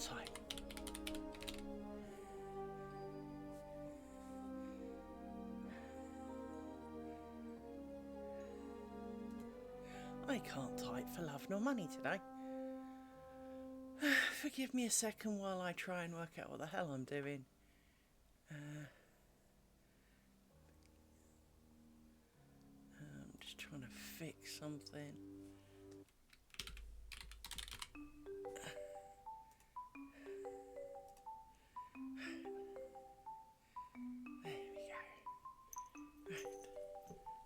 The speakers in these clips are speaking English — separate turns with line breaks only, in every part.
tight. I can't type for love nor money today. Forgive me a second while I try and work out what the hell I'm doing. I'm just trying to fix something. There we go. Right.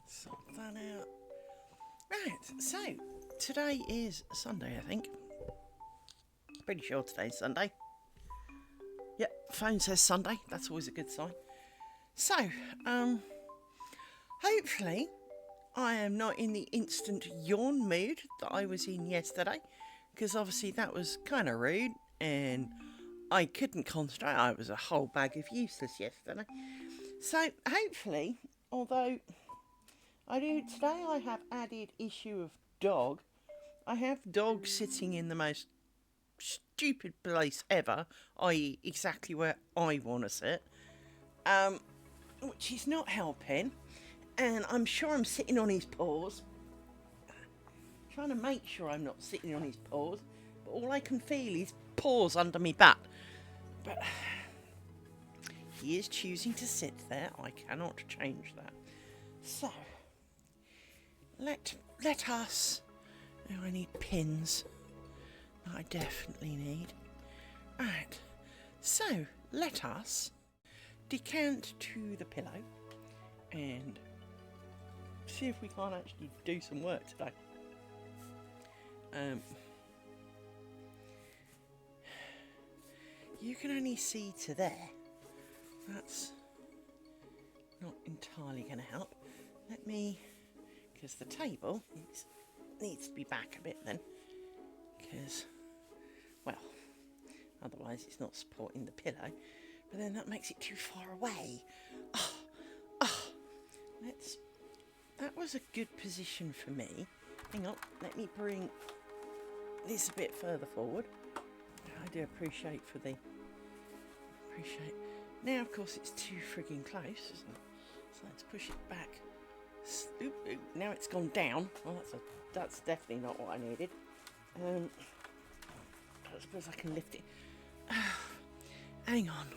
Sort that out. Right, so today is Sunday, I think. Pretty sure today's Sunday. Yep, phone says Sunday. That's always a good sign. So, hopefully I am not in the instant yawn mood that I was in yesterday, because obviously that was kind of rude and I couldn't concentrate. I was a whole bag of useless yesterday. So, hopefully, although today I have added issue of dog. I have dog sitting in the most stupid place ever, i.e. exactly where I want to sit, which is not helping, and I'm sure I'm sitting on his paws, trying to make sure I'm not sitting on his paws, but all I can feel is paws under me butt. But he is choosing to sit there. I cannot change that. So let us. Oh, I need pins. I definitely need. Right, so let us decant to the pillow and see if we can't actually do some work today. You can only see to there. That's not entirely going to help. Let me, because the table needs to be back a bit then, because, well, otherwise it's not supporting the pillow, but then that makes it too far away. That was a good position for me. Hang on, let me bring this a bit further forward. I do appreciate. Now, of course, it's too frigging close, isn't it? So let's push it back. Oop, now it's gone down. Well, that's definitely not what I needed. I suppose I can lift it. Hang on.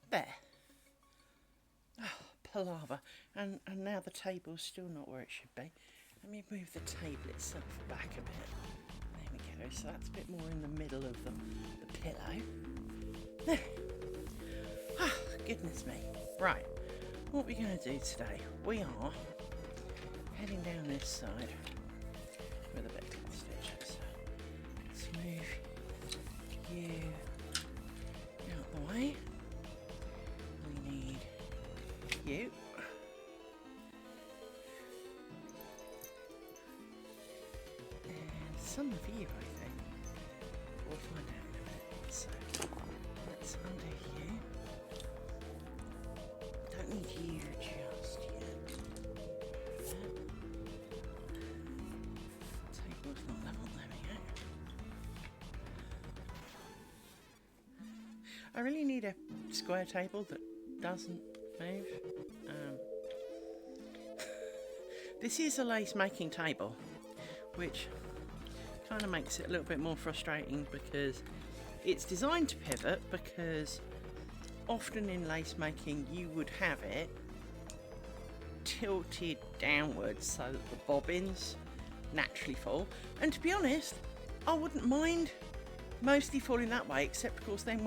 There. Oh, palaver. And now the table's still not where it should be. Let me move the table itself back a bit. There we go. So that's a bit more in the middle of the pillow. There. Ah, goodness me. Right. What we're going to do today, we are heading down this side with a bit of stitches. So let's move you out the way. We need you. And some of you, I think. We'll find out in a minute. So let's undo you. Don't need you just yet. I really need a square table that doesn't move. This is a lace making table, which kind of makes it a little bit more frustrating because it's designed to pivot, because often in lace making you would have it tilted downwards so that the bobbins naturally fall, and to be honest I wouldn't mind mostly falling that way, except of course then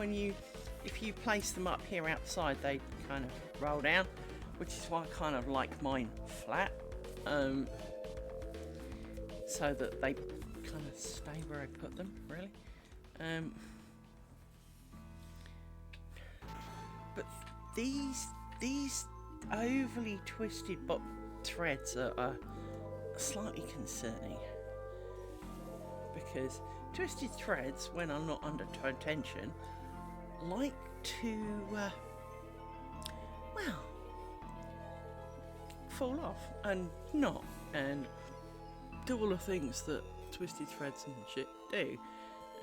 if you place them up here outside they kind of roll down, which is why I kind of like mine flat, so that they kind of stay where I put them, really. But these overly twisted threads are slightly concerning, because twisted threads, when I'm not under tension, like to fall off and knot and do all the things that twisted threads and shit do.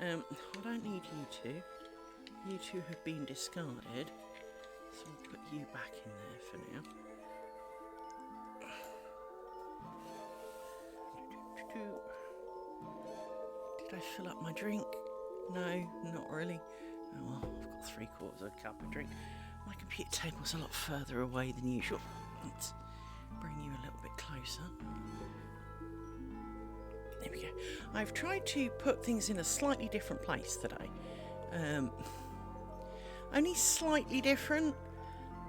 I don't need you two. You two have been discarded, so we'll put you back in there for now. Did I fill up my drink? No, not really. Oh well, I've got 3/4 of a cup of drink. My computer table's a lot further away than usual. Let's bring you a little bit closer. There we go. I've tried to put things in a slightly different place today. Only slightly different,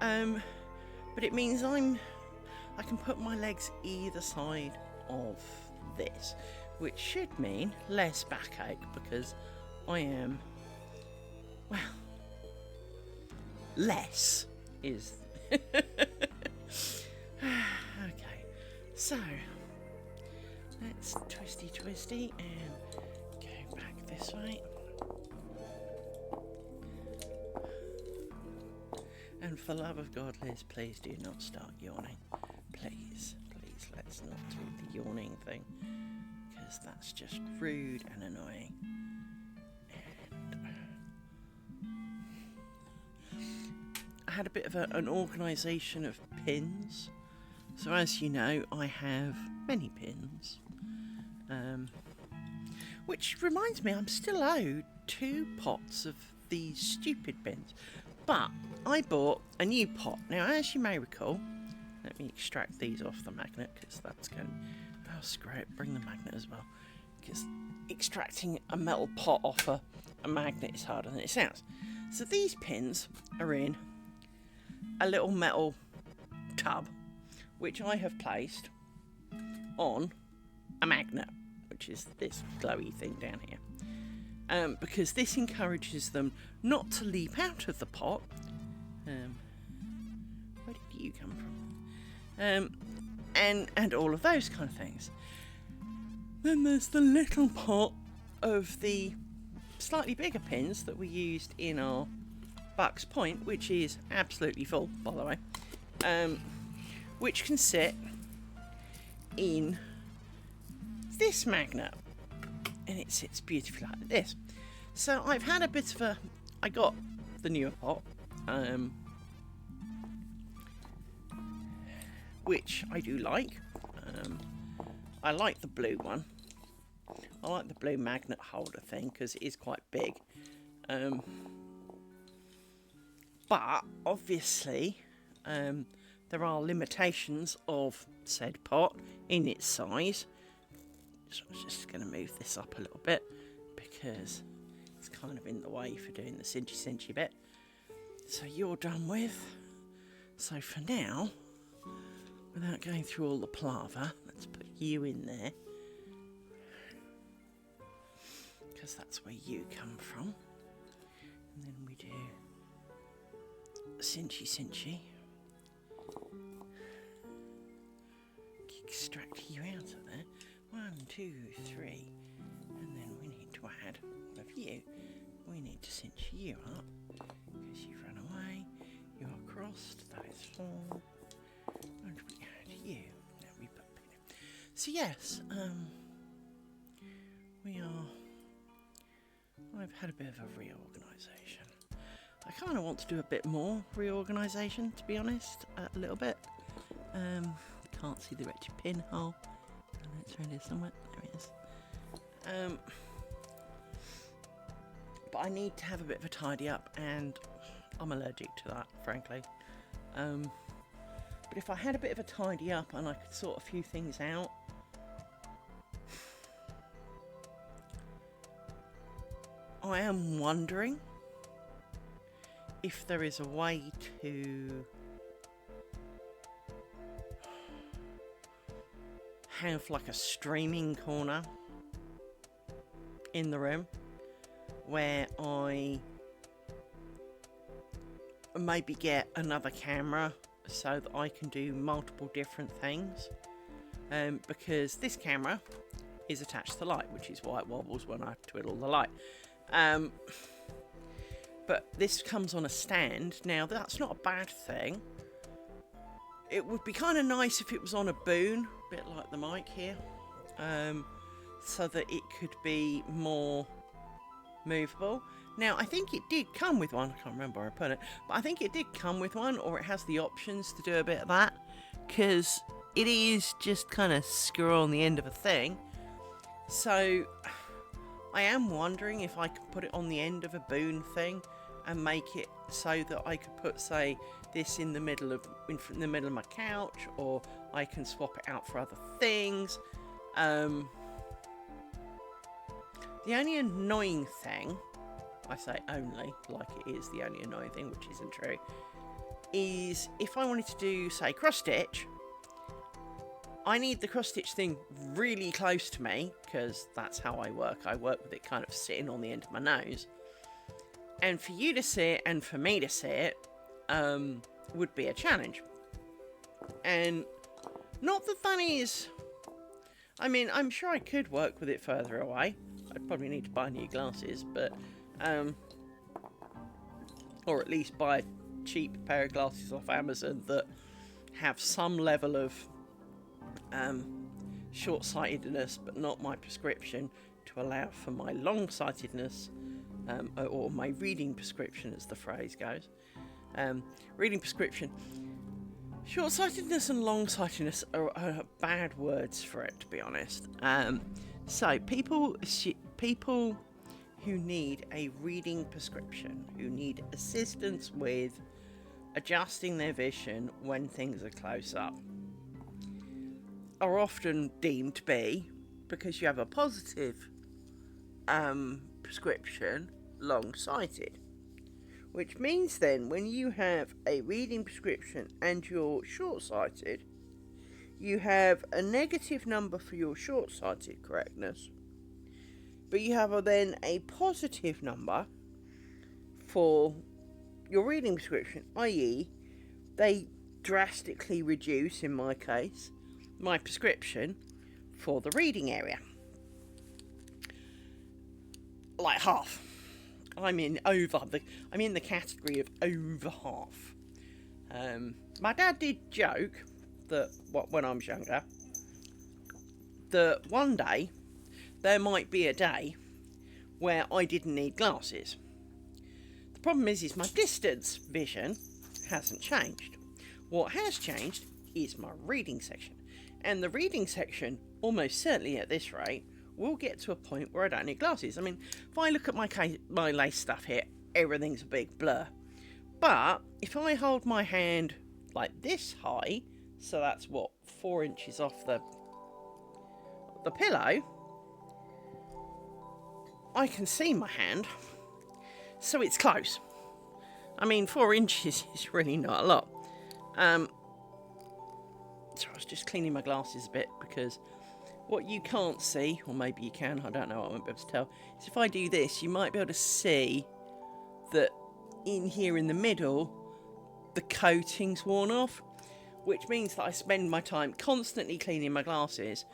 but it means I can put my legs either side of this, which should mean less backache, because I am, well, less is okay. So let's twisty and go back this way. And for the love of God, Liz, please do not start yawning. Please, let's not do the yawning thing, because that's just rude and annoying. And I had a bit of an organisation of pins. So as you know, I have many pins. Which reminds me, I'm still owed 2 pots of these stupid pins. But I bought a new pot. Now, as you may recall, let me extract these off the magnet, because that's going to... Oh, screw it, bring the magnet as well. Because extracting a metal pot off a magnet is harder than it sounds. So these pins are in a little metal tub, which I have placed on a magnet, which is this glowy thing down here. Because this encourages them not to leap out of the pot. Where did you come from? And all of those kind of things. Then there's the little pot of the slightly bigger pins that we used in our Bucks Point, which is absolutely full, by the way, which can sit in this magnet, and it sits beautifully like this. So I've had a bit of I got the newer pot, which I do like. I like the blue one. I like the blue magnet holder thing because it is quite big. But obviously there are limitations of said pot in its size. So I'm just going to move this up a little bit because it's kind of in the way for doing the cinchy bit. So you're done with. So for now, without going through all the palaver, let's put you in there, because that's where you come from. And then we do cinchy. Extract you out of there. 1, 2, 3. And then we need to add one of you. We need to cinch you up, because you've run away. You are crossed. That is 4. And we add you. Then we put pin in. So yes, I've had a bit of a reorganisation. I kind of want to do a bit more reorganisation, to be honest, a little bit. Can't see the wretched pinhole. It's around here somewhere. There it is. But I need to have a bit of a tidy up, and I'm allergic to that, frankly. But if I had a bit of a tidy up and I could sort a few things out, I am wondering if there is a way to have like a streaming corner in the room where I maybe get another camera so that I can do multiple different things, because this camera is attached to the light, which is why it wobbles when I twiddle the light. But this comes on a stand. Now that's not a bad thing. It would be kind of nice if it was on a boon, a bit like the mic here, so that it could be more movable. Now I think it did come with one. I can't remember where I put it, but I think it did come with one, or it has the options to do a bit of that, because it is just kind of screw on the end of a thing. So I am wondering if I could put it on the end of a boon thing and make it so that I could put, say, this in the middle of my couch, or I can swap it out for other things. The only annoying thing, I say only, like it is the only annoying thing, which isn't true, is if I wanted to do, say, cross stitch, I need the cross stitch thing really close to me, because that's how I work. I work with it kind of sitting on the end of my nose. And for you to see it and for me to see it would be a challenge. And not that that is... I mean, I'm sure I could work with it further away. I'd probably need to buy new glasses, but... or at least buy a cheap pair of glasses off Amazon that have some level of short-sightedness, but not my prescription, to allow for my long-sightedness, or my reading prescription, as the phrase goes. Reading prescription. Short-sightedness and long-sightedness are bad words for it, to be honest. So people who need a reading prescription, who need assistance with adjusting their vision when things are close up, are often deemed to be, because you have a positive prescription, long-sighted. Which means then, when you have a reading prescription and you're short-sighted, you have a negative number for your short-sighted correctness, but you have then a positive number for your reading prescription, i.e. they drastically reduce, in my case, my prescription for the reading area. Like half. I'm in the category of over half. My dad did joke that when I was younger, that one day there might be a day where I didn't need glasses. The problem is my distance vision hasn't changed. What has changed is my reading section. And the reading section, almost certainly at this rate, will get to a point where I don't need glasses. I mean, if I look at my lace stuff here, everything's a big blur. But if I hold my hand like this high, so that's 4 inches off the pillow, I can see my hand, so it's close. I mean, 4 inches is really not a lot. So I was just cleaning my glasses a bit, because what you can't see, or maybe you can, I don't know, I won't be able to tell, is if I do this, you might be able to see that in here in the middle, the coating's worn off, which means that I spend my time constantly cleaning my glasses,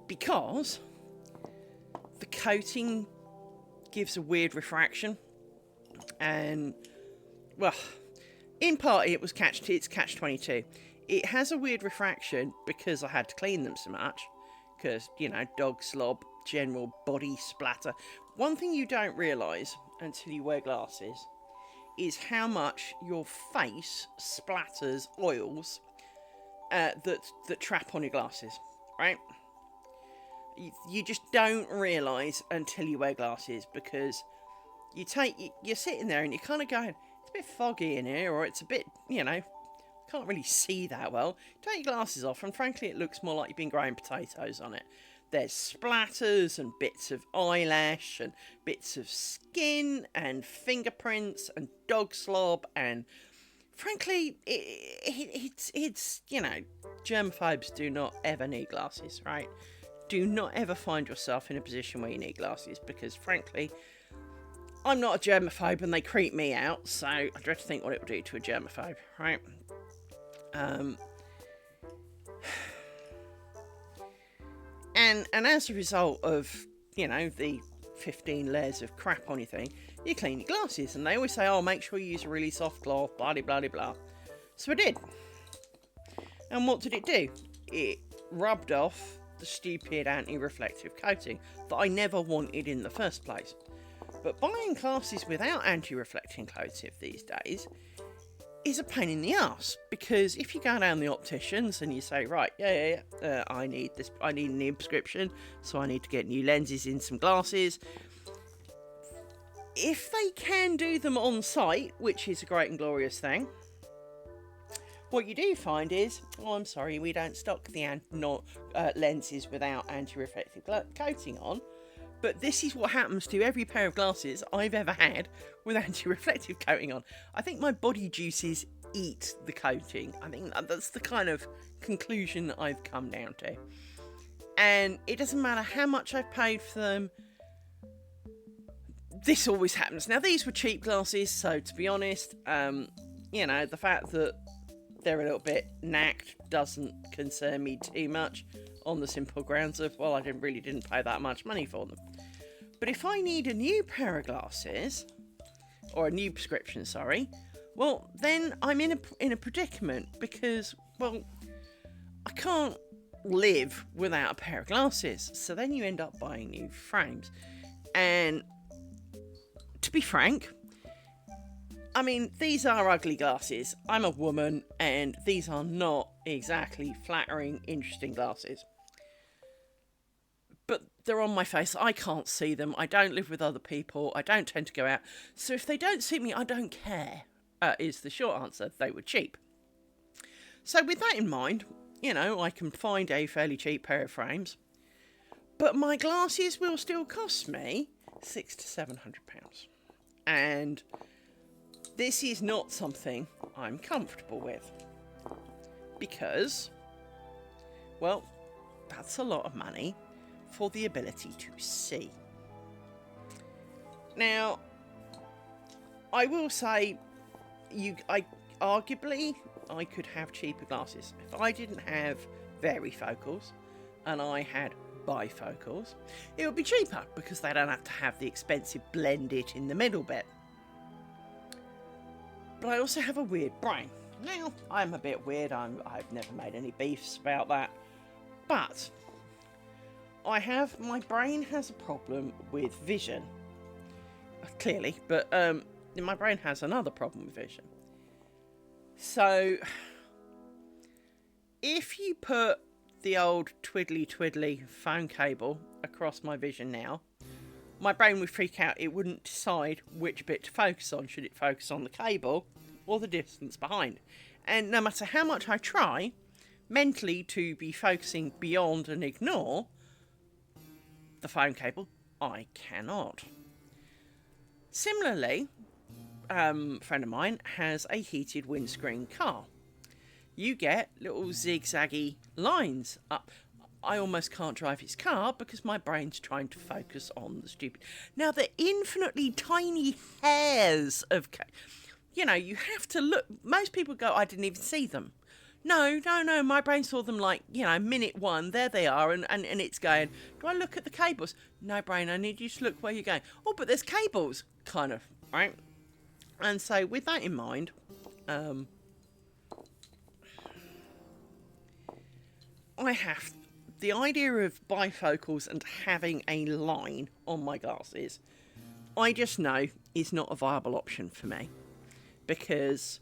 because the coating gives a weird refraction, and, well, in part it's catch-22. It has a weird refraction because I had to clean them so much, because, dog slob, general body splatter. One thing you don't realise until you wear glasses is how much your face splatters oils that trap on your glasses, right? You just don't realise until you wear glasses, because you're sitting there and you're kind of going, it's a bit foggy in here, or it's a bit, can't really see that well. Take your glasses off, and frankly, it looks more like you've been growing potatoes on it. There's splatters and bits of eyelash and bits of skin and fingerprints and dog slob, and frankly, it's germaphobes do not ever need glasses, right? Do not ever find yourself in a position where you need glasses, because frankly, I'm not a germaphobe and they creep me out, so I dread to think what it will do to a germaphobe, right? And as a result of, the 15 layers of crap on your thing, you clean your glasses, and they always say, oh, make sure you use a really soft cloth, blah, blah, blah, blah. So I did. And what did it do? It rubbed off the stupid anti-reflective coating that I never wanted in the first place. But buying glasses without anti-reflecting coating these days is a pain in the ass, because if you go down the opticians and you say, right, I need a new prescription, so I need to get new lenses in some glasses. If they can do them on site, which is a great and glorious thing, what you do find is, oh, I'm sorry, we don't stock the lenses without anti-reflective coating on. But this is what happens to every pair of glasses I've ever had with anti-reflective coating on. I think my body juices eat the coating. I think that's the kind of conclusion that I've come down to. And it doesn't matter how much I've paid for them, this always happens. Now, these were cheap glasses, so to be honest, the fact that they're a little bit knacked doesn't concern me too much, on the simple grounds of, well, I didn't pay that much money for them. But if I need a new pair of glasses, or a new prescription, sorry, well, then I'm in a predicament, because, well, I can't live without a pair of glasses. So then you end up buying new frames. And to be frank, I mean, these are ugly glasses. I'm a woman, and these are not exactly flattering, interesting glasses. But they're on my face. I can't see them. I don't live with other people. I don't tend to go out. So if they don't suit me, I don't care, is the short answer. They were cheap. So with that in mind, I can find a fairly cheap pair of frames. But my glasses will still cost me £600 to £700. And this is not something I'm comfortable with. Because, well, that's a lot of money for the ability to see. Now, I will say, arguably, I could have cheaper glasses. If I didn't have varifocals and I had bifocals, it would be cheaper, because they don't have to have the expensive blend it in the middle bit. But I also have a weird brain. Now, I'm a bit weird. I've never made any beefs about that. But my brain has a problem with vision. Clearly, but my brain has another problem with vision. So, if you put the old twiddly phone cable across my vision now, my brain would freak out. It wouldn't decide which bit to focus on. Should it focus on the cable or the distance behind? And no matter how much I try mentally to be focusing beyond and ignore the phone cable, I cannot. Similarly, a friend of mine has a heated windscreen car. You get little zigzaggy lines up. I almost can't drive his car because my brain's trying to focus on the stupid. Now, they're infinitely tiny hairs of... you have to look. Most people go, I didn't even see them. No. My brain saw them minute one. There they are. And it's going, do I look at the cables? No, brain, I need you to look where you're going. Oh, but there's cables. Kind of, right? And so with that in mind, the idea of bifocals and having a line on my glasses, I just know is not a viable option for me. because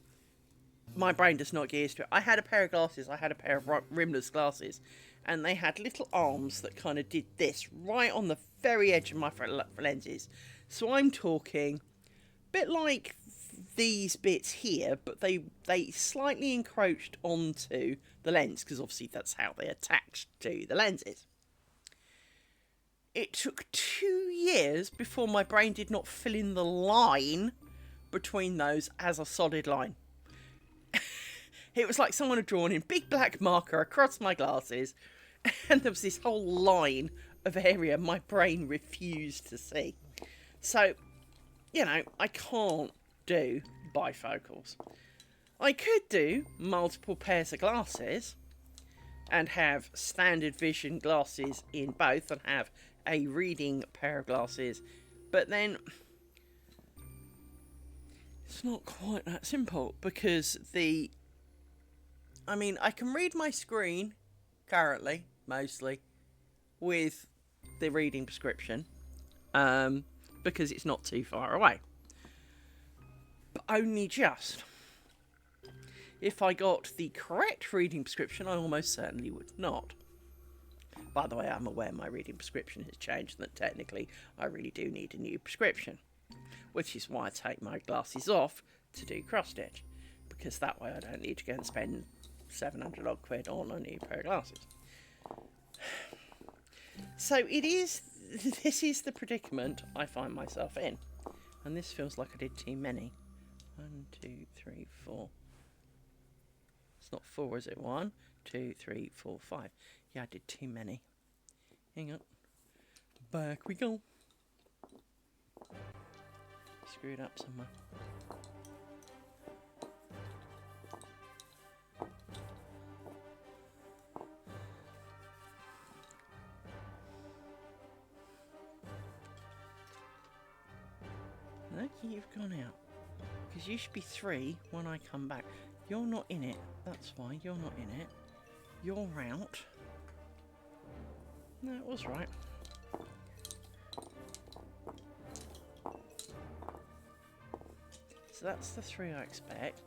my brain does not get used to it. I had a pair of glasses, I had a pair of rimless glasses, and they had little arms that kind of did this right on the very edge of my lenses. So I'm talking a bit like these bits here, but they slightly encroached onto the lens, because obviously that's how they attach to the lenses. It took 2 years before my brain did not fill in the line between those as a solid line. It was like someone had drawn in big black marker across my glasses, and there was this whole line of area my brain refused to see. So, you know, I can't do bifocals. I could do multiple pairs of glasses and have standard vision glasses in both and have a reading pair of glasses, but then it's not quite that simple, because I can read my screen currently, mostly, with the reading prescription, because it's not too far away. But only just. If I got the correct reading prescription, I almost certainly would not. By the way, I'm aware my reading prescription has changed, and that technically I really do need a new prescription. Which is why I take my glasses off to do cross-stitch, because that way I don't need to go and spend 700 odd quid on a new pair of glasses. So this is the predicament I find myself in. And this feels like I did too many. 1, 2, 3, 4. It's not 4, is it? 1, 2, 3, 4, 5. Yeah, I did too many. Hang on. Back we go. Screwed up somewhere. Look, you've gone out. Because you should be 3 when I come back. You're not in it. That's why you're not in it. You're out. No, it was right. So that's the 3 I expect.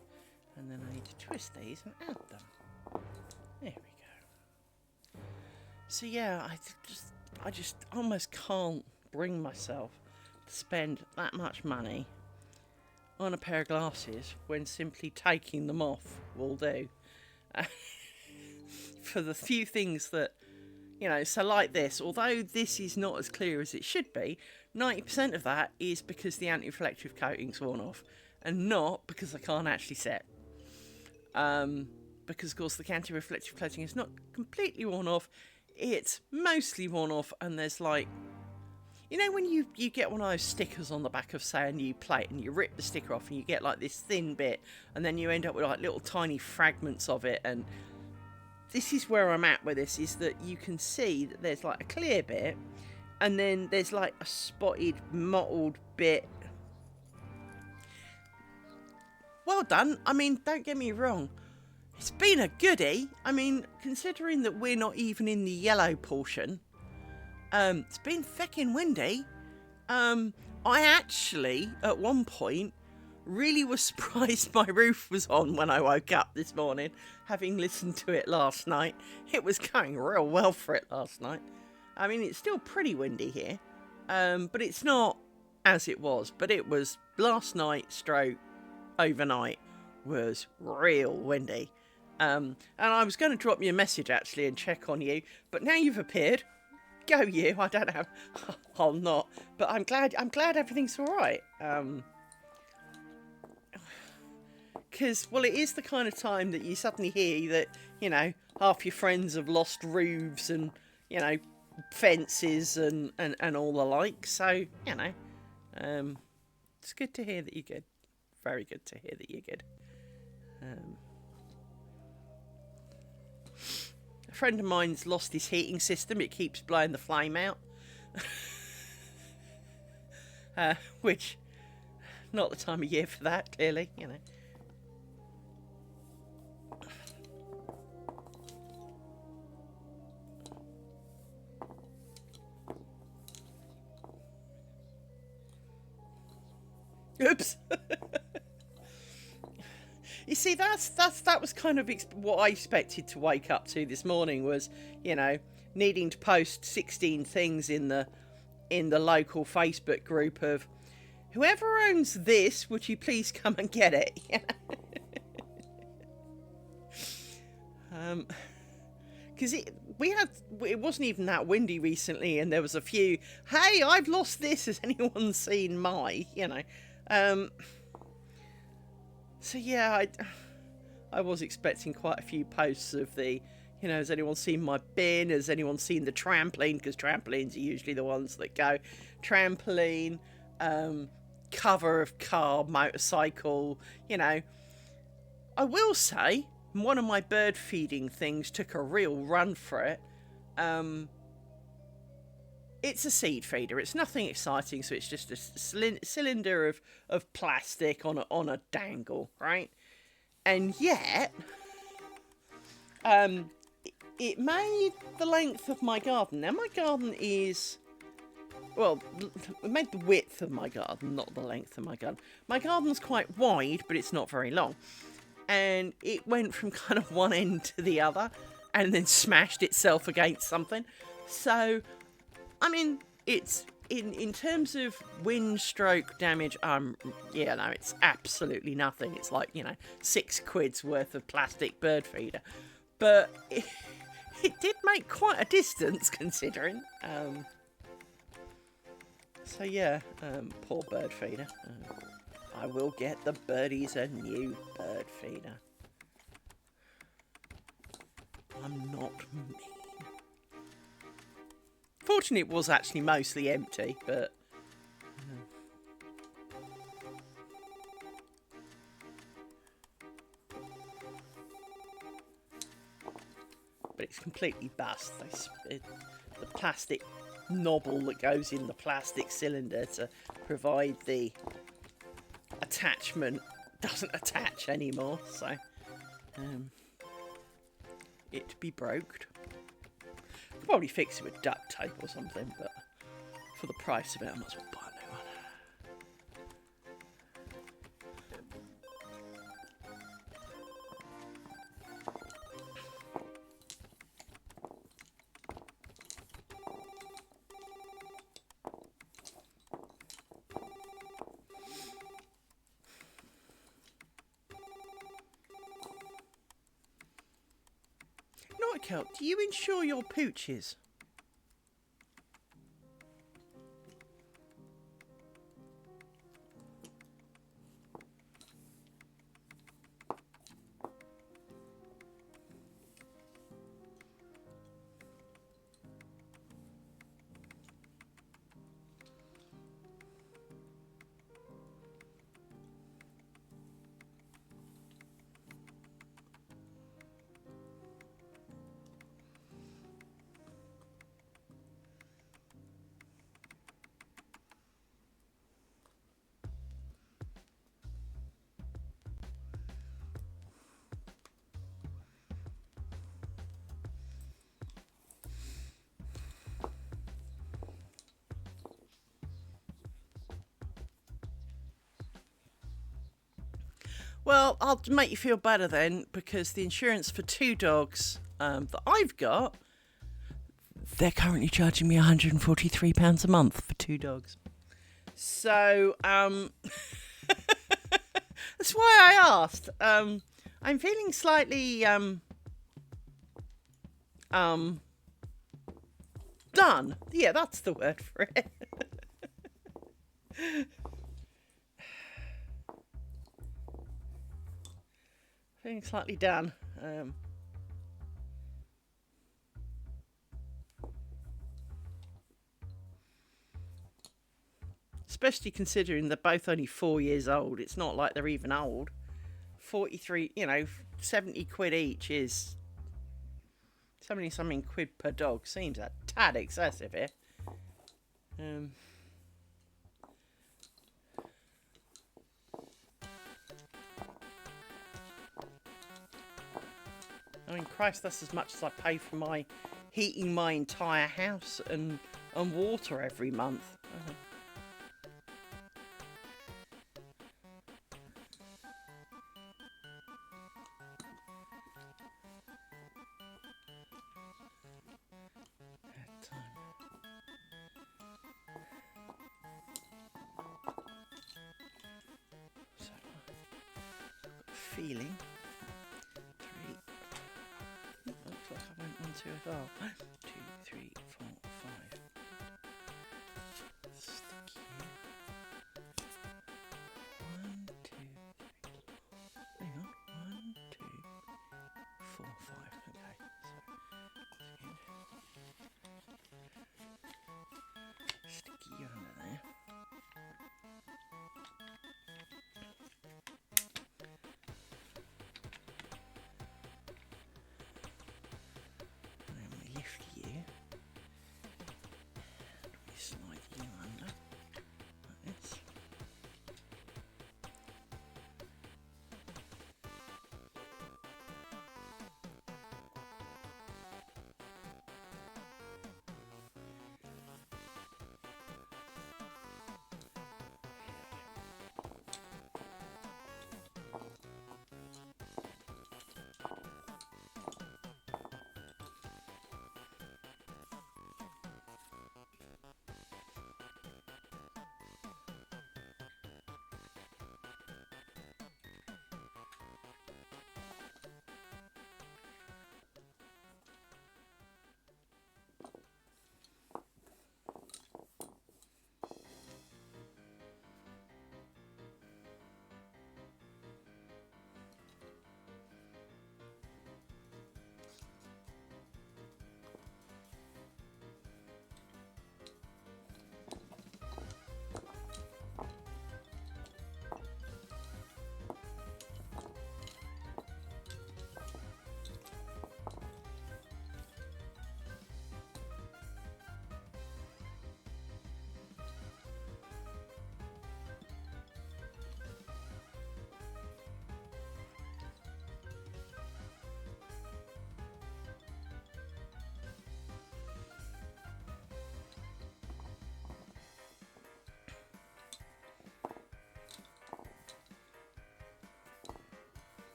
And then I need to twist these and add them. There we go. So yeah, I just almost can't bring myself to spend that much money on a pair of glasses when simply taking them off will do. For the few things that, you know, so like this, although this is not as clear as it should be, 90% of that is because the anti-reflective coating's worn off, and not because I can't actually set. Because of course the anti-reflective coating is not completely worn off, it's mostly worn off, and there's like, you know when you get one of those stickers on the back of, say, a new plate, and you rip the sticker off and you get like this thin bit, and then you end up with like little tiny fragments of it. And this is where I'm at with this, is that you can see that there's like a clear bit, and then there's like a spotted, mottled bit. Well done. I mean, don't get me wrong, it's been a goodie. I mean, considering that we're not even in the yellow portion, it's been feckin' windy. I actually, at one point, really was surprised my roof was on when I woke up this morning, having listened to it last night. It was going real well for it last night. I mean, it's still pretty windy here, but it's not as it was. But it was last night stroke overnight was real windy. And I was going to drop you a message actually and check on you, but now you've appeared. Go you! I don't know. I'll not. But I'm glad everything's all right. Because, well, it is the kind of time that you suddenly hear that, you know, half your friends have lost roofs and, you know, fences and all the like. So, you know, it's good to hear that you're good. Very good to hear that you're good. A friend of mine's lost his heating system. It keeps blowing the flame out. Which, not the time of year for that, clearly, you know. Oops. see, that was kind of what I expected to wake up to this morning was, you know, needing to post 16 things in the local Facebook group of whoever owns this, would you please come and get it? Because it wasn't even that windy recently, and there was a few, hey, I've lost this, has anyone seen my, you know. So yeah, I was expecting quite a few posts of the, you know, has anyone seen my bin? Has anyone seen the trampoline? Because trampolines are usually the ones that go. Trampoline, cover of car, motorcycle, you know. I will say, one of my bird feeding things took a real run for it. It's a seed feeder. It's nothing exciting, so it's just a cylinder of plastic on a dangle, right? And yet, it made the length of my garden. Now, my garden is, well, it made the width of my garden, not the length of my garden. My garden's quite wide, but it's not very long. And it went from kind of one end to the other and then smashed itself against something. So, I mean, it's in terms of wind stroke damage, yeah, no, it's absolutely nothing. It's like, you know, £6 worth of plastic bird feeder. But it did make quite a distance considering. So yeah, poor bird feeder. I will get the birdies a new bird feeder. I'm not mean. Fortunately, it was actually mostly empty, but... But it's completely bust. The plastic knobble that goes in the plastic cylinder to provide the attachment doesn't attach anymore, so it be broked. Could probably fix it with duct tape or something, but for the price of it, I might as well buy a new one. Kelp, do you insure your pooches? Well, I'll make you feel better then, because the insurance for 2 dogs that I've got, they're currently charging me £143 a month for 2 dogs. So, that's why I asked. I'm feeling slightly, done. Yeah, that's the word for it. Feeling slightly done. Especially considering they're both only 4 years old. It's not like they're even old. 43, you know, 70 quid each is 70 something quid per dog. Seems a tad excessive here. I mean, Christ, that's as much as I pay for my heating my entire house and water every month. feeling. 3. Looks like I went 1, 2 as well. 1, 2, 3, 4, 5. Sticky. 1, 2, 3. Hang on. 1, 2, 4, 5. Okay. So sticky under there. And then we lift you. And we slide you under like this.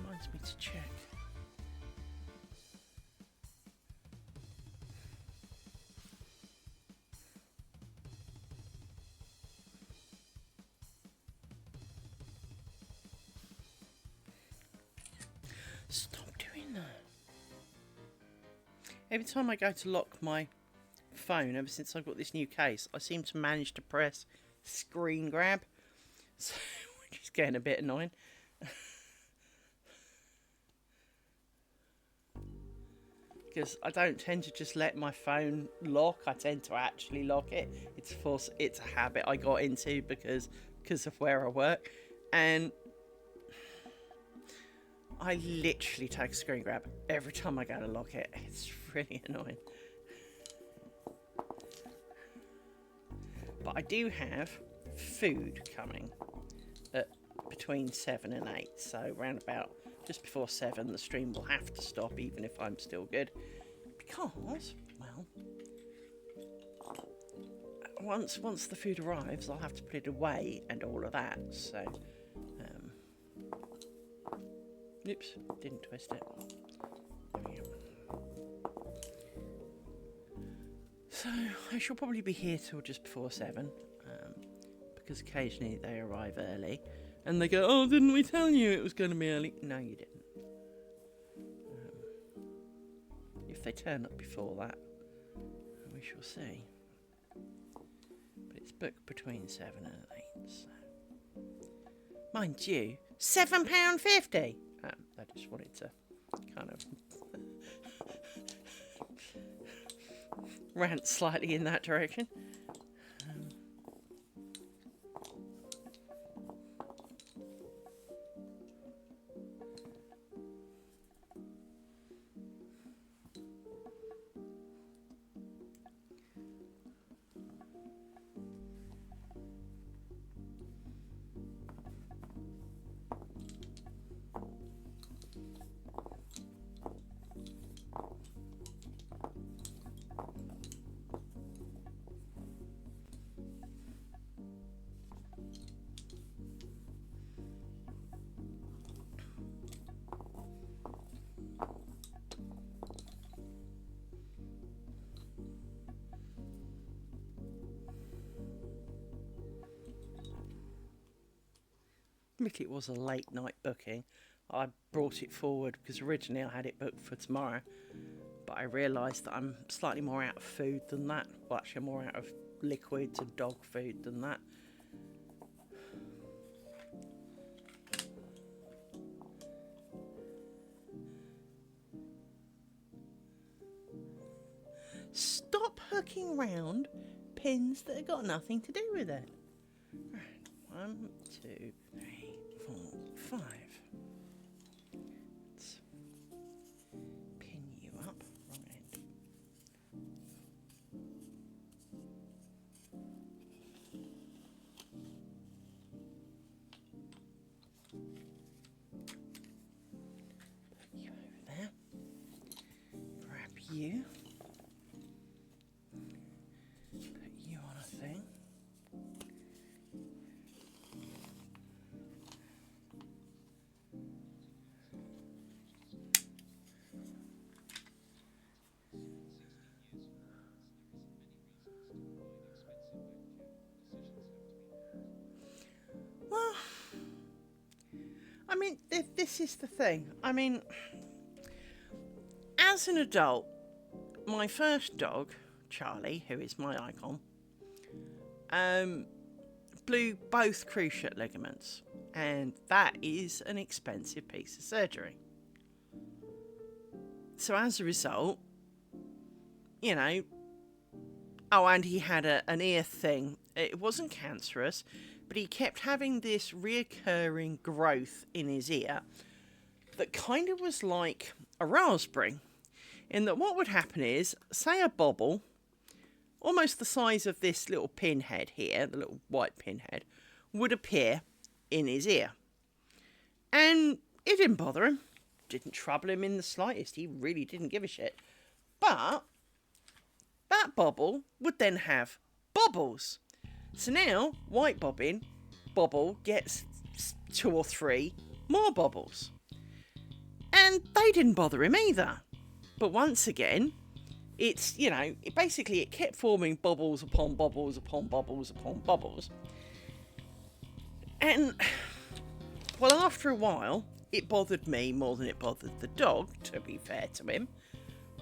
Reminds me to check. Stop doing that. Every time I go to lock my phone, ever since I've got this new case, I seem to manage to press screen grab, so which is getting a bit annoying. Because I don't tend to just let my phone lock, I tend to actually lock it. It's a habit I got into because of where I work, and I literally take a screen grab every time I go to lock it. It's really annoying. But I do have food coming at between 7 and 8, so round about just before 7 the stream will have to stop, even if I'm still good, because, well, once the food arrives I'll have to put it away and all of that, so oops, didn't twist it. There we go. So I shall probably be here till just before 7, because occasionally they arrive early and they go, oh, didn't we tell you it was going to be early? No, you didn't. If they turn up before that, we shall see. But it's booked between 7 and 8. So. Mind you, £7.50. I just wanted to kind of rant slightly in that direction. Admittedly, it was a late night booking. I brought it forward because originally I had it booked for tomorrow, but I realised that I'm slightly more out of food than that. Well, actually, I'm more out of liquids and dog food than that. Stop hooking round pins that have got nothing to do with it. Right, 1, 2, 3, 4, 5. Let's pin you up. Wrong end. Put you over there. Grab you. Put you on a thing. Well, I mean, this is the thing. I mean, as an adult, my first dog, Charlie, who is my icon, blew both cruciate ligaments, and that is an expensive piece of surgery. So as a result, you know, oh, and he had an ear thing. It wasn't cancerous, but he kept having this reoccurring growth in his ear that kind of was like a raspberry. In that what would happen is, say a bobble, almost the size of this little pinhead here, the little white pinhead, would appear in his ear. And it didn't bother him, didn't trouble him in the slightest, he really didn't give a shit. But that bobble would then have bobbles. So now, white bobble gets 2 or 3 more bobbles. And they didn't bother him either. But once again, it's, you know, it kept forming bubbles upon bubbles upon bubbles upon bubbles. And, well, after a while, it bothered me more than it bothered the dog, to be fair to him.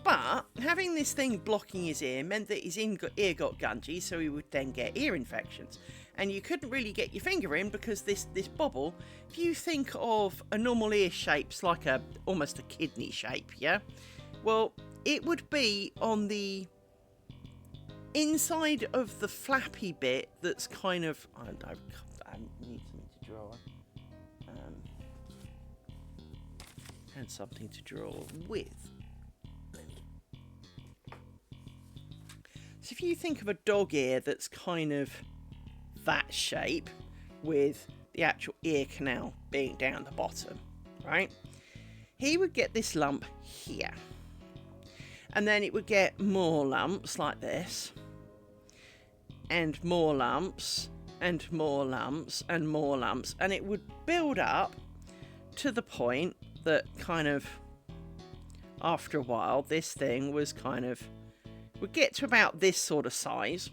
But having this thing blocking his ear meant that his ear got gungy, so he would then get ear infections. And you couldn't really get your finger in because this bobble, if you think of a normal ear shape's like almost a kidney shape, yeah? Well, it would be on the inside of the flappy bit that's kind of... I need something to draw. And something to draw with. So if you think of a dog ear that's kind of that shape with the actual ear canal being down the bottom, right? He would get this lump here. And then it would get more lumps like this. And more lumps. And more lumps. And more lumps. And it would build up to the point that kind of, after a while, this thing was kind of, would get to about this sort of size.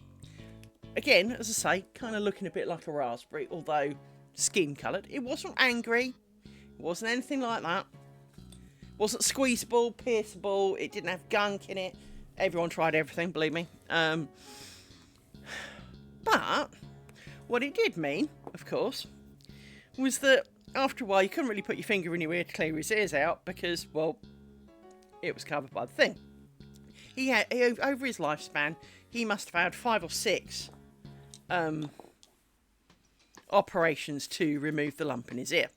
Again, as I say, kind of looking a bit like a raspberry, although skin coloured. It wasn't angry. It wasn't anything like that. It wasn't squeezable, pierceable. It didn't have gunk in it. Everyone tried everything, believe me. But what it did mean, of course, was that after a while you couldn't really put your finger in your ear to clear his ears out because, well, it was covered by the thing. Over his lifespan, he must have had 5 or 6 operations to remove the lump in his ear.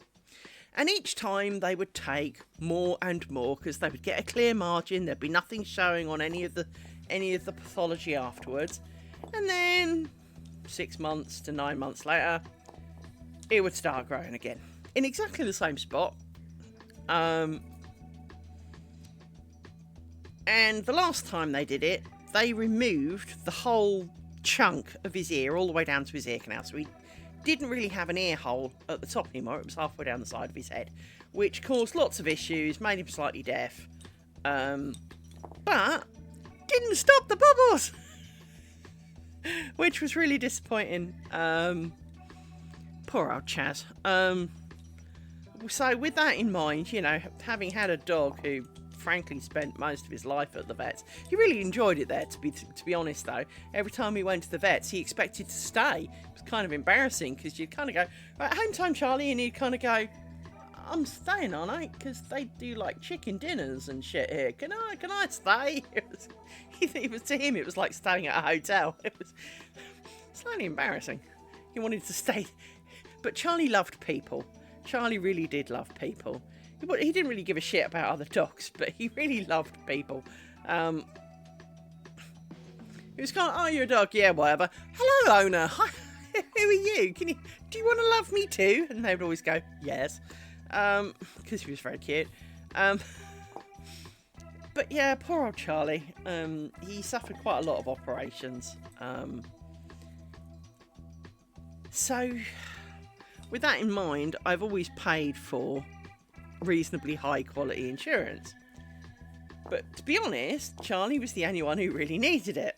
And each time they would take more and more because they would get a clear margin. There'd be nothing showing on any of the pathology afterwards. And then 6 months to 9 months later, it would start growing again in exactly the same spot. And the last time they did it, they removed the whole chunk of his ear all the way down to his ear canal. So he didn't really have an ear hole at the top anymore. It was halfway down the side of his head, which caused lots of issues, made him slightly deaf. But didn't stop the bubbles, which was really disappointing. Poor old Chaz. So with that in mind, you know, having had a dog who frankly spent most of his life at the vets, he really enjoyed it there, to be honest though. Every time he went to the vets, he expected to stay. It was kind of embarrassing because you'd kind of go, right, home time, Charlie, and he'd kind of go, I'm staying, aren't I? Because they do like chicken dinners and shit here. Can I stay? It was to him, it was like staying at a hotel. It was slightly embarrassing. He wanted to stay, but Charlie loved people. Charlie really did love people. He didn't really give a shit about other dogs, but he really loved people. He was kind of, oh, you're a dog, yeah, whatever. Hello, owner. Hi, who are you? Do you want to love me too? And they would always go, yes, because he was very cute. But yeah, poor old Charlie. He suffered quite a lot of operations. So, with that in mind, I've always paid for reasonably high quality insurance. But to be honest, Charlie was the only one who really needed it.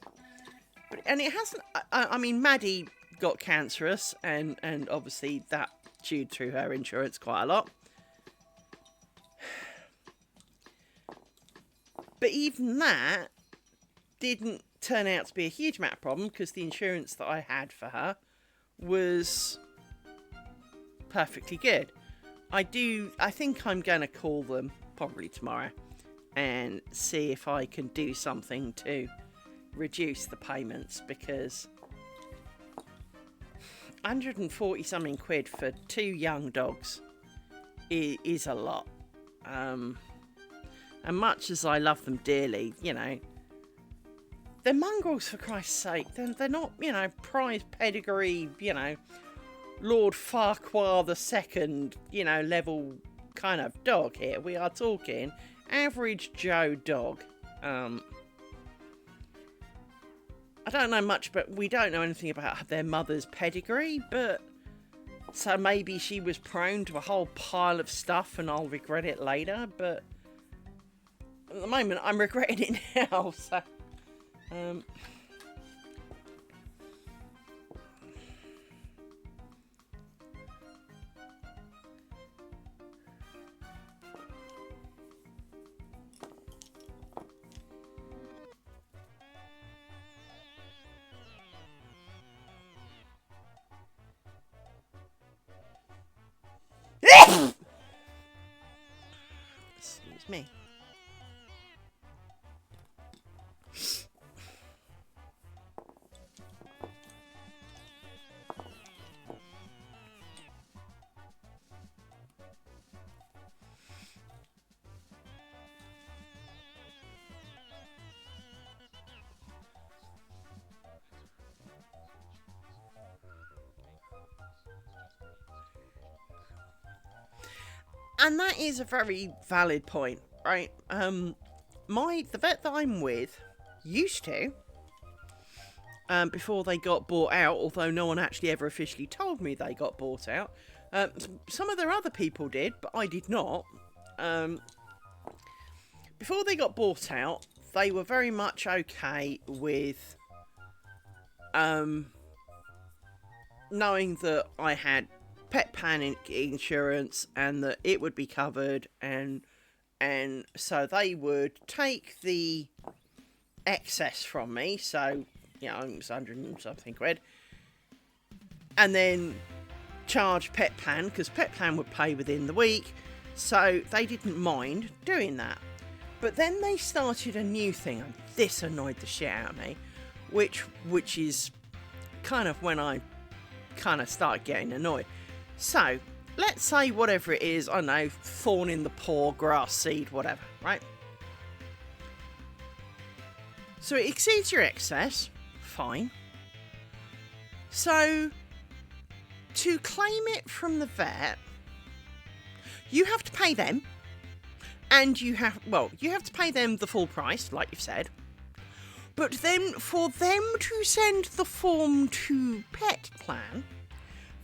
And it hasn't. I mean, Maddie got cancerous, and obviously that chewed through her insurance quite a lot. But even that didn't turn out to be a huge amount of problem because the insurance that I had for her was perfectly good. I think I'm going to call them probably tomorrow and see if I can do something to reduce the payments, because 140 something quid for 2 young dogs is a lot. And much as I love them dearly, you know, they're mongrels, for Christ's sake. They're not, you know, prize pedigree, you know, Lord Farquhar II, you know, level kind of dog here. We are talking average Joe dog. I don't know much, but we don't know anything about their mother's pedigree, but so maybe she was prone to a whole pile of stuff and I'll regret it later, but at the moment I'm regretting it now, so excuse me. And that is a very valid point, right? The vet that I'm with used to, before they got bought out, although no one actually ever officially told me they got bought out. Some of their other people did, but I did not. Before they got bought out, they were very much okay with knowing that I had pet panic insurance and that it would be covered, and so they would take the excess from me, so you know, it was 100 and something quid, and then charge Pet Plan, because Pet Plan would pay within the week, so they didn't mind doing that. But then they started a new thing, and this annoyed the shit out of me, which is kind of when I kind of started getting annoyed. So, let's say whatever it is, I don't know, thorn in the paw, grass seed, whatever, right? So it exceeds your excess, fine. So, to claim it from the vet, you have to pay them, and you have to pay them the full price, like you've said. But then, for them to send the form to Pet Plan,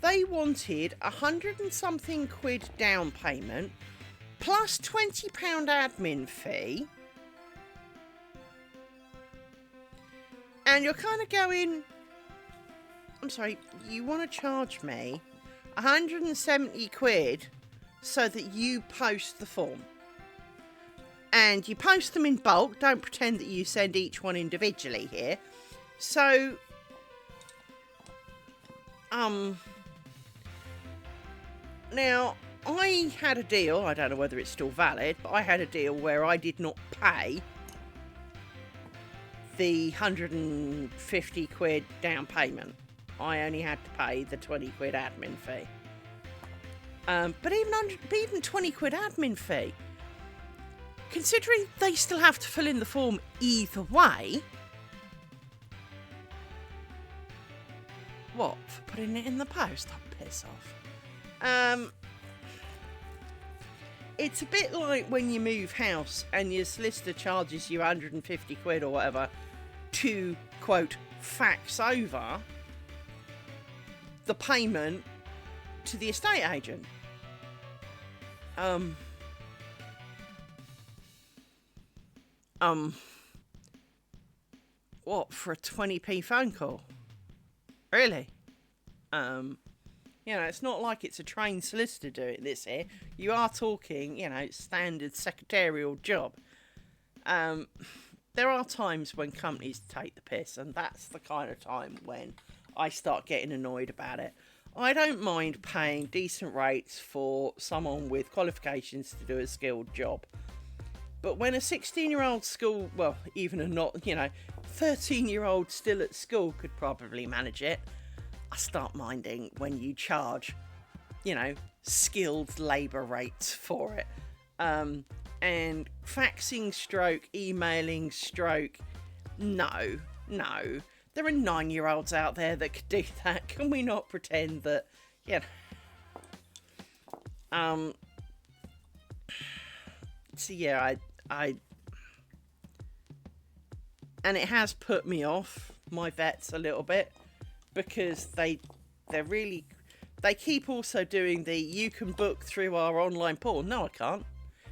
they wanted £100 and something down payment, plus £20 admin fee. And you're kind of going, I'm sorry, you want to charge me £170 so that you post the form? And you post them in bulk, don't pretend that you send each one individually here. So, now, I had a deal, I don't know whether it's still valid, but I had a deal where I did not pay the £150 down payment. I only had to pay the £20 admin fee. But even £20 admin fee, considering they still have to fill in the form either way, what, for putting it in the post? Oh, piss off. It's a bit like when you move house and your solicitor charges you £150 or whatever to, quote, fax over the payment to the estate agent. What, for a 20p phone call? Really? It's not like it's a trained solicitor doing this here. You are talking, standard secretarial job. There are times when companies take the piss, and that's the kind of time when I start getting annoyed about it. I don't mind paying decent rates for someone with qualifications to do a skilled job. But when a 16-year-old school, well, even a 13-year-old still at school could probably manage it, I start minding when you charge, skilled labour rates for it. And faxing stroke, emailing stroke, no. There are 9-year-olds out there that could do that. Can we not pretend that, So yeah, I and it has put me off my vets a little bit, because they keep also doing the, you can book through our online portal. No, I can't.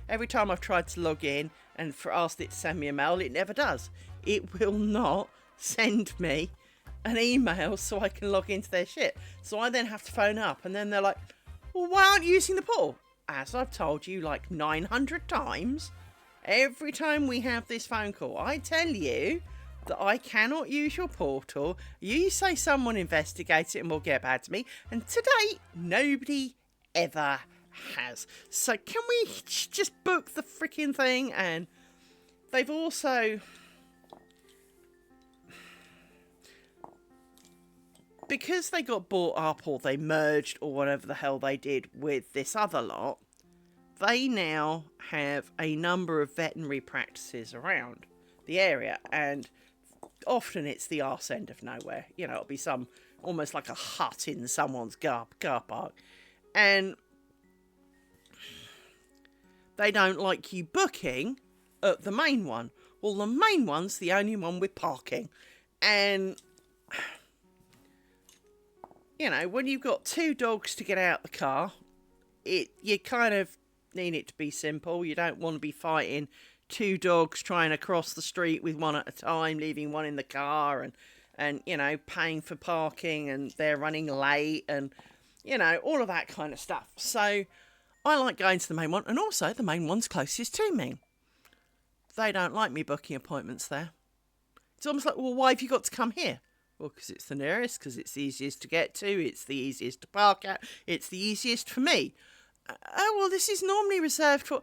Every time I've tried to log in and asked it to send me a mail, it never does. It will not send me an email so I can log into their shit. So I then have to phone up, and then they're like, well, why aren't you using the portal? As I've told you like 900 times, every time we have this phone call, I tell you that I cannot use your portal. You say someone investigate it and will get back to me. And to date, nobody ever has. So can we just book the freaking thing? And they've also, because they got bought up or they merged or whatever the hell they did with this other lot, they now have a number of veterinary practices around the area, and often it's the arse end of nowhere. It'll be almost like a hut in someone's car park, and they don't like you booking at the main one. Well, the main one's the only one with parking, and when you've got 2 dogs to get out the car, you kind of need it to be simple. You don't want to be fighting 2 dogs trying to cross the street with one at a time, leaving one in the car, and paying for parking, and they're running late, and all of that kind of stuff. So I like going to the main one, and also the main one's closest to me. They don't like me booking appointments there. It's almost like, well, why have you got to come here? Well, because it's the nearest, because it's the easiest to get to, it's the easiest to park at, it's the easiest for me. Oh, well, this is normally reserved for...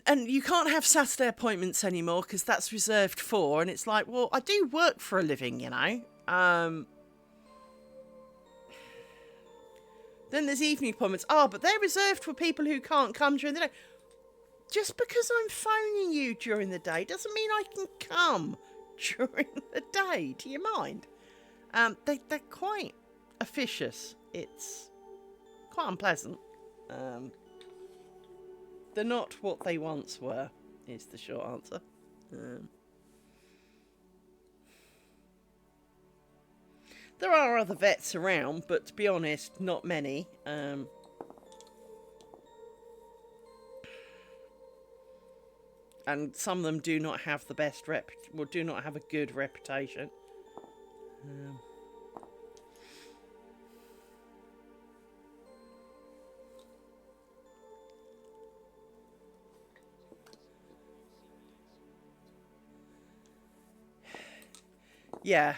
And you can't have Saturday appointments anymore because that's reserved for... And it's like, well, I do work for a living, you know. Then there's evening appointments. Oh, but they're reserved for people who can't come during the day. Just because I'm phoning you during the day doesn't mean I can come during the day. Do you mind? They're quite officious. It's quite unpleasant. They're not what they once were, is the short answer. There are other vets around, but to be honest, not many. And some of them do not have the best do not have a good reputation. Yeah.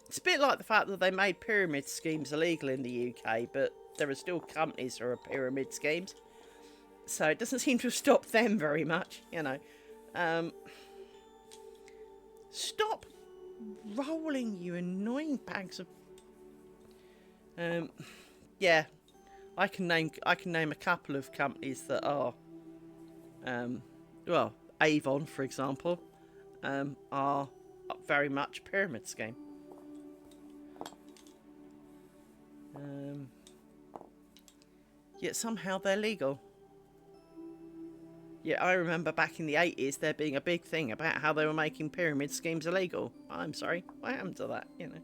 It's a bit like the fact that they made pyramid schemes illegal in the UK, but there are still companies who are pyramid schemes. So it doesn't seem to have stopped them very much, you know. Stop rolling, you annoying bags of... yeah, I can name a couple of companies that are, well, Avon, for example, are very much a pyramid scheme. Yet somehow they're legal. Yeah, I remember back in the 80s there being a big thing about how they were making pyramid schemes illegal. I'm sorry, what happened to that, you know?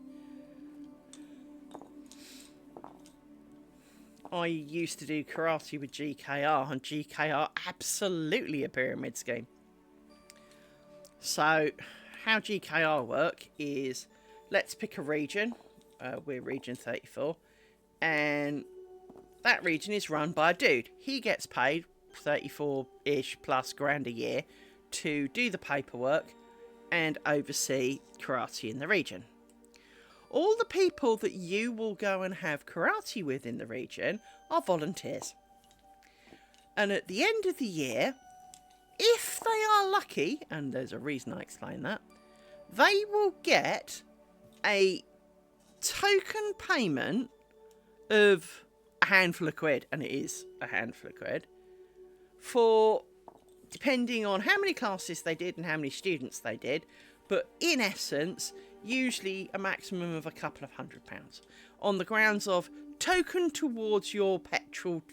I used to do karate with GKR, and GKR absolutely a pyramid scheme. So, how GKR work is, let's pick a region. We're region 34. And that region is run by a dude. He gets paid 34-ish plus grand a year to do the paperwork and oversee karate in the region. All the people that you will go and have karate with in the region are volunteers. And at the end of the year, if they are lucky, and there's a reason I explain that, they will get a token payment of a handful of quid, and it is a handful of quid, for, depending on how many classes they did and how many students they did, but in essence, usually a maximum of a couple of £100, on the grounds of token towards your petrol.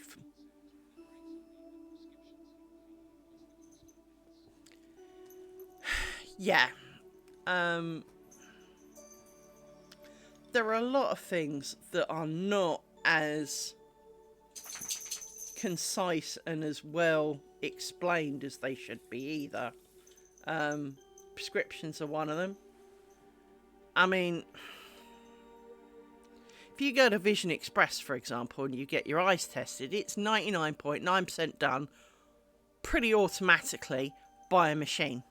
Yeah. There are a lot of things that are not as concise and as well explained as they should be either. Prescriptions are one of them. I mean, if you go to Vision Express, for example, and you get your eyes tested, it's 99.9% done pretty automatically by a machine.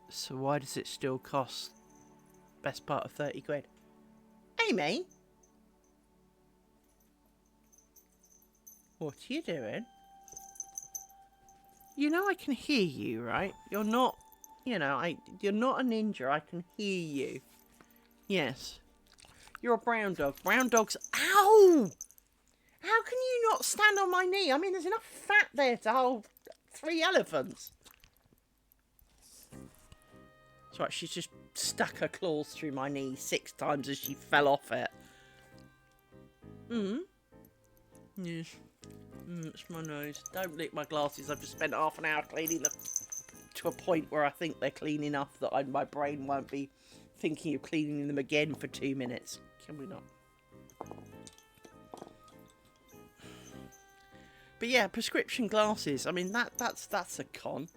So why does it still cost best part of 30 quid? Amy? What are you doing? You know I can hear you, right? You're not, you know, you're not a ninja. I can hear you. Yes. You're a brown dog. Brown dogs... Ow! How can you not stand on my knee? I mean, there's enough fat there to hold 3 elephants. That's right, she's just stuck her claws through my knee 6 times as she fell off it. Yes. It's my nose. Don't lick my glasses. I've just spent half an hour cleaning them to a point where I think they're clean enough that my brain won't be thinking of cleaning them again for 2 minutes. Can we not? But yeah, prescription glasses. I mean, that's a con.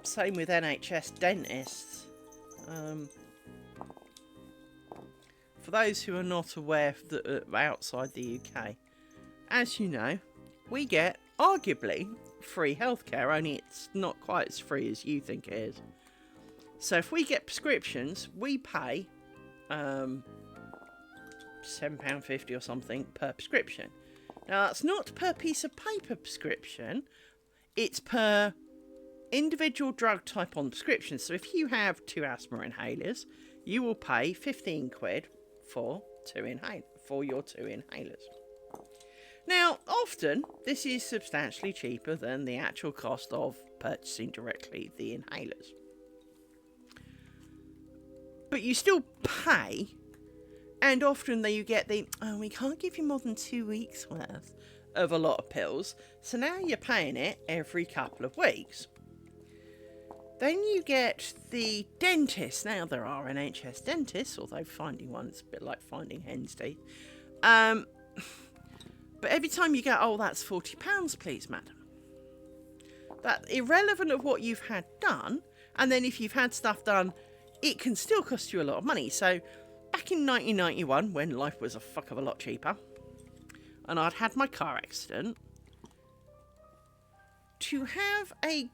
Same with NHS dentists. For those who are not aware that outside the UK, as you know, we get arguably free healthcare, only it's not quite as free as you think it is. So if we get prescriptions, we pay £7.50 or something per prescription. Now that's not per piece of paper prescription, it's per individual drug type on prescription. So if you have 2 asthma inhalers, you will pay 15 quid for your 2 inhalers. Now, often this is substantially cheaper than the actual cost of purchasing directly the inhalers. But you still pay, and often you get we can't give you more than 2 weeks worth of a lot of pills, so now you're paying it every couple of weeks. Then you get the dentist. Now, there are NHS dentists, although finding one's a bit like finding hen's teeth. But every time you go, oh, that's £40, please, madam. That irrelevant of what you've had done, and then if you've had stuff done, it can still cost you a lot of money. So, back in 1991, when life was a fuck of a lot cheaper, and I'd had my car accident, to have a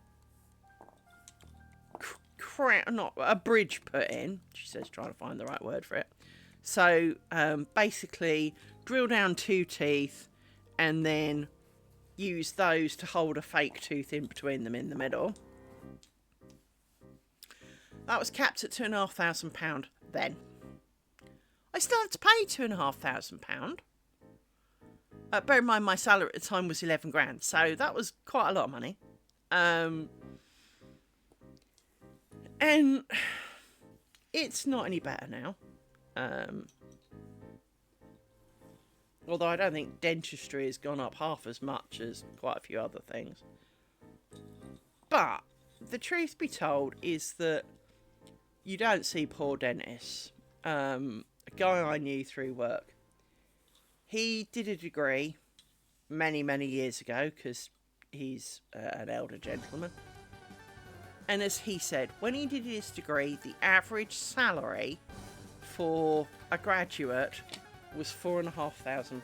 bridge put in, she says, trying to find the right word for it. So basically drill down 2 teeth and then use those to hold a fake tooth in between them in the middle. That was capped at £2,500 then. I still had to pay £2,500. Bear in mind my salary at the time was 11 grand, so that was quite a lot of money. And it's not any better now. Although I don't think dentistry has gone up half as much as quite a few other things. But the truth be told is that you don't see poor dentists. A guy I knew through work, he did a degree many, many years ago because he's an elder gentleman. And as he said, when he did his degree, the average salary for a graduate was £4,500.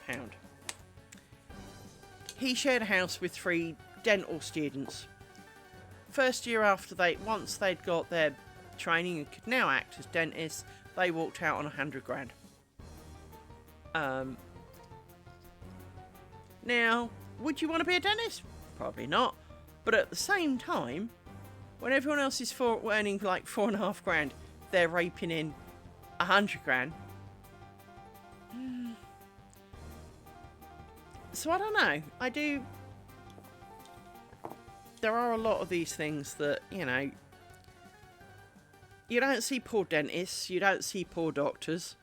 He shared a house with 3 dental students. First year after once they'd got their training and could now act as dentists, they walked out on 100 grand. Now, would you want to be a dentist? Probably not. But at the same time, when everyone else is earning like 4.5 grand, they're raping in 100 grand. So I don't know. There are a lot of these things that, you don't see poor dentists, you don't see poor doctors.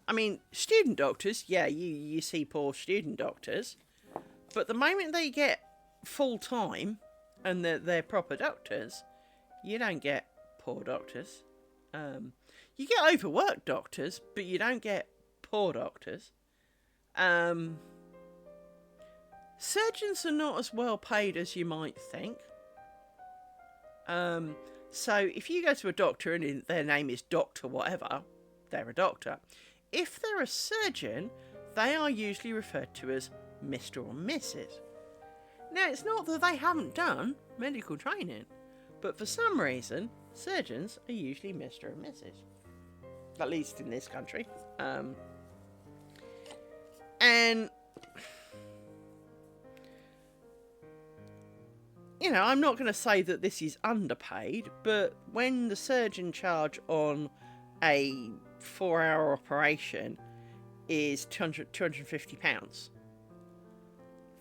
I mean, student doctors, yeah, you see poor student doctors. But the moment they get full-time and they're proper doctors, you don't get poor doctors. You get overworked doctors, but you don't get poor doctors. Surgeons are not as well paid as you might think. So if you go to a doctor and their name is Doctor whatever, they're a doctor. If they're a surgeon, they are usually referred to as Mr. or Mrs. Now, it's not that they haven't done medical training, but for some reason, surgeons are usually Mr. and Mrs. At least in this country. And, I'm not going to say that this is underpaid, but when the surgeon charge on a 4-hour operation is £250,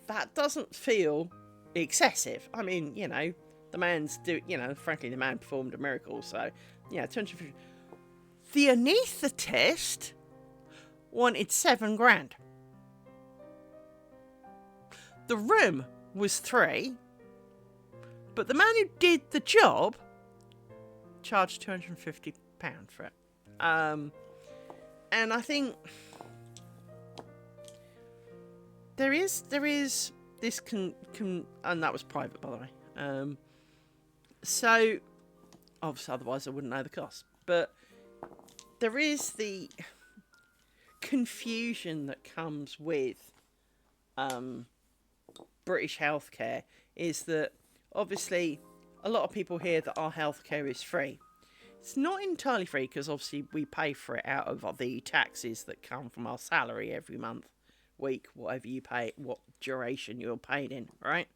that doesn't feel excessive. I mean, the man's frankly, the man performed a miracle, so, 250. The anaesthetist wanted 7 grand. The room was 3, but the man who did the job charged £250 for it. And I think there is this and that was private, by the way. So, obviously, otherwise I wouldn't know the cost. But there is the confusion that comes with British healthcare, is that obviously a lot of people hear that our healthcare is free. It's not entirely free because obviously we pay for it out of the taxes that come from our salary every month, week, whatever you pay, what duration you're paid in, right?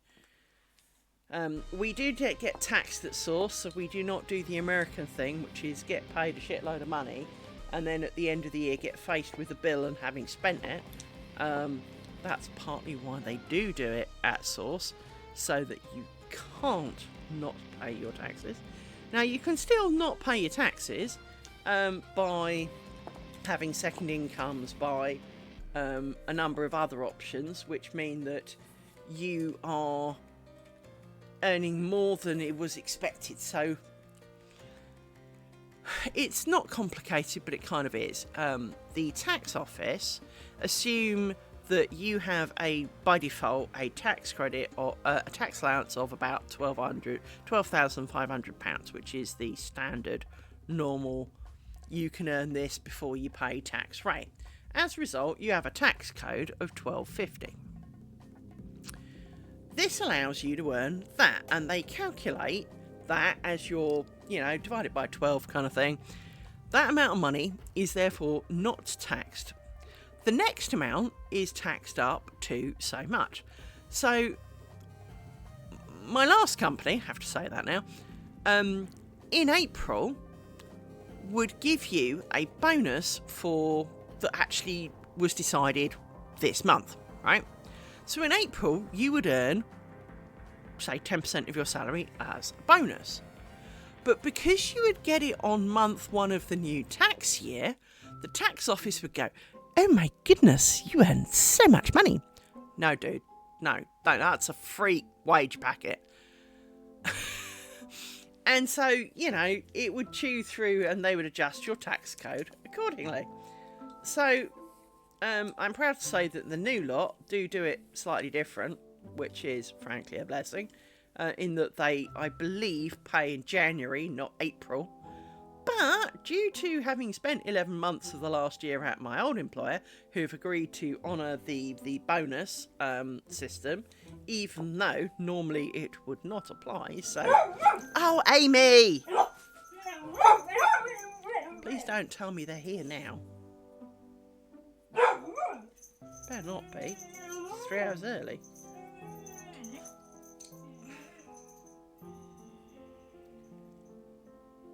We do get taxed at source, so we do not do the American thing, which is get paid a shitload of money and then at the end of the year get faced with a bill and having spent it. That's partly why they do it at source, so that you can't not pay your taxes. Now, you can still not pay your taxes by having second incomes, by a number of other options, which mean that you are earning more than it was expected. So it's not complicated, but it kind of is. The tax office assume that you have by default a tax credit or a tax allowance of about £12,500, which is the standard normal. You can earn this before you pay tax rate. As a result, you have a tax code of 1250. This allows you to earn that, and they calculate that as your, divided by 12 kind of thing. That amount of money is therefore not taxed. The next amount is taxed up to so much. So, my last company, I have to say that now, in April, would give you a bonus that actually was decided this month, right? So in April, you would earn, say, 10% of your salary as a bonus. But because you would get it on month 1 of the new tax year, the tax office would go, "Oh my goodness, you earned so much money." No, dude. No, that's a free wage packet. And so, it would chew through and they would adjust your tax code accordingly. So, I'm proud to say that the new lot do it slightly different, which is frankly a blessing, in that they, I believe, pay in January, not April. But due to having spent 11 months of the last year at my old employer, who've agreed to honour the bonus system, even though normally it would not apply, so... Oh, Amy! Please don't tell me they're here now. Better not be. It's 3 hours early.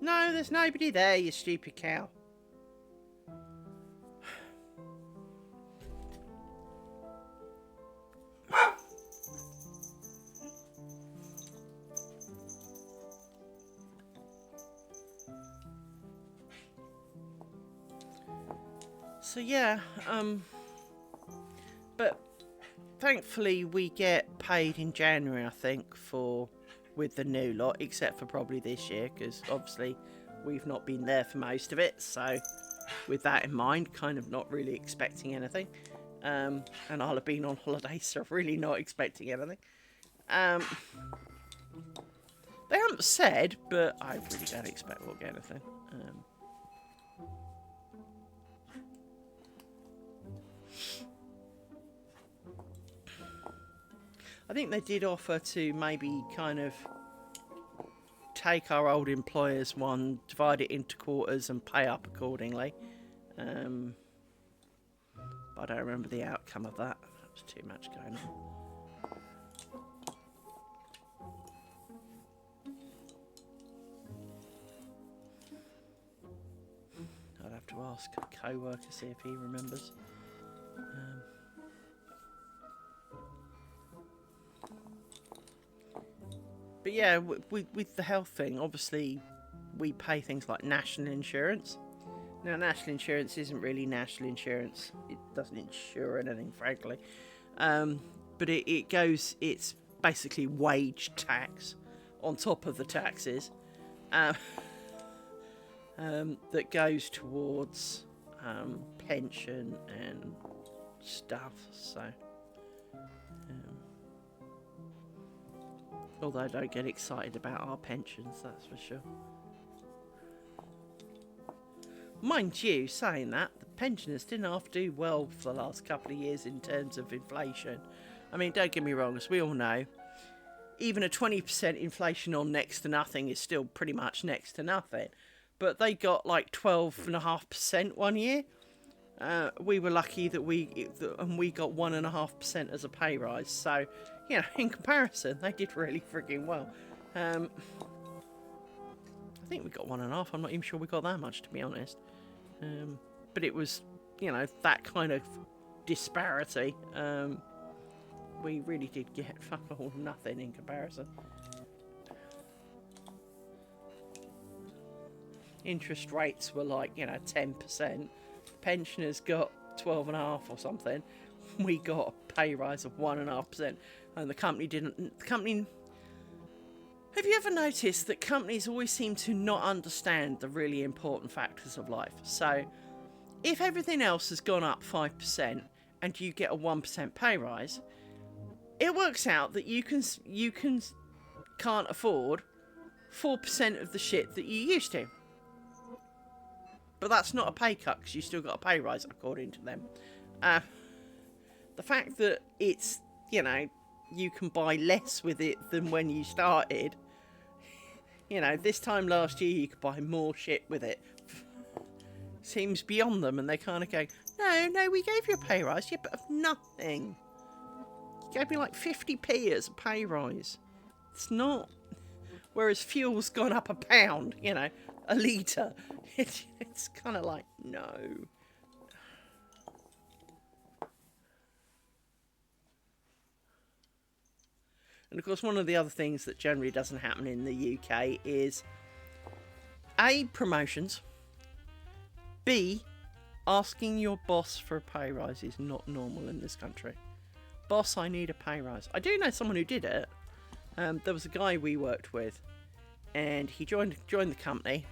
No, there's nobody there, you stupid cow. So yeah, but thankfully we get paid in January, I think, with the new lot, except for probably this year, because obviously we've not been there for most of it. So with that in mind, kind of not really expecting anything. And I'll have been on holiday, so really not expecting anything. They haven't said, but I really don't expect we'll get anything. I think they did offer to maybe kind of take our old employer's one, divide it into quarters and pay up accordingly. But I don't remember the outcome of that. There was too much going on. I'd have to ask a co-worker, see if he remembers. But yeah, with the health thing, obviously we pay things like national insurance. Now, national insurance isn't really national insurance. It doesn't insure anything, frankly. But it's basically wage tax on top of the taxes that goes towards pension and stuff. So Although I don't get excited about our pensions, that's for sure. Mind you, saying that, the pensioners didn't half do well for the last couple of years in terms of inflation. I mean, don't get me wrong, as we all know, even a 20% inflation on next to nothing is still pretty much next to nothing. But they got like 12.5% one year. We were lucky that we got 1.5% as a pay rise. So, you know, in comparison, they did really frigging well. I think we got 1.5. I'm not even sure we got that much, to be honest. But it was, you know, that kind of disparity. We really did get fuck all nothing in comparison. Interest rates were like, you know, 10%. Pensioners got 12.5 or something. We got a pay rise of 1.5%, and the company didn't. The company. Have you ever noticed that companies always seem to not understand the really important factors of life? So, if everything else has gone up 5% and you get a 1% pay rise, it works out that you can't afford 4% of the shit that you used to. But that's not a pay cut because you still got a pay rise, according to them. The fact that it's, you know, you can buy less with it than when you started. You know, this time last year you could buy more shit with it. Seems beyond them, and they kind of go, no, we gave you a pay rise, yeah, but of nothing. You gave me like 50p as a pay rise. It's not. Whereas fuel's gone up £1, you know, a litre. It's kind of like, no. And of course, one of the other things that generally doesn't happen in the UK is A, promotions. B, asking your boss for a pay rise is not normal in this country. Boss, I need a pay rise. I do know someone who did it. There was a guy we worked with, and he joined the company.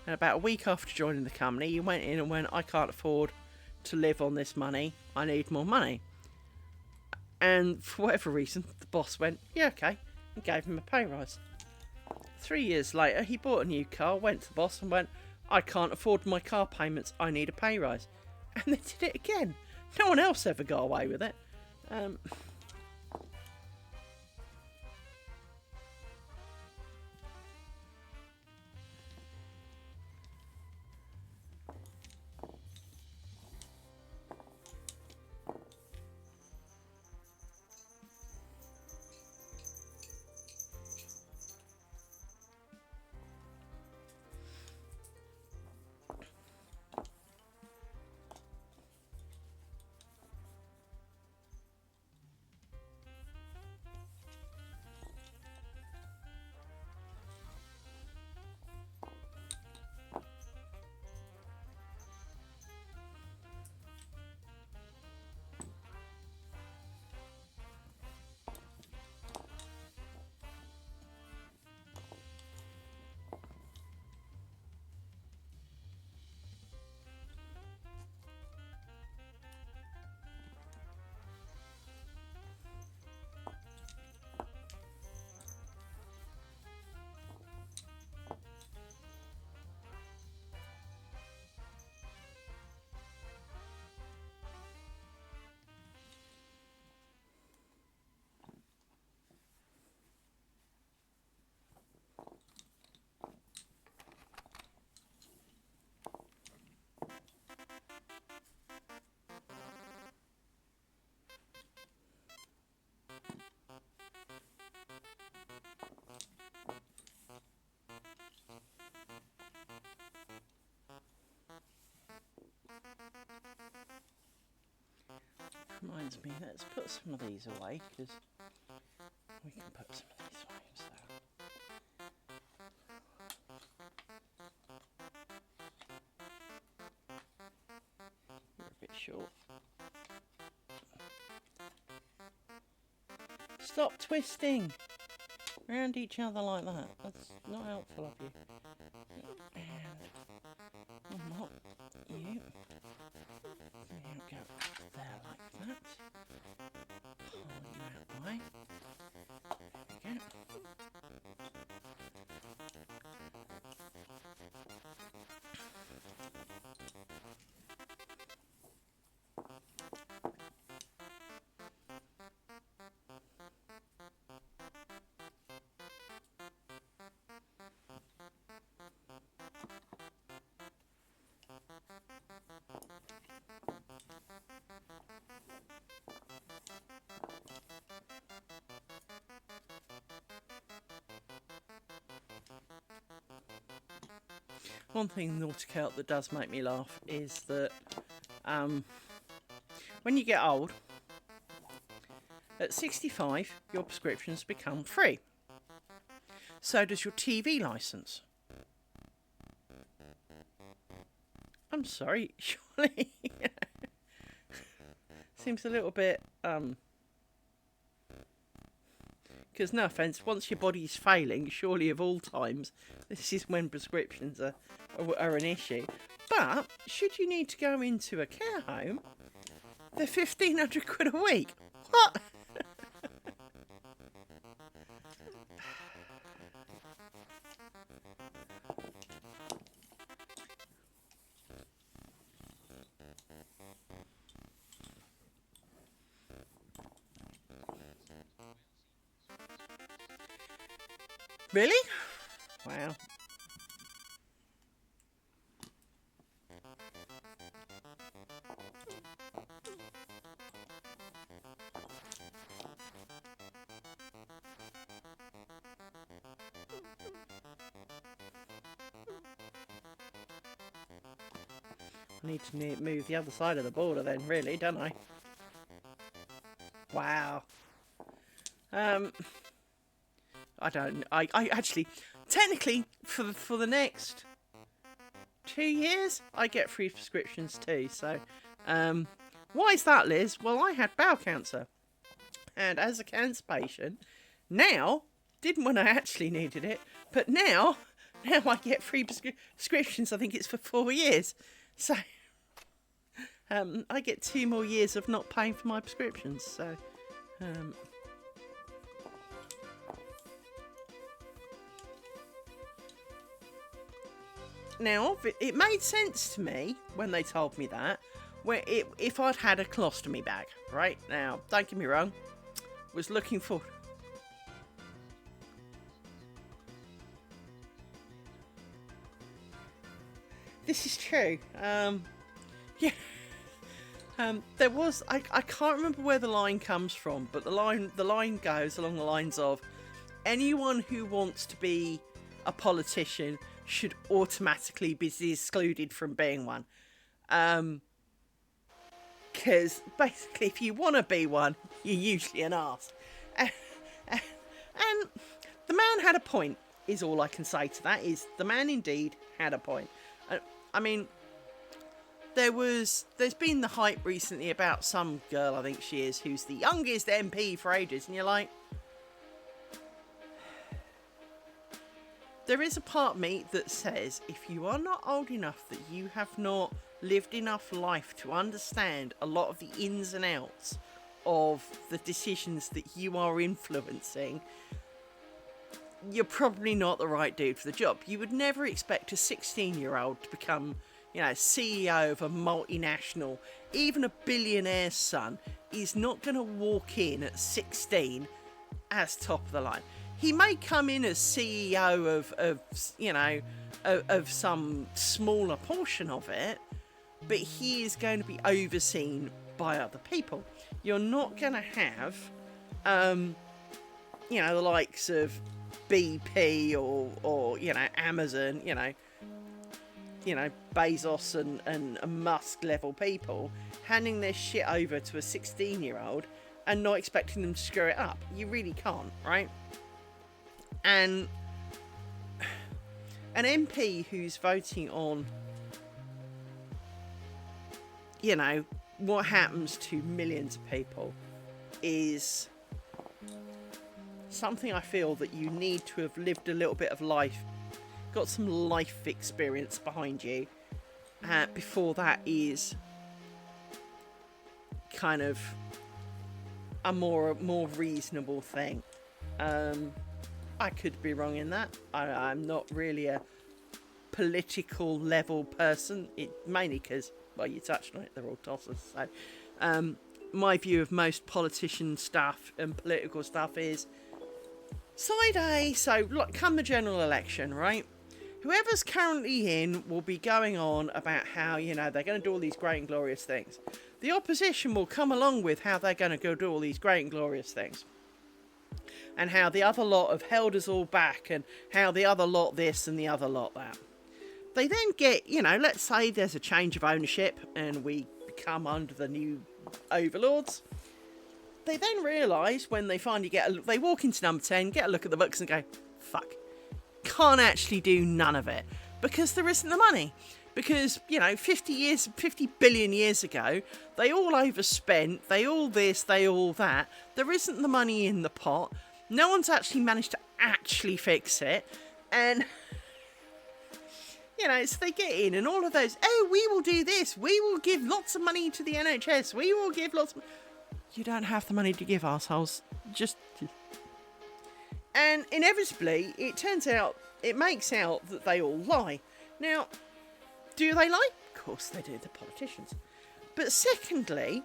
And about a week after joining the company, he went in and went, I can't afford to live on this money. I need more money. And for whatever reason, the boss went, yeah, okay, and gave him a pay rise. 3 years later, he bought a new car, went to the boss and went, I can't afford my car payments. I need a pay rise. And they did it again. No one else ever got away with it. Reminds me, let's put some of these away, because we can put some of these away instead. You're a bit short. Stop twisting around each other like that. That's not helpful of you. And one more. You. There you go. There like that. Pull you out the way. There you go. one thing Nautic Out that does make me laugh is that when you get old, at 65, your prescriptions become free. So does your TV licence. I'm sorry, surely. Seems a little bit, because no offence, once your body's failing, surely of all times, this is when prescriptions are an issue. But, should you need to go into a care home, they're £1,500 a week. What? Really? Wow. I need to move the other side of the border then, really, don't I? Wow. I actually, technically, for the next 2 years, I get free prescriptions too. So, why is that, Liz? Well, I had bowel cancer, and as a cancer patient, now didn't when I actually needed it, but now I get free prescriptions. I think it's for 4 years, so I get 2 more years of not paying for my prescriptions. So. Now, it made sense to me when they told me that, if I'd had a colostomy bag, right? Now, don't get me wrong, was looking for... This is true. Yeah. There was... I can't remember where the line comes from, but the line goes along the lines of, anyone who wants to be a politician should automatically be excluded from being one. Because basically, if you want to be one, you're usually an arse. And the man had a point, is all I can say to that, is the man indeed had a point. I mean, there's been the hype recently about some girl, I think she is, who's the youngest MP for ages, and you're like, there is a part of me that says, if you are not old enough, that you have not lived enough life to understand a lot of the ins and outs of the decisions that you are influencing, you're probably not the right dude for the job. You would never expect a 16-year-old to become, CEO of a multinational. Even a billionaire's son is not going to walk in at 16 as top of the line. He may come in as CEO of some smaller portion of it, but he is going to be overseen by other people. You're not going to have, the likes of BP or Amazon, Bezos and Musk level people handing their shit over to a 16-year-old and not expecting them to screw it up. You really can't, right? And an MP who's voting on, what happens to millions of people is something I feel that you need to have lived a little bit of life, got some life experience behind you, before that is kind of a more reasonable thing. I could be wrong in that. I'm not really a political level person, mainly because, well, you touched on it, they're all tossers. So, my view of most politician stuff and political stuff is side A. So, look, come the general election, right? Whoever's currently in will be going on about how, they're going to do all these great and glorious things. The opposition will come along with how they're going to go do all these great and glorious things. And how the other lot have held us all back, and how the other lot this and the other lot that. They then get, let's say there's a change of ownership and we become under the new overlords. They then realise when they finally they walk into number 10, get a look at the books and go, fuck, can't actually do none of it because there isn't the money. Because, 50 billion years ago, they all overspent, they all this, they all that. There isn't the money in the pot. No one's actually managed to actually fix it. And, so they get in and all of those, oh, we will do this. We will give lots of money to the NHS. We will give lots of... You don't have the money to give, arseholes. Just... And inevitably, it makes out that they all lie. Now, do they lie? Of course they do, the politicians. But secondly,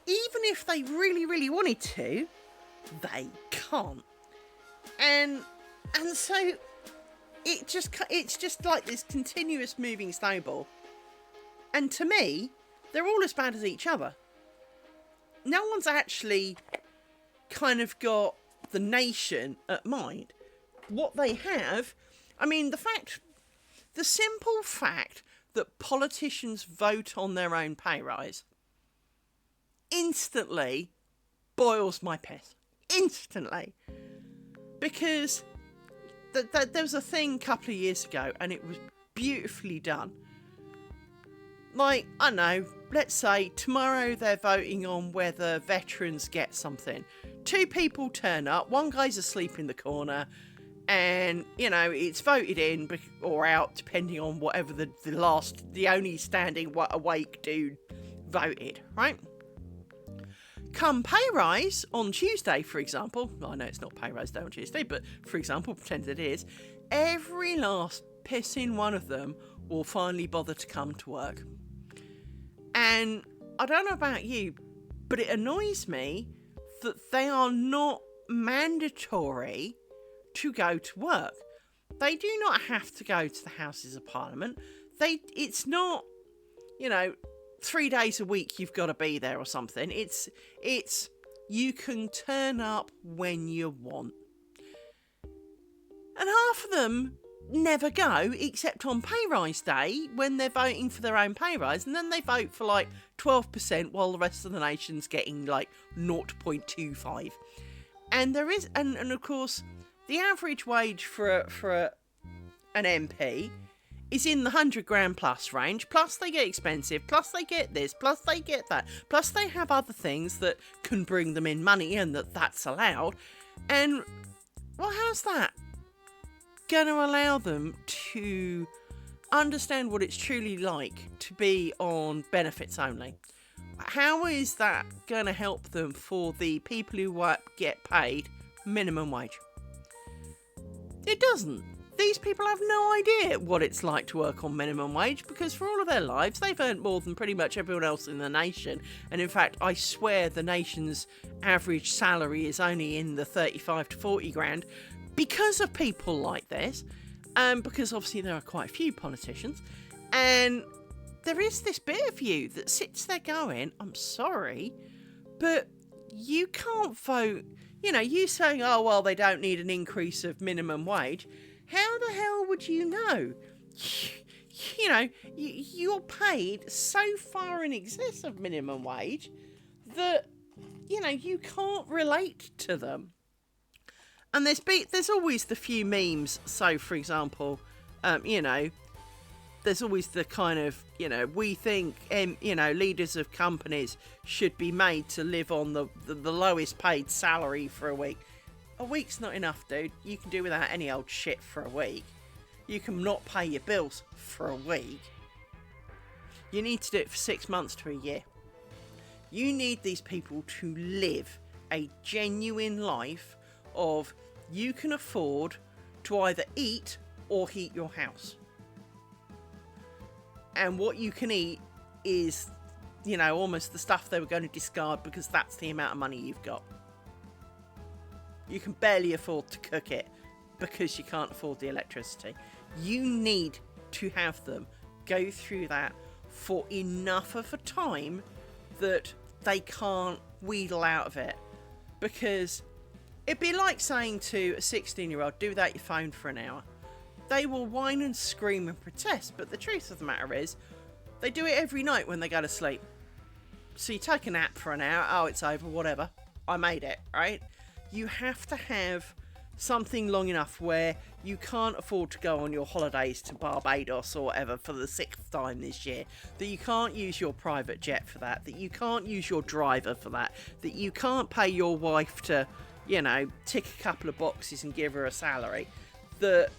even if they really, really wanted to, they can't. And so it's just like this continuous moving snowball. And to me, they're all as bad as each other. No one's actually kind of got the nation at mind. What they have, the simple fact that politicians vote on their own pay rise instantly boils my piss. Instantly. Because there was a thing a couple of years ago and it was beautifully done. Like, I don't know, let's say tomorrow they're voting on whether veterans get something. 2 people turn up, one guy's asleep in the corner, and, it's voted in or out depending on whatever the only standing awake dude voted, right? Come pay rise on Tuesday, for example, I know it's not pay rise day on Tuesday, but for example, pretend it is, every last pissing one of them will finally bother to come to work. And I don't know about you, but it annoys me that they are not mandatory to go to work. They do not have to go to the Houses of Parliament. It's not, 3 days a week you've got to be there or something. It's you can turn up when you want. And half of them never go except on pay rise day when they're voting for their own pay rise, and then they vote for like 12% while the rest of the nation's getting like 0.25. And there is, and of course, the average wage for an MP is in the 100 grand plus range, plus they get expensive, plus they get this, plus they get that, plus they have other things that can bring them in money and that's allowed. And, well, how's that going to allow them to understand what it's truly like to be on benefits only? How is that going to help them for the people who get paid minimum wage? It doesn't. These people have no idea what it's like to work on minimum wage because for all of their lives they've earned more than pretty much everyone else in the nation. And in fact, I swear the nation's average salary is only in the 35 to 40 grand because of people like this. Because obviously there are quite a few politicians. And there is this bit of you that sits there going, I'm sorry, but you can't vote. You saying, oh, well, they don't need an increase of minimum wage. How the hell would you know? You're paid so far in excess of minimum wage that, you can't relate to them. And there's always the few memes. So, for example, there's always the kind of, we think, leaders of companies should be made to live on the lowest paid salary for a week. A week's not enough, dude. You can do without any old shit for a week. You can not pay your bills for a week. You need to do it for 6 months to a year. You need these people to live a genuine life of you can afford to either eat or heat your house. And what you can eat is, almost the stuff they were going to discard because that's the amount of money you've got. You can barely afford to cook it because you can't afford the electricity. You need to have them go through that for enough of a time that they can't wheedle out of it. Because it'd be like saying to a 16-year-old, do without your phone for an hour. they will whine and scream and protest, but the truth of the matter is, they do it every night when they go to sleep. So you take a nap for an hour, oh, it's over, whatever. I made it, right? You have to have something long enough where you can't afford to go on your holidays to Barbados or whatever for the 6th time this year, that you can't use your private jet for that you can't use your driver for that you can't pay your wife to, you know, tick a couple of boxes and give her a salary, that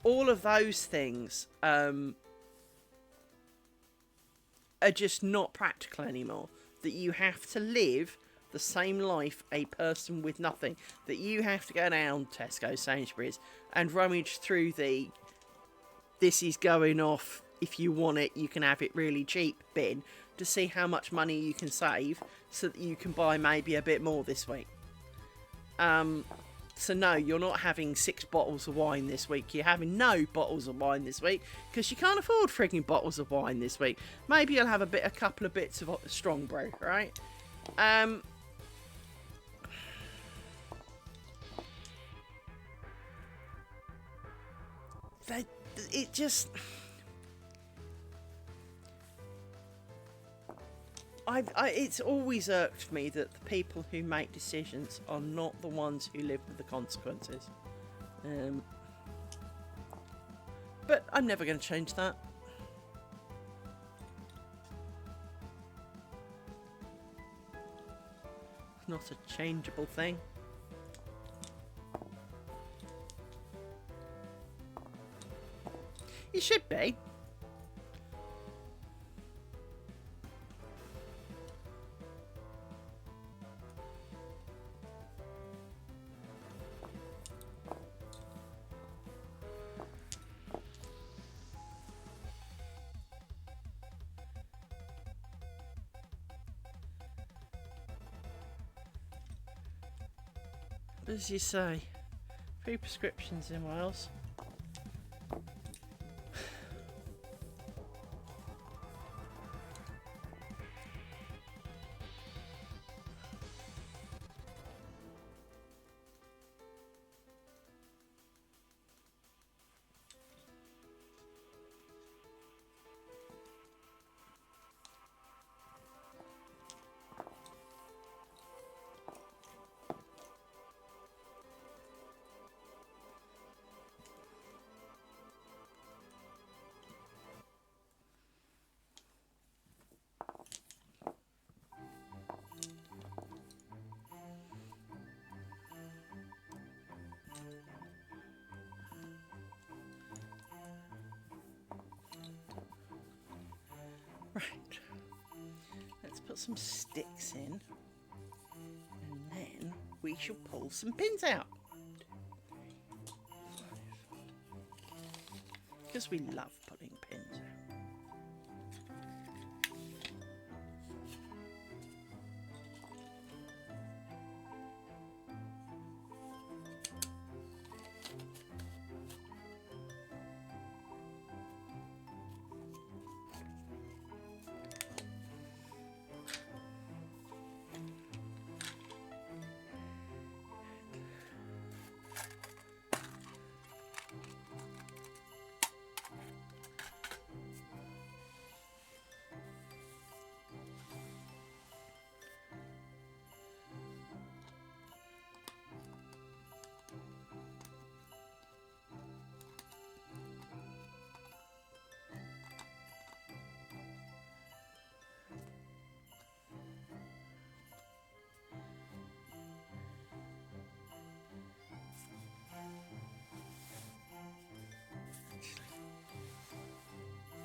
all of those things are just not practical anymore, that you have to live the same life a person with nothing, that you have to go down Tesco, Sainsbury's and rummage through the this is going off, if you want it you can have it really cheap bin to see how much money you can save so that you can buy maybe a bit more this week. So no, you're not having 6 bottles of wine this week. You're having no bottles of wine this week because you can't afford frigging bottles of wine this week. Maybe you'll have a couple of bits of strong brew, right? It just... it's always irked me that the people who make decisions are not the ones who live with the consequences. But I'm never going to change that. It's not a changeable thing. It should be. But as you say, 3 prescriptions in Wales. Right, let's put some sticks in and then we shall pull some pins out. Because we love pulling pins out.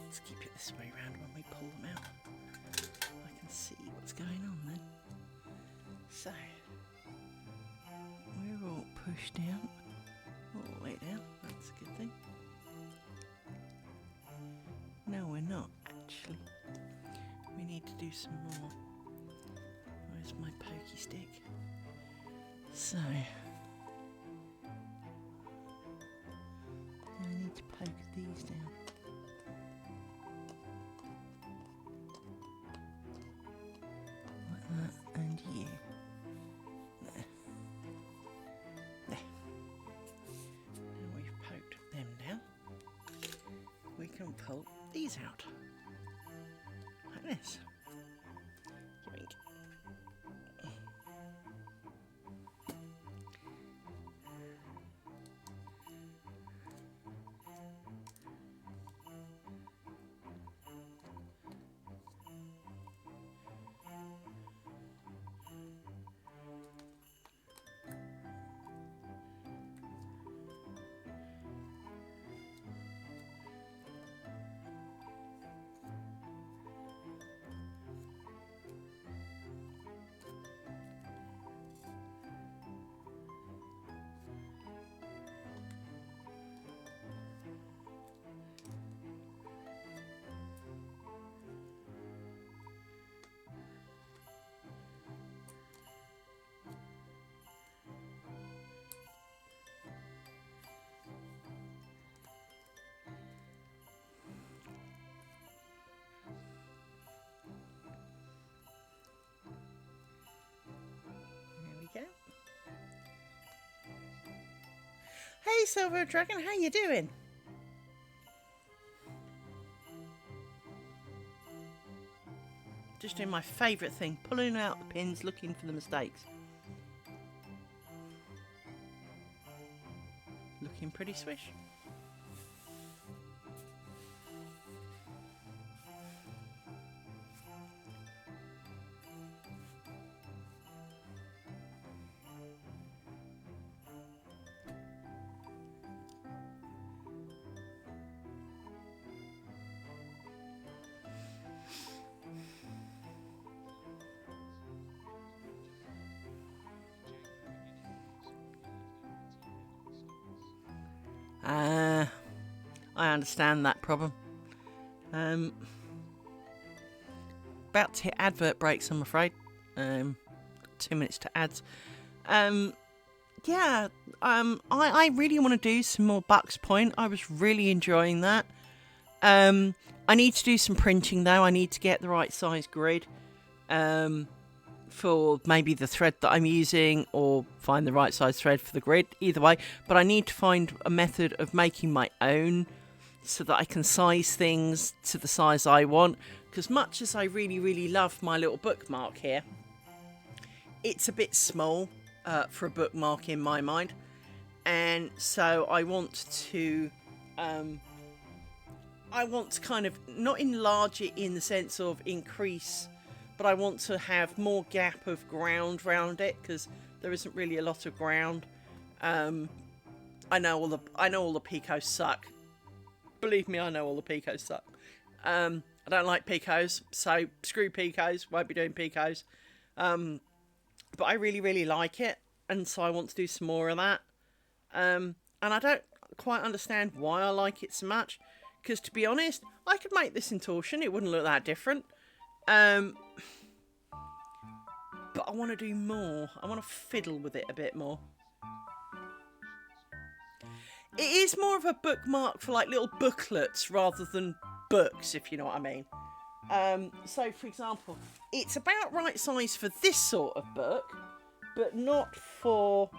Let's keep it this way round when we pull them out. I can see what's going on then. So, we're all pushed down, all the way down. That's a good thing. No, we're not actually. We need to do some more. Where's my pokey stick? So, I need to poke these down. And you. There. There. And we've poked them down. and pull these out. Like this. Yoink. There we go. Hey Silver Dragon, how you doing? Just doing my favourite thing, pulling out the pins, looking for the mistakes. Looking pretty swish. I understand that problem. About to hit advert breaks, I'm afraid. 2 minutes to ads. I really want to do some more Bucks Point. I was really enjoying that. I need to do some printing though. I need to get the right size grid for maybe the thread that I'm using, or find the right size thread for the grid. Either way, but I need to find a method of making my own so that I can size things to the size I want. Because much as I really, really love my little bookmark here, it's a bit small for a bookmark in my mind. And so I want to kind of not enlarge it in the sense of increase, but I want to have more gap of ground around it, because there isn't really a lot of ground. I know all the picos suck. Believe me, I know all the picos suck. I don't like picos, so screw picos. Won't be doing picos. But I really, really like it, and so I want to do some more of that. And I don't quite understand why I like it so much, because to be honest, I could make this in torsion. It wouldn't look that different. But I want to do more. I want to fiddle with it a bit more. It is more of a bookmark for like little booklets rather than books, if you know what I mean. So, for example, it's about right size for this sort of book, but not for...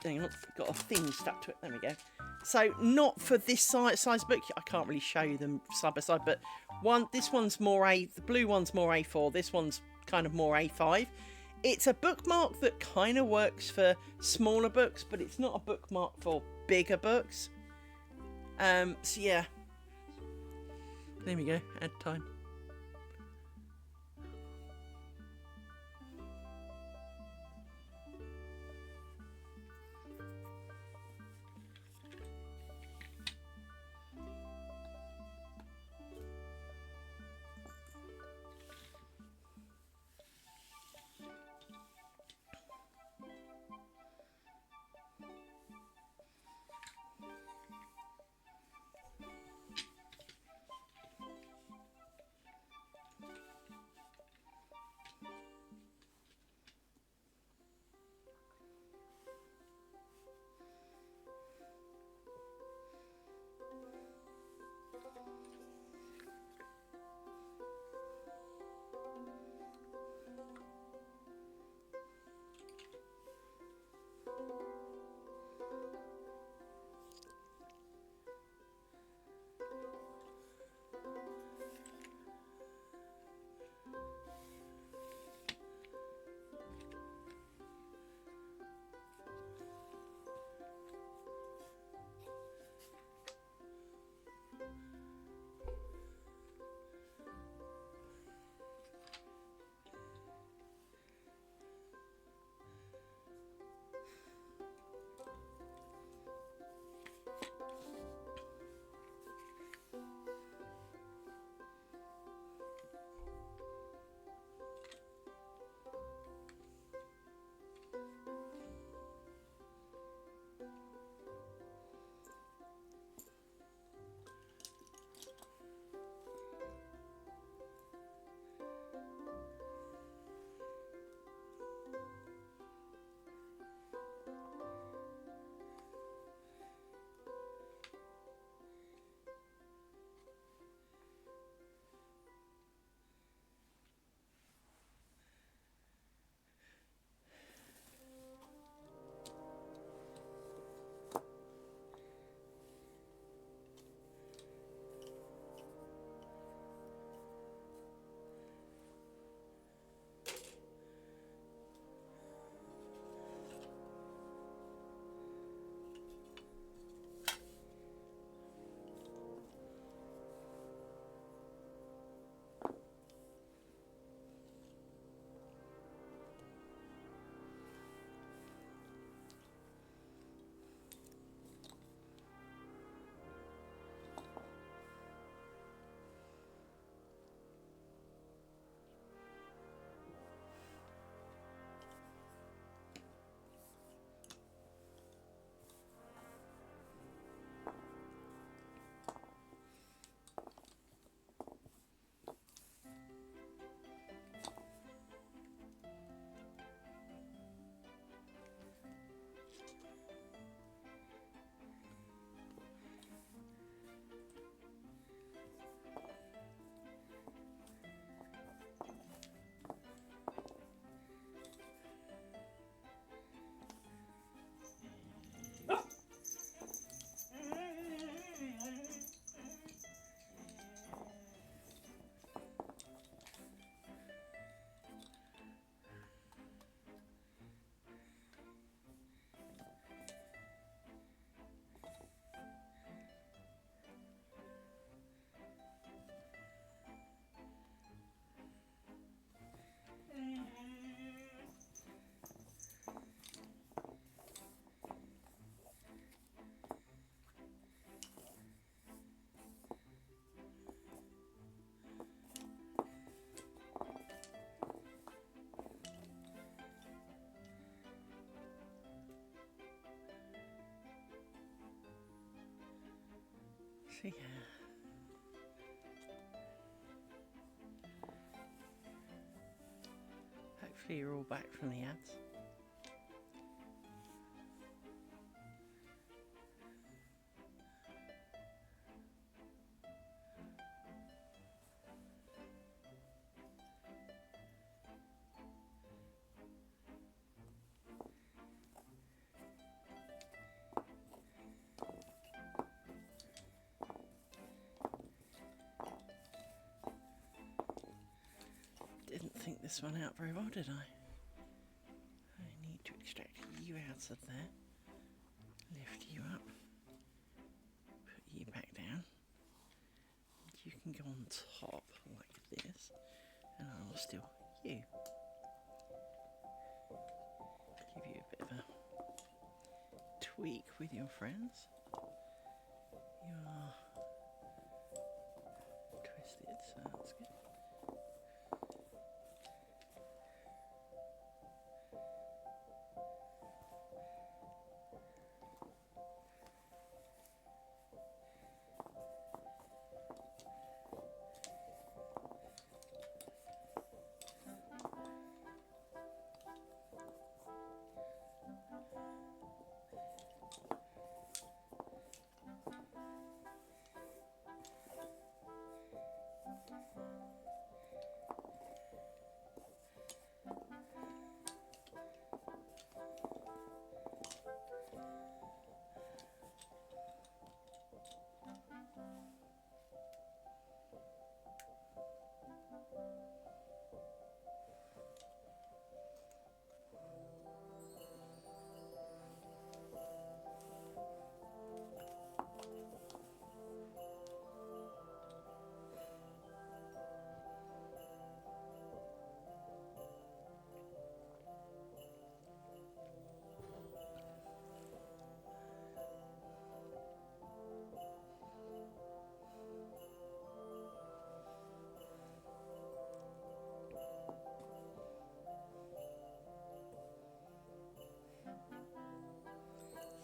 Hang on, got a thing stuck to it. There we go. So, not for this size book. I can't really show you them side by side, but this one's more the blue one's more A4. This one's kind of more A5. It's a bookmark that kind of works for smaller books, but it's not a bookmark for bigger books. So yeah. There we go. Add time. So yeah. Hopefully you're all back from the ads. Didn't think this one out very well, did I? I need to extract you out of there, lift you up, put you back down. You can go on top like this, and I'll still you. Give you a bit of a tweak with your friends. You are twisted, so that's good.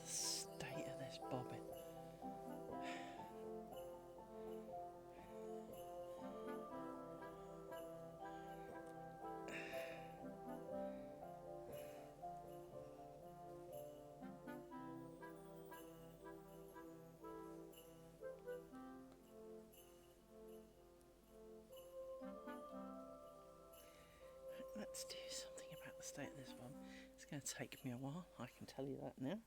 State of this bobbin. Let's do something about the state of this one. It's going to take me a while, I can tell you that now.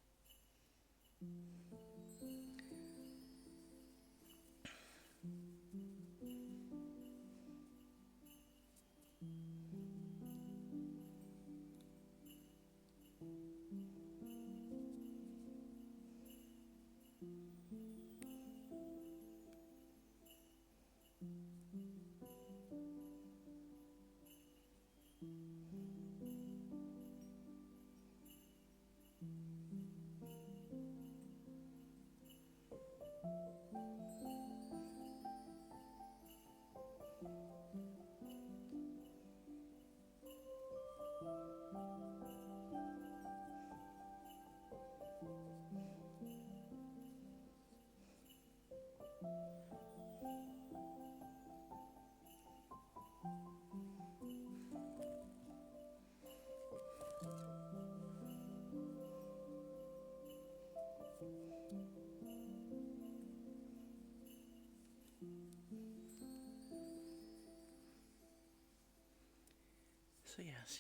So yes,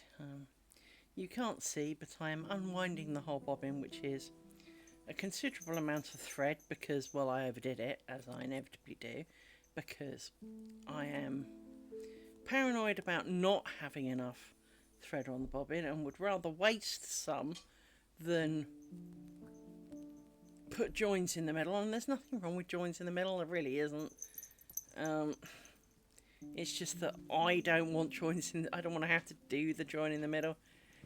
you can't see, but I am unwinding the whole bobbin, which is a considerable amount of thread because, well, I overdid it, as I inevitably do, because I am paranoid about not having enough thread on the bobbin and would rather waste some than put joins in the middle. And there's nothing wrong with joins in the middle, there really isn't. It's just that I don't want joins in. I don't want to have to do the join in the middle,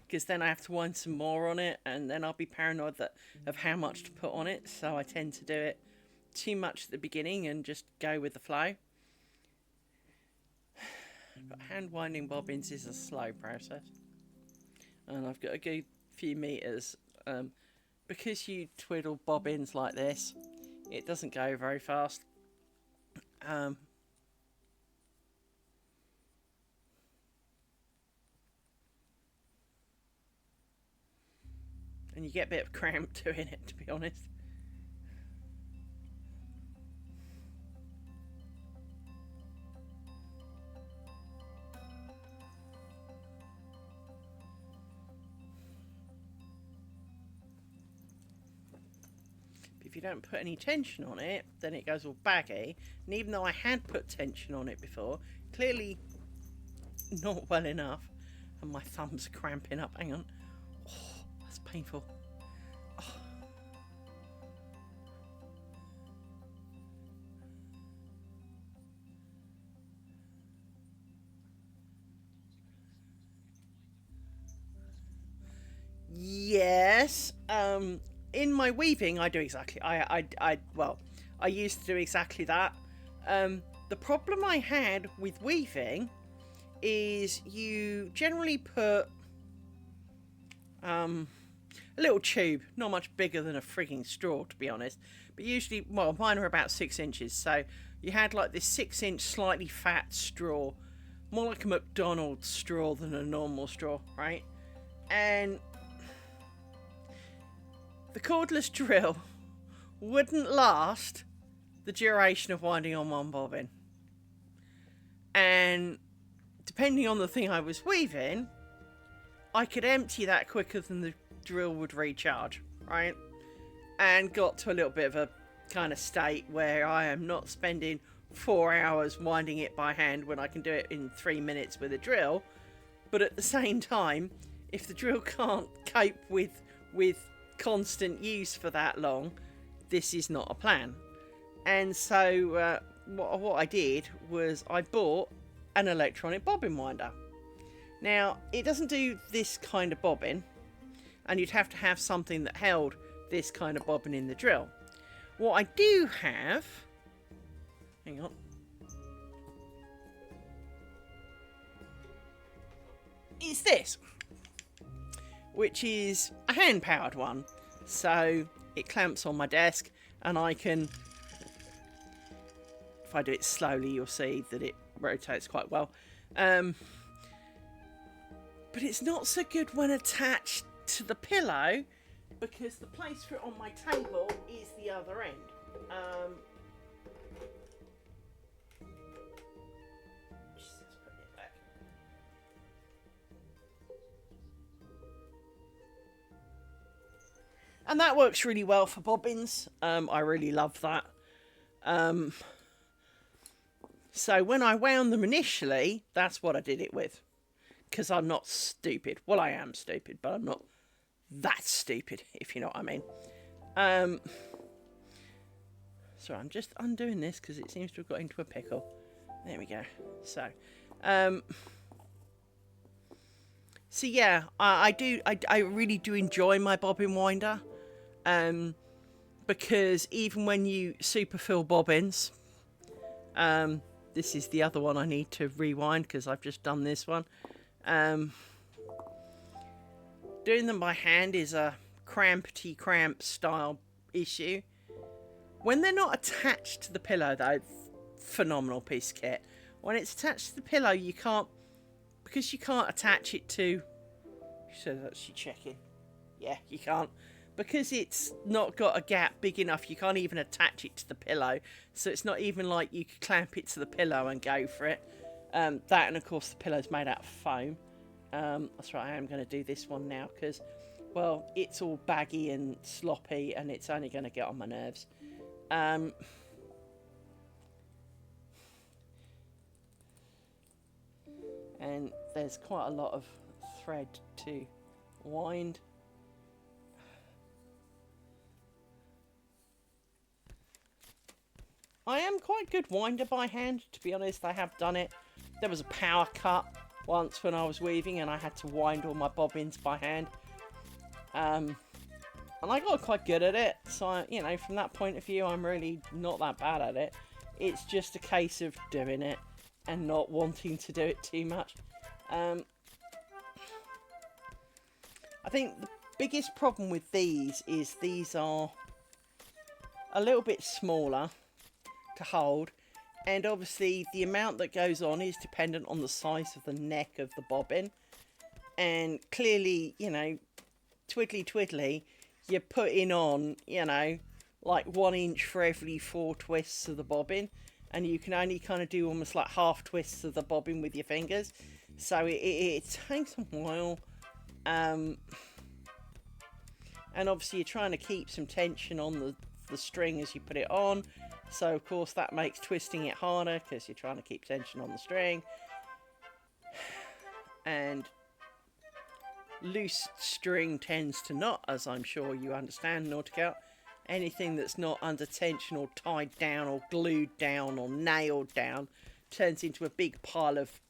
because then I have to wind some more on it, and then I'll be paranoid of how much to put on it. So I tend to do it too much at the beginning and just go with the flow. But hand winding bobbins is a slow process, and I've got a good few meters. Because you twiddle bobbins like this, it doesn't go very fast. Um, and you get a bit of cramp doing it, to be honest. If you don't put any tension on it, then it goes all baggy. And even though I had put tension on it before, clearly not well enough. And my thumb's cramping up. Hang on. Oh, that's painful. Oh. Yes. In my weaving, I do exactly. I used to do exactly that. The problem I had with weaving is you generally put a little tube, not much bigger than a frigging straw, to be honest. But usually, well, mine are about 6 inches, so you had like this 6-inch slightly fat straw, more like a McDonald's straw than a normal straw, right? And the cordless drill wouldn't last the duration of winding on one bobbin. And depending on the thing I was weaving, I could empty that quicker than the drill would recharge, right? And got to a little bit of a kind of state where I am not spending 4 hours winding it by hand when I can do it in 3 minutes with a drill. But at the same time, if the drill can't cope with constant use for that long, this is not a plan. And so what I did was I bought an electronic bobbin winder. Now, it doesn't do this kind of bobbin, and you'd have to have something that held this kind of bobbin in the drill. What I do have, hang on, is this, which is a hand-powered one. So it clamps on my desk, and I can, if I do it slowly, you'll see that it rotates quite well. But it's not so good when attached to the pillow, because the place for it on my table is the other end. And that works really well for bobbins. I really love that. So when I wound them initially, that's what I did it with. Because I'm not stupid. Well, I am stupid, but I'm not that stupid, if you know what I mean. So I'm just undoing this because it seems to have got into a pickle. There we go. So yeah, I really do enjoy my bobbin winder. Because even when you superfill bobbins, this is the other one I need to rewind because I've just done this one. Doing them by hand is a crampty cramp style issue. When they're not attached to the pillow, though, phenomenal piece of kit. When it's attached to the pillow, you can't, because you can't attach it to, so that's she checking. Yeah, you can't. Because it's not got a gap big enough, you can't even attach it to the pillow. So it's not even like you could clamp it to the pillow and go for it. That, and of course the pillow's made out of foam. That's right, I am going to do this one now because, well, it's all baggy and sloppy and it's only going to get on my nerves. And there's quite a lot of thread to wind. I am quite good winder by hand, to be honest. I have done it. There was a power cut once when I was weaving and I had to wind all my bobbins by hand. And I got quite good at it. So, you know, from that point of view, I'm really not that bad at it. It's just a case of doing it and not wanting to do it too much. I think the biggest problem with these is these are a little bit smaller to hold, And obviously the amount that goes on is dependent on the size of the neck of the bobbin. And clearly, you know, twiddly twiddly, you're putting on, you know, like 1 inch for every 4 twists of the bobbin. And you can only kind of do almost like half twists of the bobbin with your fingers. So it takes a while. And obviously you're trying to keep some tension on the string as you put it on. So of course that makes twisting it harder because you're trying to keep tension on the string. And loose string tends to not, as I'm sure you understand, Nautical. Anything that's not under tension or tied down or glued down or nailed down turns into a big pile of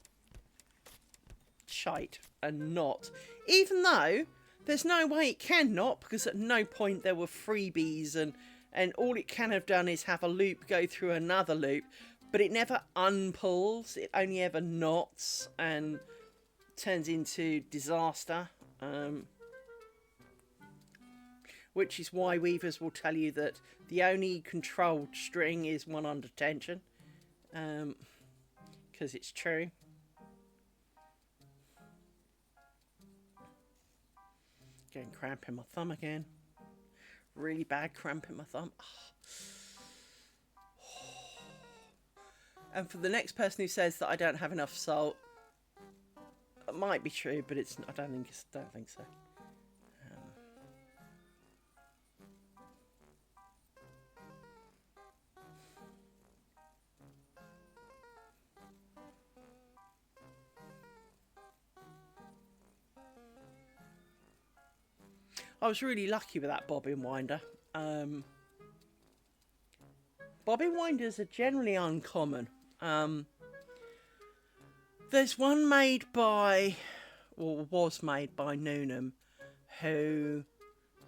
shite and knot. Even though there's no way it can not, because at no point there were freebies and all it can have done is have a loop go through another loop, but it never unpulls, it only ever knots and turns into disaster. Which is why weavers will tell you that the only controlled string is one under tension, because it's true. Getting cramp in my thumb again. Really bad cramp in my thumb. And for the next person who says that I don't have enough salt, it might be true, but it's. I don't think so. I was really lucky with that bobbin winder. Bobbin winders are generally uncommon. There's one made by, or was made by Newnham, who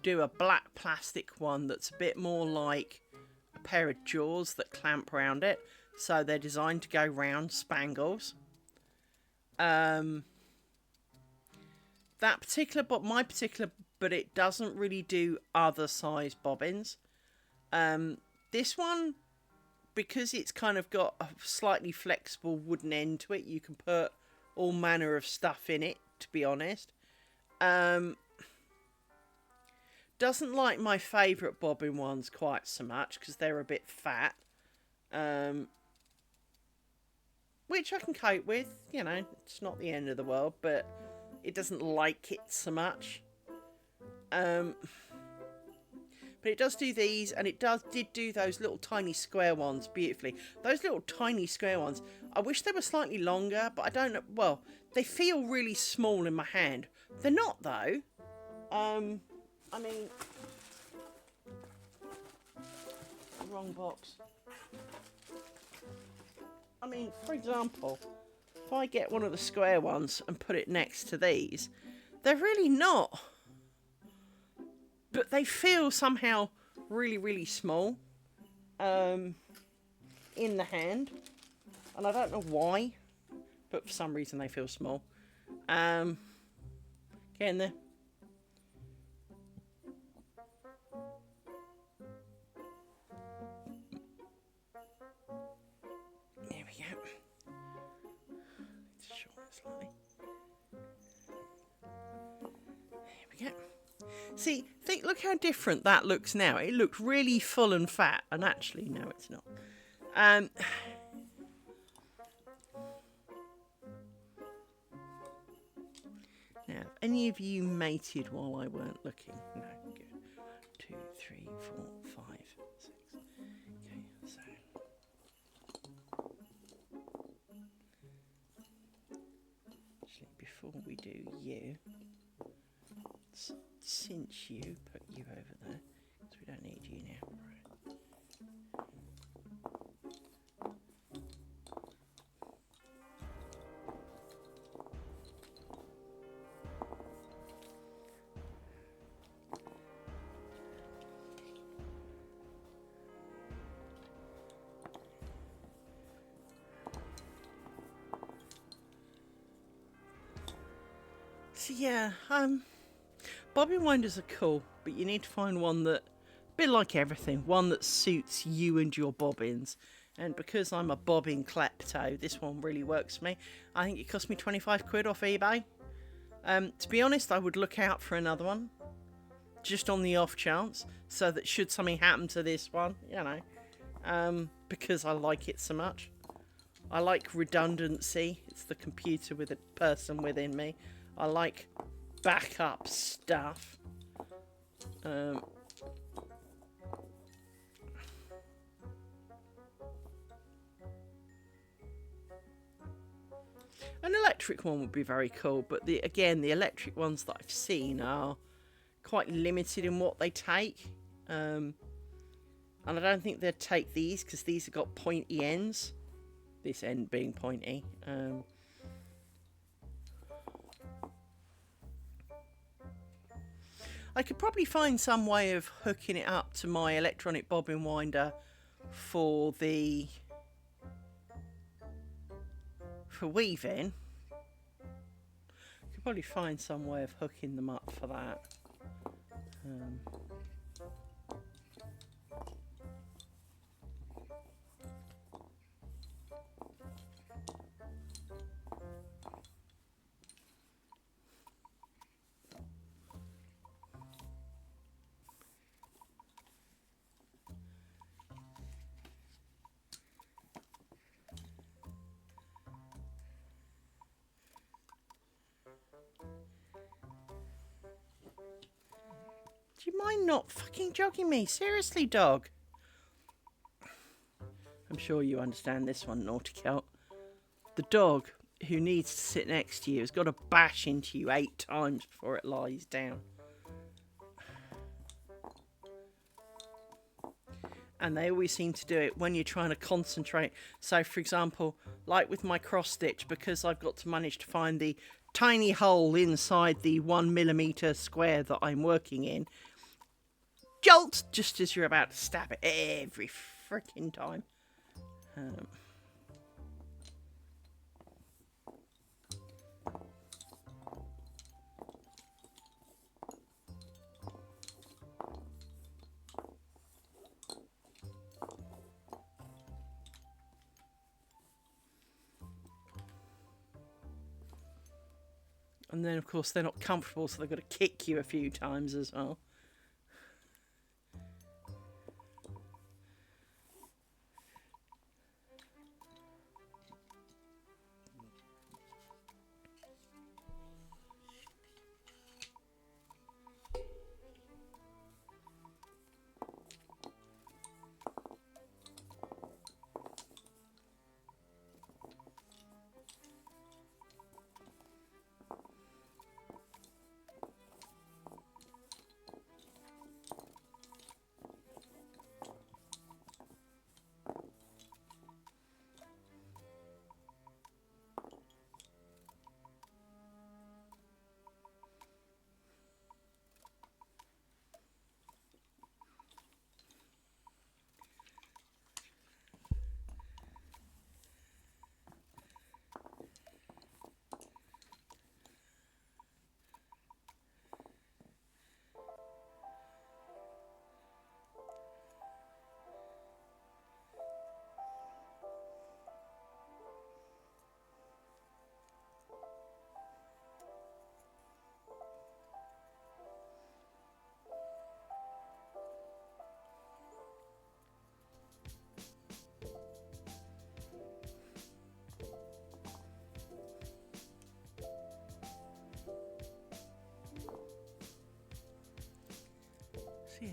do a black plastic one that's a bit more like a pair of jaws that clamp around it. So they're designed to go round spangles. That particular, but it doesn't really do other size bobbins. This one, because it's kind of got a slightly flexible wooden end to it, you can put all manner of stuff in it, to be honest. Doesn't like my favourite bobbin ones quite so much, because they're a bit fat. Which I can cope with, you know, it's not the end of the world, but it doesn't like it so much. But it does do these, and it did do those little tiny square ones beautifully. Those little tiny square ones, I wish they were slightly longer, but I don't know. Well, they feel really small in my hand. They're not, though. I mean, wrong box. I mean, for example, if I get one of the square ones and put it next to these, they're really not. But they feel somehow really, really small in the hand. And I don't know why, but for some reason they feel small. Get in there. There we go. Let's shorten it slightly. There we go. See, look how different that looks now. It looked really full and fat, and actually, no, it's not. Now, have any of you mated while I weren't looking? No, good. 2, 3, 4, 5, 6. Okay, so. Actually, before we do you, cinch you, put you over there, because we don't need you now. Right. So yeah, bobbin winders are cool, but you need to find one that, a bit like everything, one that suits you and your bobbins. And because I'm a bobbin klepto, this one really works for me. I think it cost me 25 quid off eBay. To be honest, I would look out for another one, just on the off chance, so that should something happen to this one, you know, because I like it so much. I like redundancy. It's the computer with a person within me. I like backup stuff. An electric one would be very cool, but the electric ones that I've seen are quite limited in what they take. And I don't think they'd take these because these have got pointy ends. This end being pointy. I could probably find some way of hooking it up to my electronic bobbin winder for weaving. Could probably find some way of hooking them up for that. Do you mind not fucking jogging me? Seriously, dog. I'm sure you understand this one, Naughty Cat. The dog who needs to sit next to you has got to bash into you 8 times before it lies down. And they always seem to do it when you're trying to concentrate. So, for example, like with my cross stitch, because I've got to manage to find the tiny hole inside the 1mm square that I'm working in, jolt just as you're about to stab it every freaking time. And then, of course, they're not comfortable, so they've got to kick you a few times as well. Yes.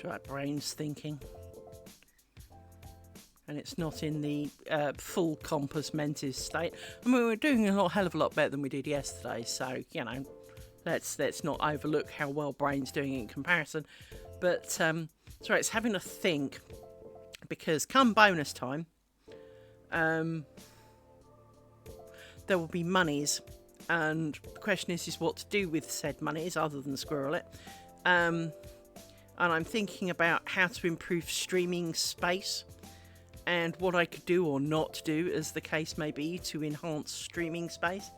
That's right, brain's thinking. And it's not in the full compos mentis state. I mean, we're doing a hell of a lot better than we did yesterday, so, you know, let's not overlook how well brain's doing in comparison. But, sorry, it's having a think, because come bonus time, there will be monies, and the question is what to do with said monies other than squirrel it. And I'm thinking about how to improve streaming space and what I could do or not do, as the case may be, to enhance streaming space.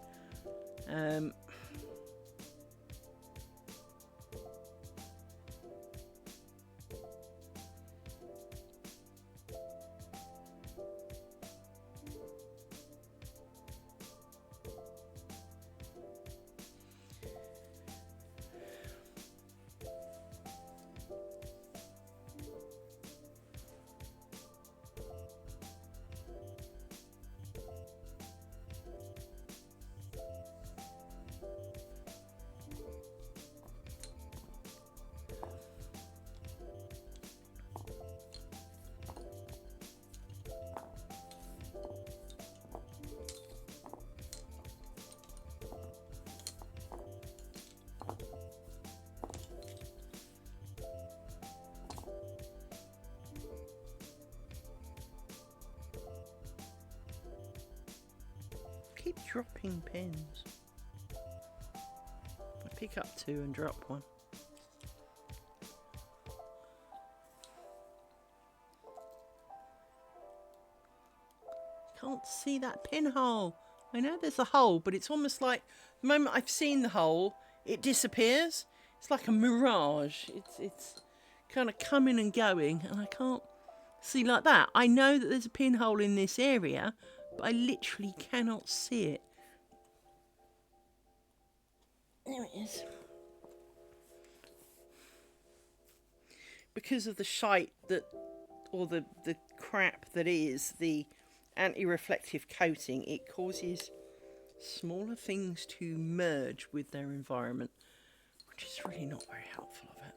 Keep dropping pins. I pick up 2 and drop 1. Can't see that pinhole. I know there's a hole, but it's almost like the moment I've seen the hole, it disappears. It's like a mirage. It's kind of coming and going, and I can't see like that. I know that there's a pinhole in this area, but I literally cannot see it. There it is. Because of the shite that, or the crap that is the anti-reflective coating, it causes smaller things to merge with their environment, which is really not very helpful of it.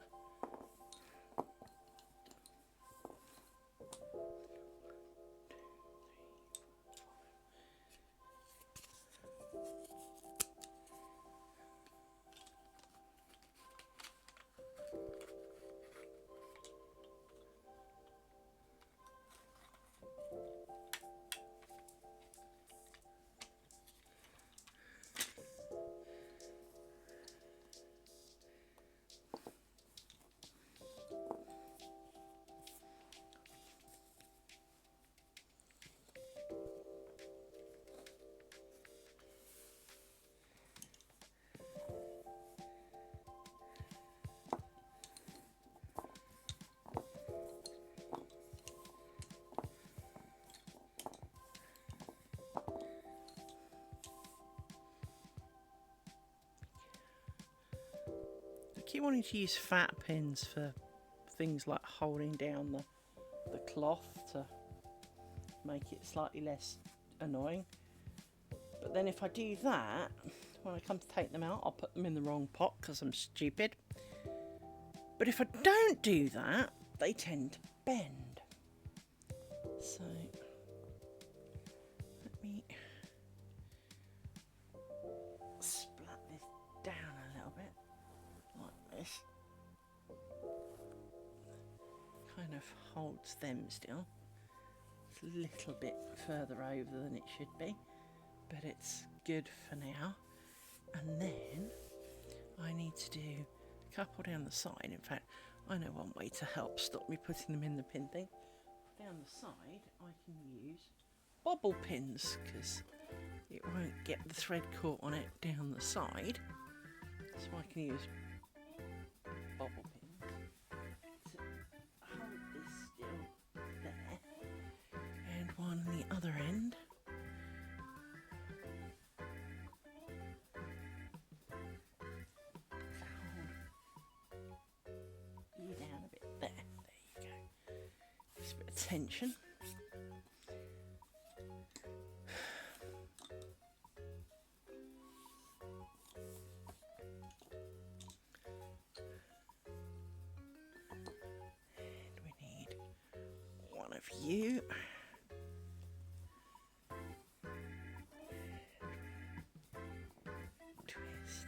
I keep wanting to use fat pins for things like holding down the cloth to make it slightly less annoying. But then if I do that, when I come to take them out, I'll put them in the wrong pot because I'm stupid. But if I don't do that, they tend to bend. So let me splat this down a little bit, like this. Kind of holds them still. It's a little bit further over than it should be, but it's good for now. And then I need to do a couple down the side. In fact, I know one way to help stop me putting them in the pin thing. Down the side, I can use bobble pins because it won't get the thread caught on it down the side. So I can use bobble pins to hold this still there, and one on the other end. You down a bit there. There you go. Just a bit of tension. of you. Twist.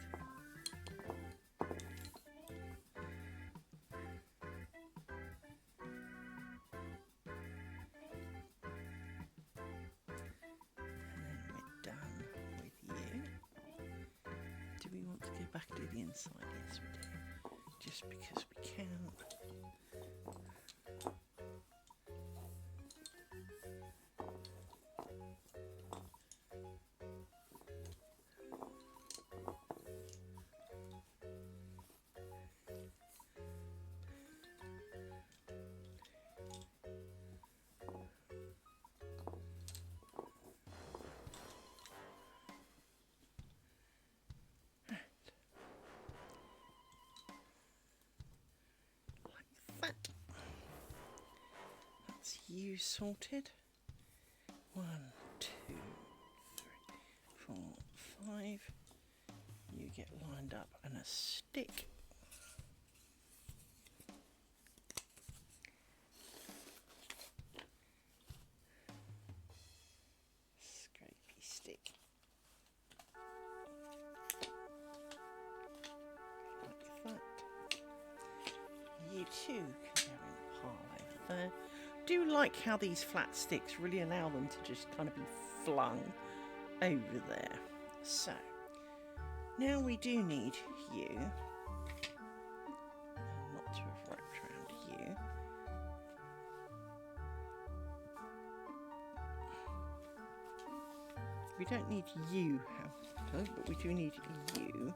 Do we want to go back to the inside? Yes, we do. Just because we can. That's you sorted. 1, 2, 3, 4, 5. You get lined up and a stick. Scrapey stick. Like that. You too can go in the pile over there. Do like how these flat sticks really allow them to just kind of be flung over there. So now we do need you. Not to have wrapped around you. We don't need you, however, but we do need you.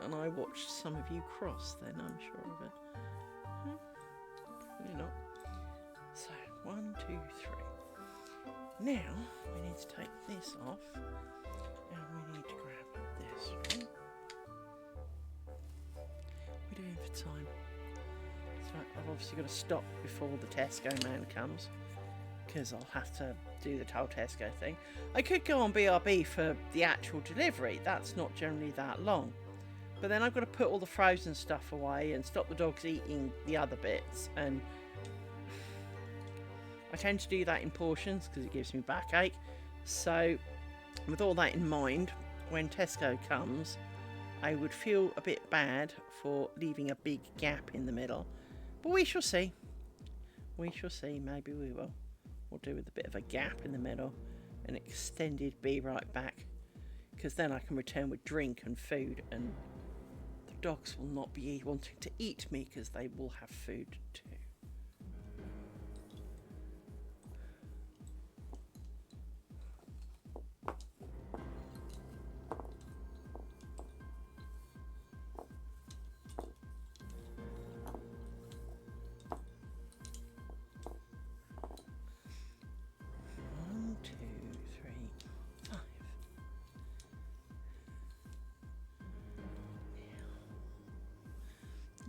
And I watched some of you cross then, I'm sure of it. Probably not. So, 1, 2, 3. Now, we need to take this off. And we need to grab this one. We're doing for time. So, I've obviously got to stop before the Tesco man comes. Because I'll have to do the whole Tesco thing. I could go on BRB for the actual delivery. That's not generally that long. But then I've got to put all the frozen stuff away and stop the dogs eating the other bits. And I tend to do that in portions because it gives me backache. So with all that in mind, when Tesco comes, I would feel a bit bad for leaving a big gap in the middle. But we shall see. We shall see. Maybe we will. We'll do with a bit of a gap in the middle. An extended be right back. Because then I can return with drink and food, and the dogs will not be wanting to eat me because they will have food too.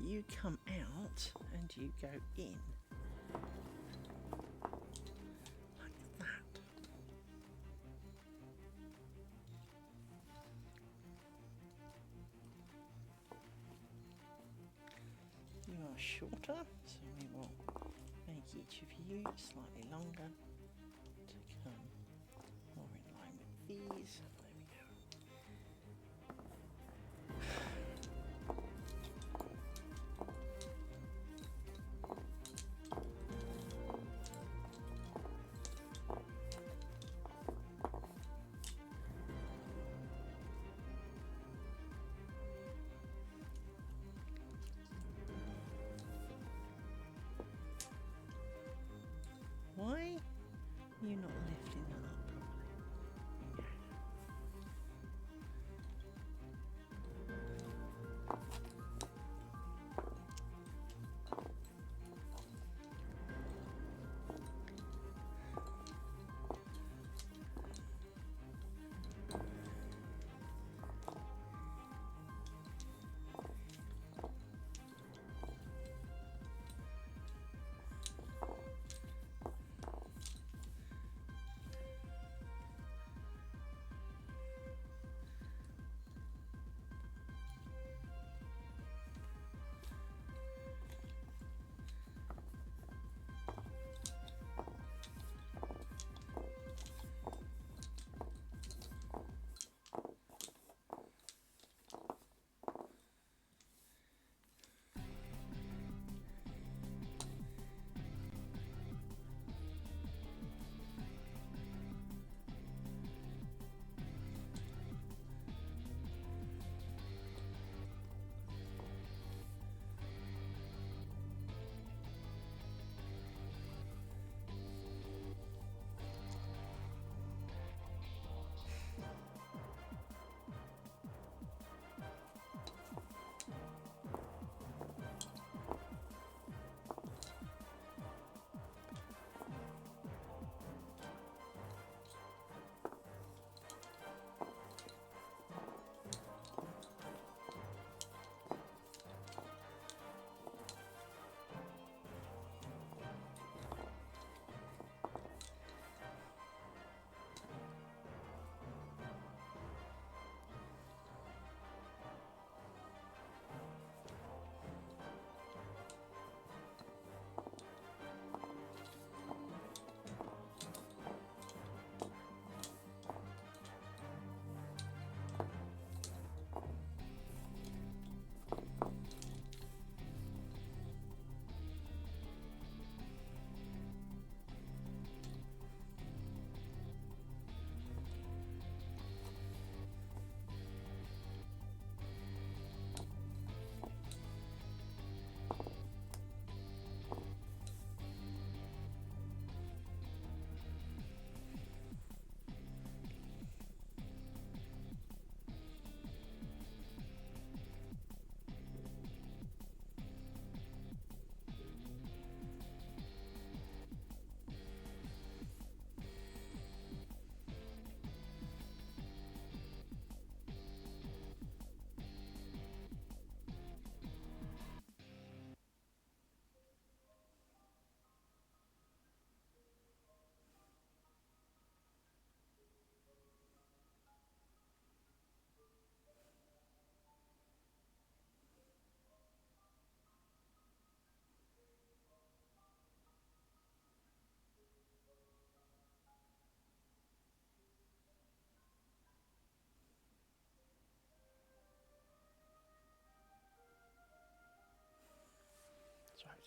You come out and you go in like that. You are shorter, so we will make each of you slightly longer to come more in line with these. There we go. Why are you not lifting that up properly?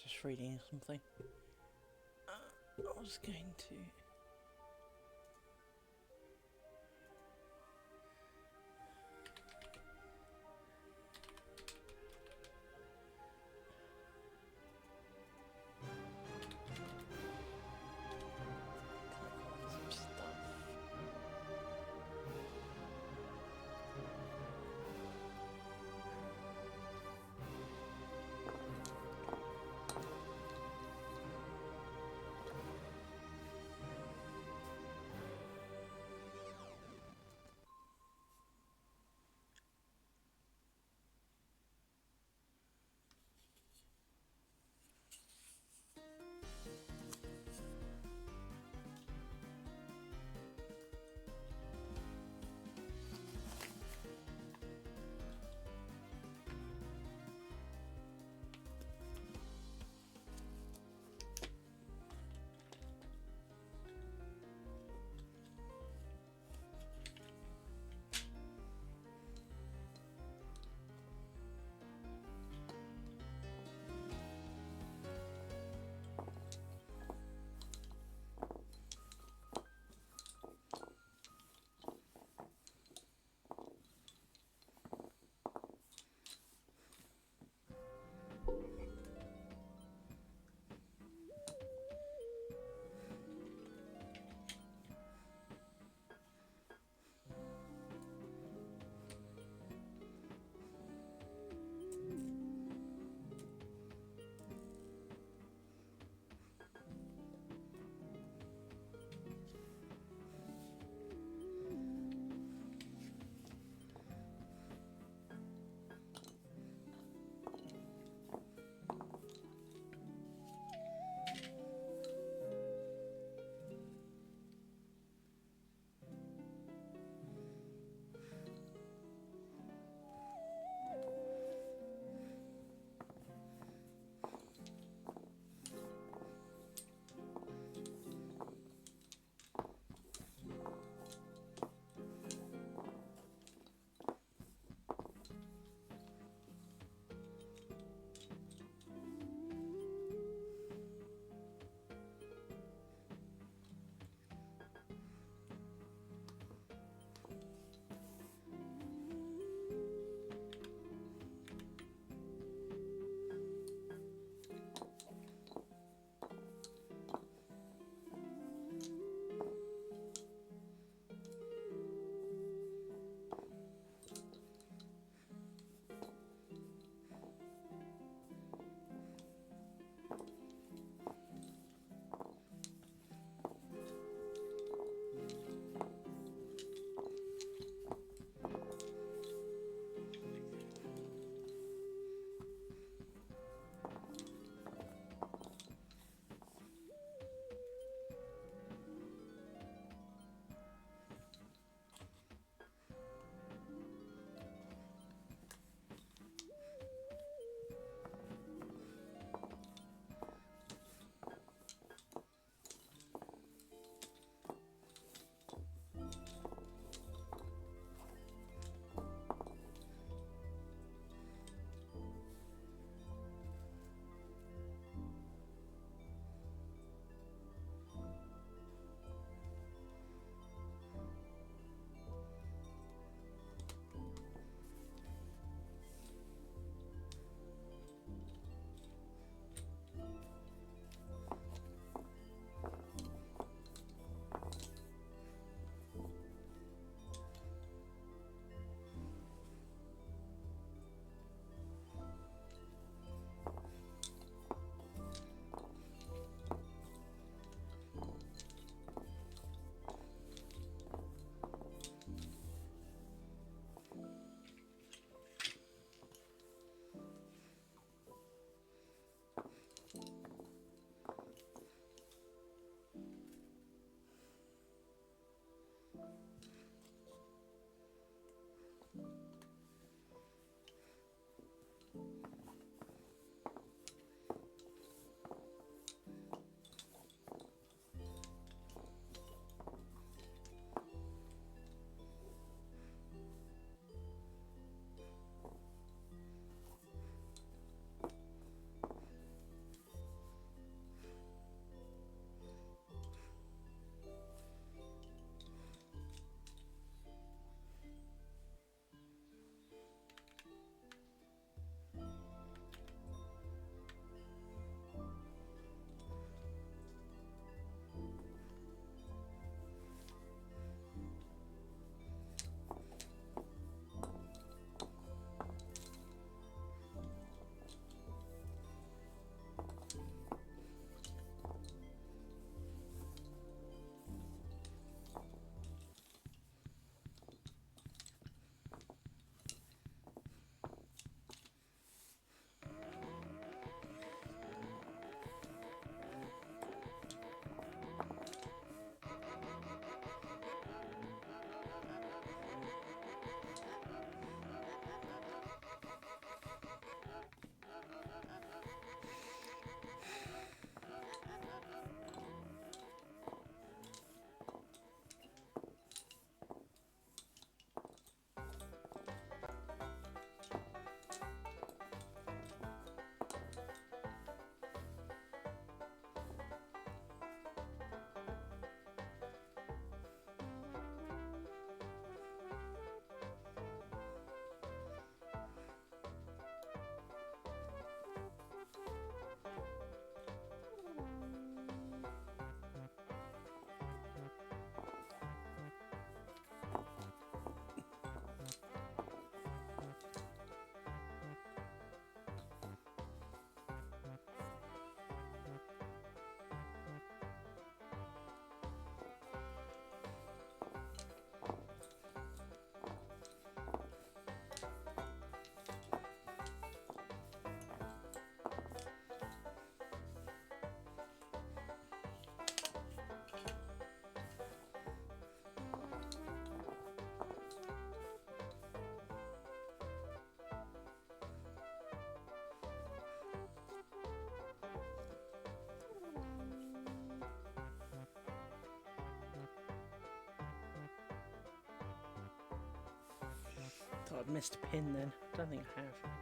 Just reading something. I was going to. Some stuff. I've missed a pin then. I don't think I have.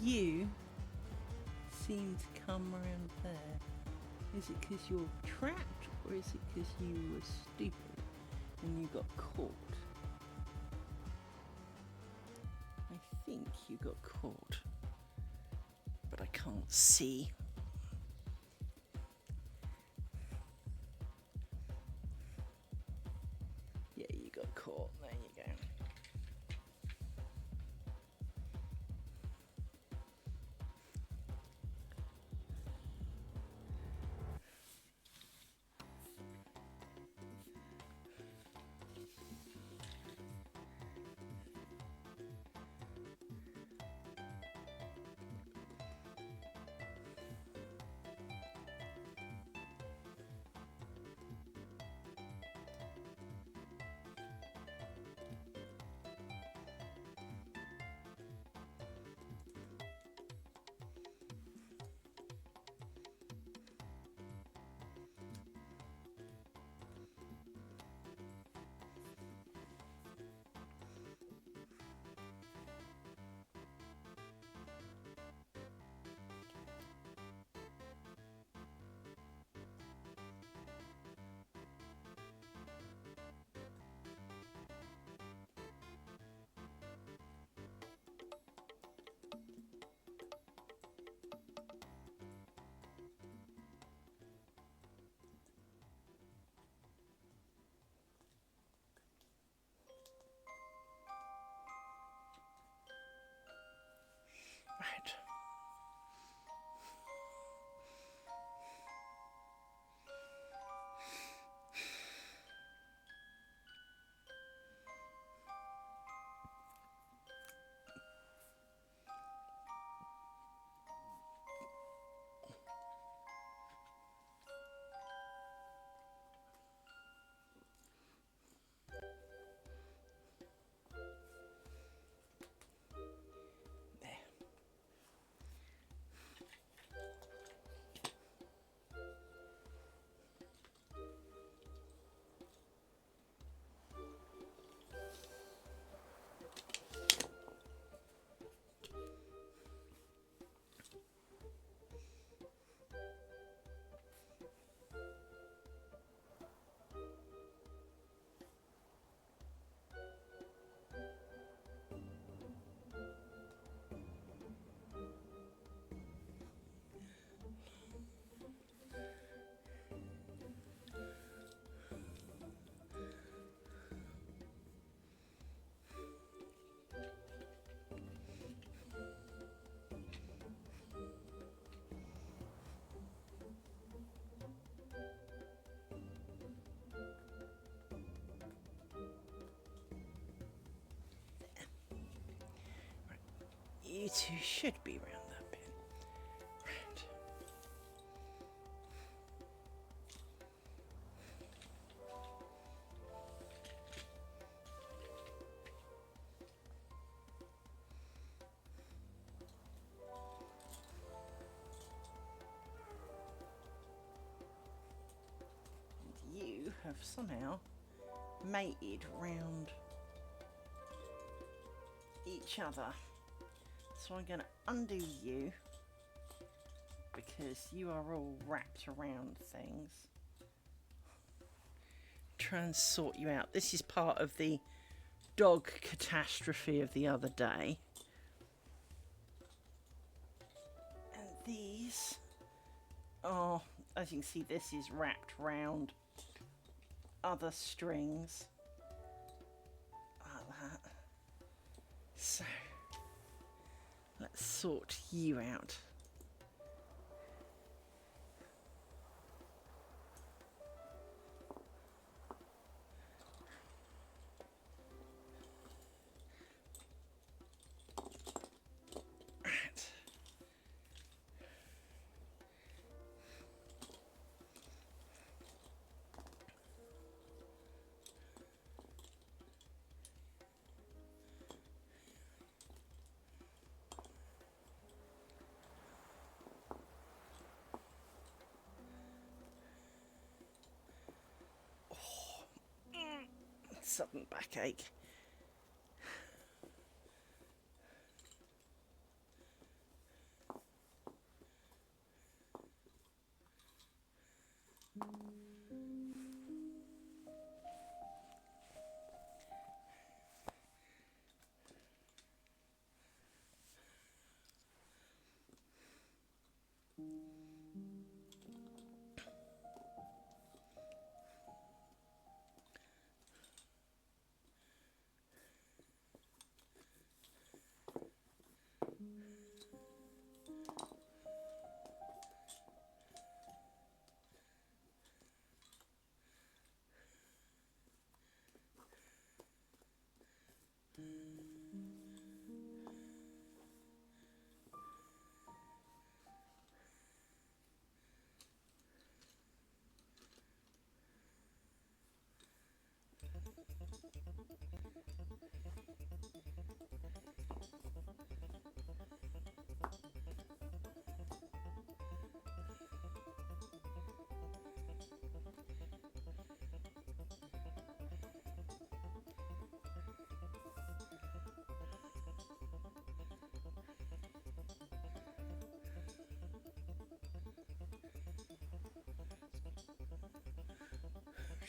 you seem to come around there? Is it because you're trapped, or is it because you were stupid and you got caught? I think you got caught, but I can't see. Yeah, you got caught. There you go. Right. You two should be round that bit. Right. And you have somehow mated round each other. So I'm going to undo you because you are all wrapped around things. Try and sort you out. This is part of the dog catastrophe of the other day. And these are, as you can see, this is wrapped round other strings like that. So let's sort you out. Right. Sudden backache.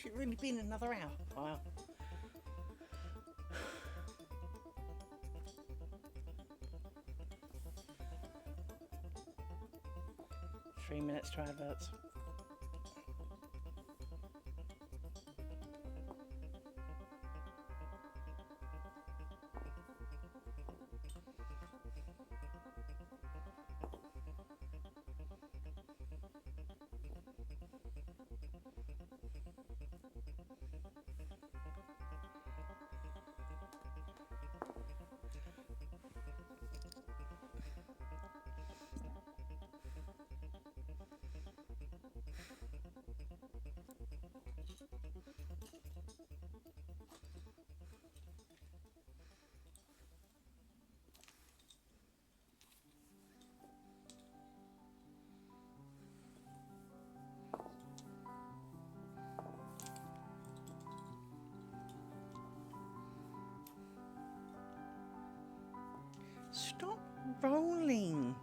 gosh, it's really been another hour. Wow. 3 minutes to adverts. Stop rolling.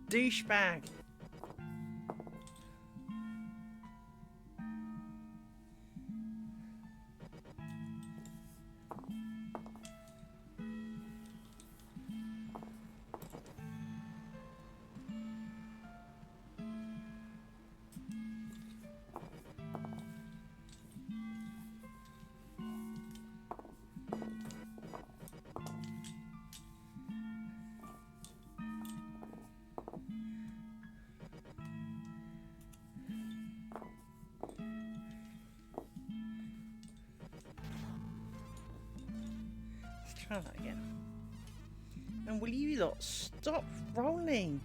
Douchebag. Let's try that again. And will you lot stop rolling?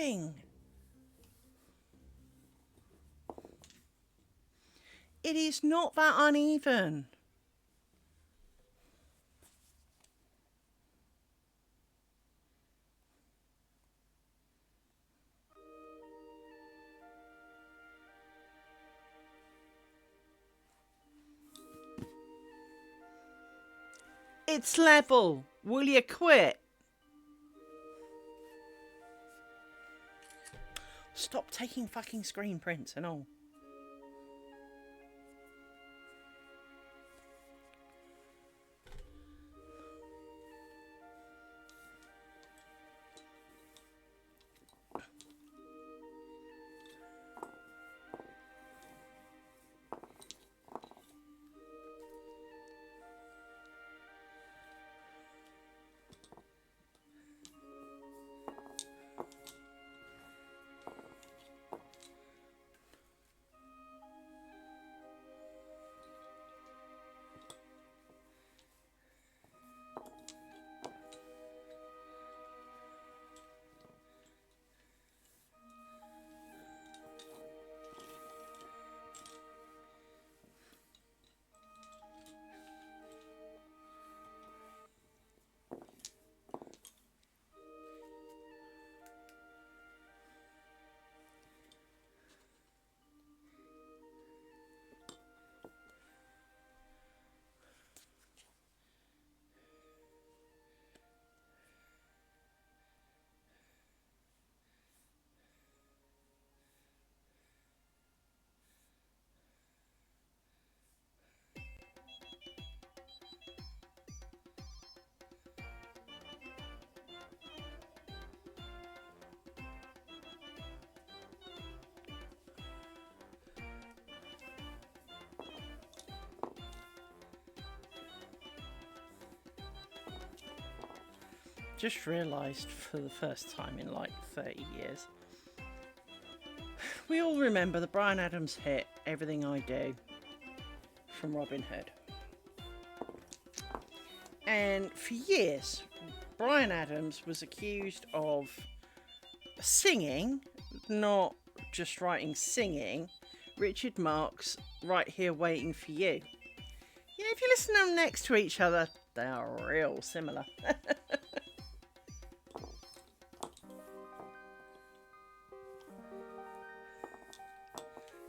doing? It is not that uneven. It's level. Will you quit? Stop taking fucking screen prints and all. Just realised for the first time in like 30 years. We all remember the Bryan Adams hit Everything I Do from Robin Hood. And for years, Bryan Adams was accused of singing, not just writing singing, Richard Marx, Right Here Waiting for You. You know, if you listen to them next to each other, they are real similar.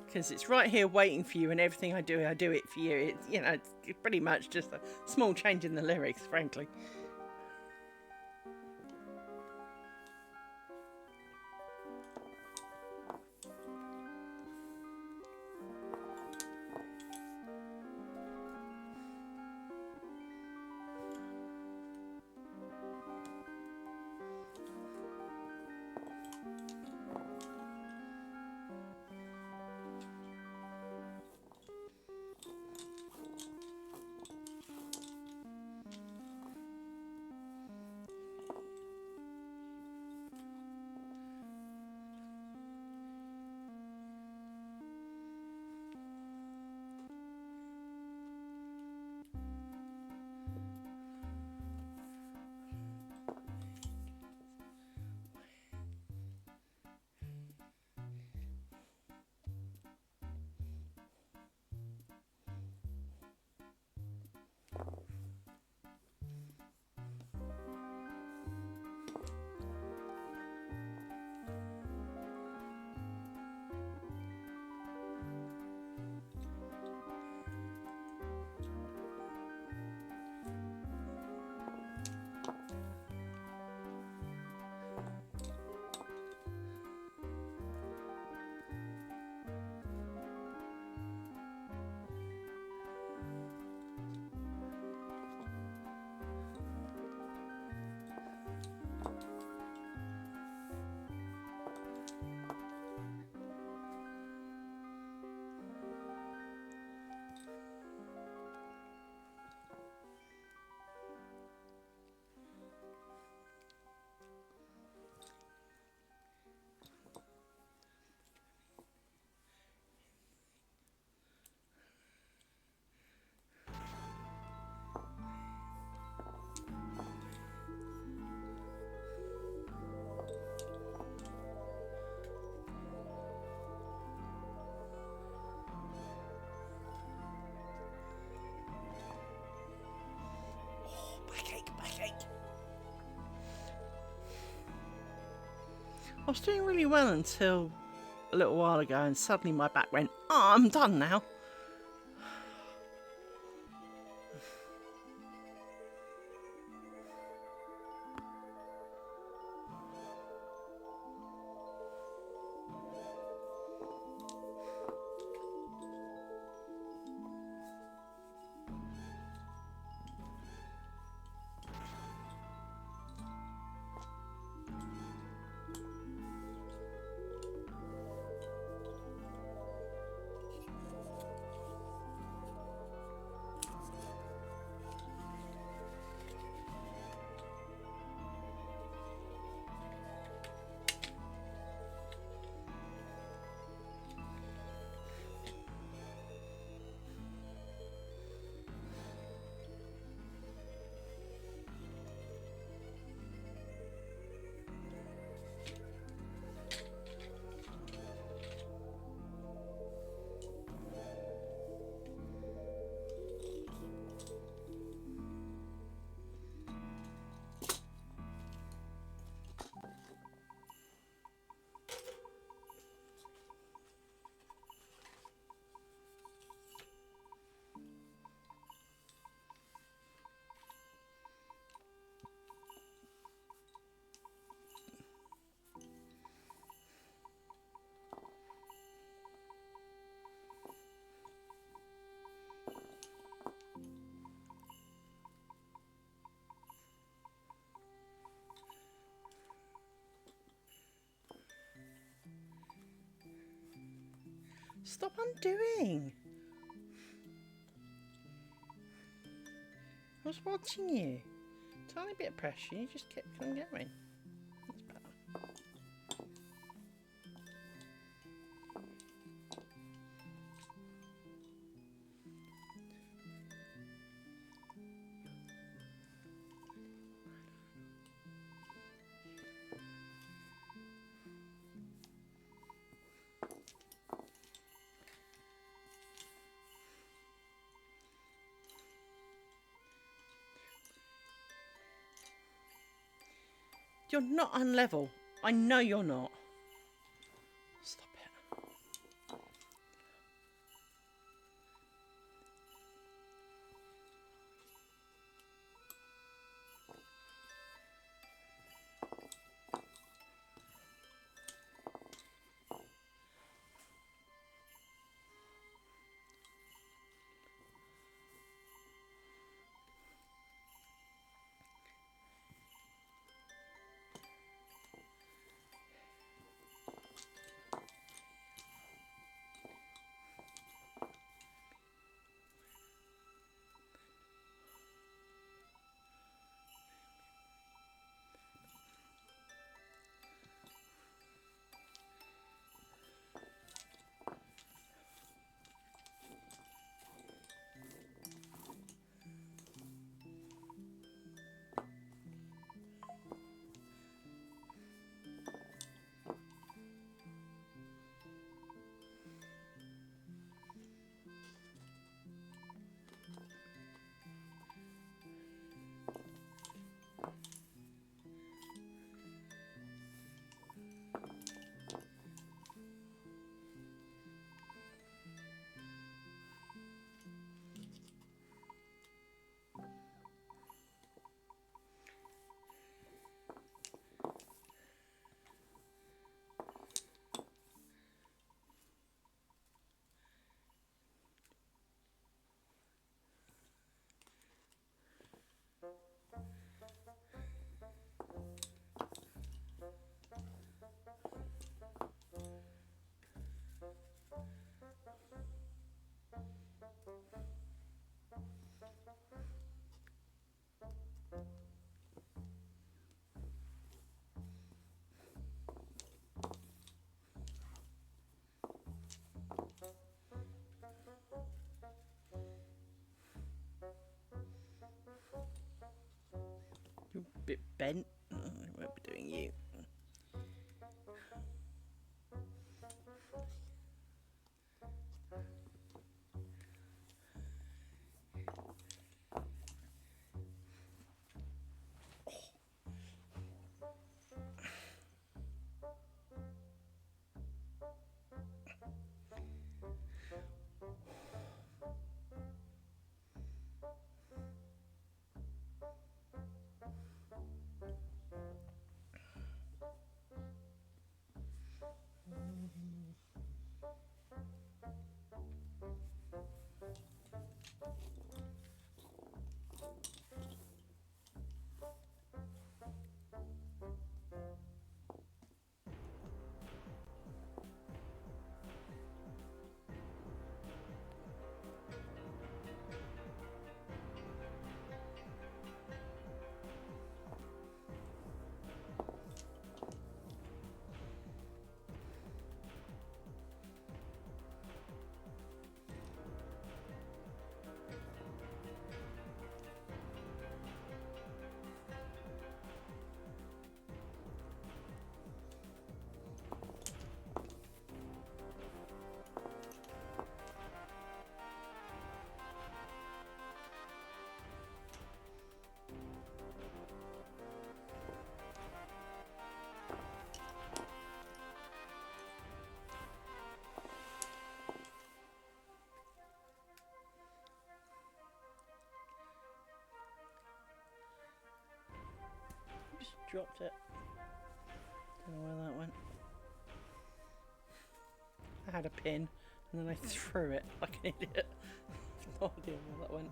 Because it's right here waiting for you, and everything I do it for you. It's, you know, it's pretty much just a small change in the lyrics, frankly. I was doing really well until a little while ago, and suddenly my back went, oh, I'm done now. Stop undoing. I was watching you. Tiny bit of pressure, you just kept on going. That's better. You're not unlevel. I know you're not. Stop it. You're a bit bent. I won't be doing you. dropped it. Don't know where that went. I had a pin and then I threw it like an idiot. No idea where that went.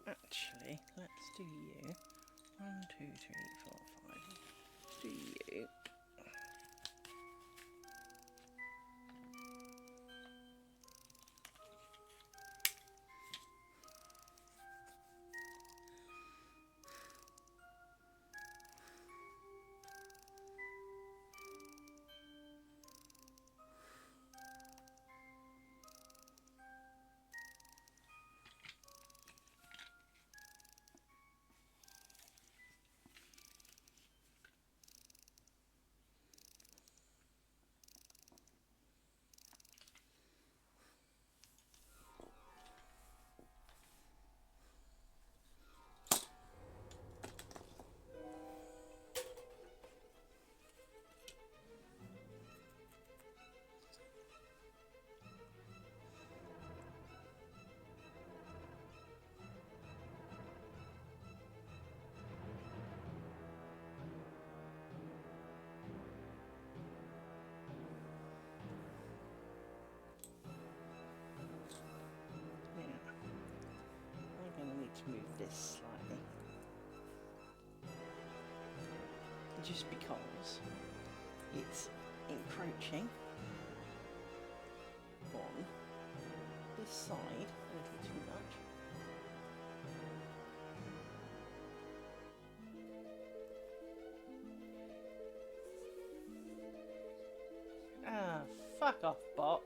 Actually, let's do you. 1, 2, 3, 4, 5. Let's do you. just because it's encroaching on this side a little too much. Ah, fuck off, bot.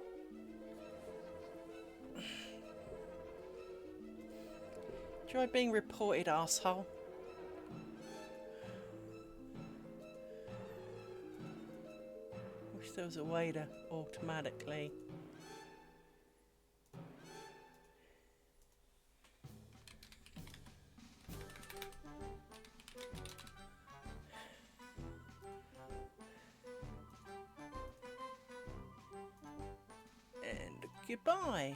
Try being reported, asshole. Wish there was a way to automatically. And goodbye.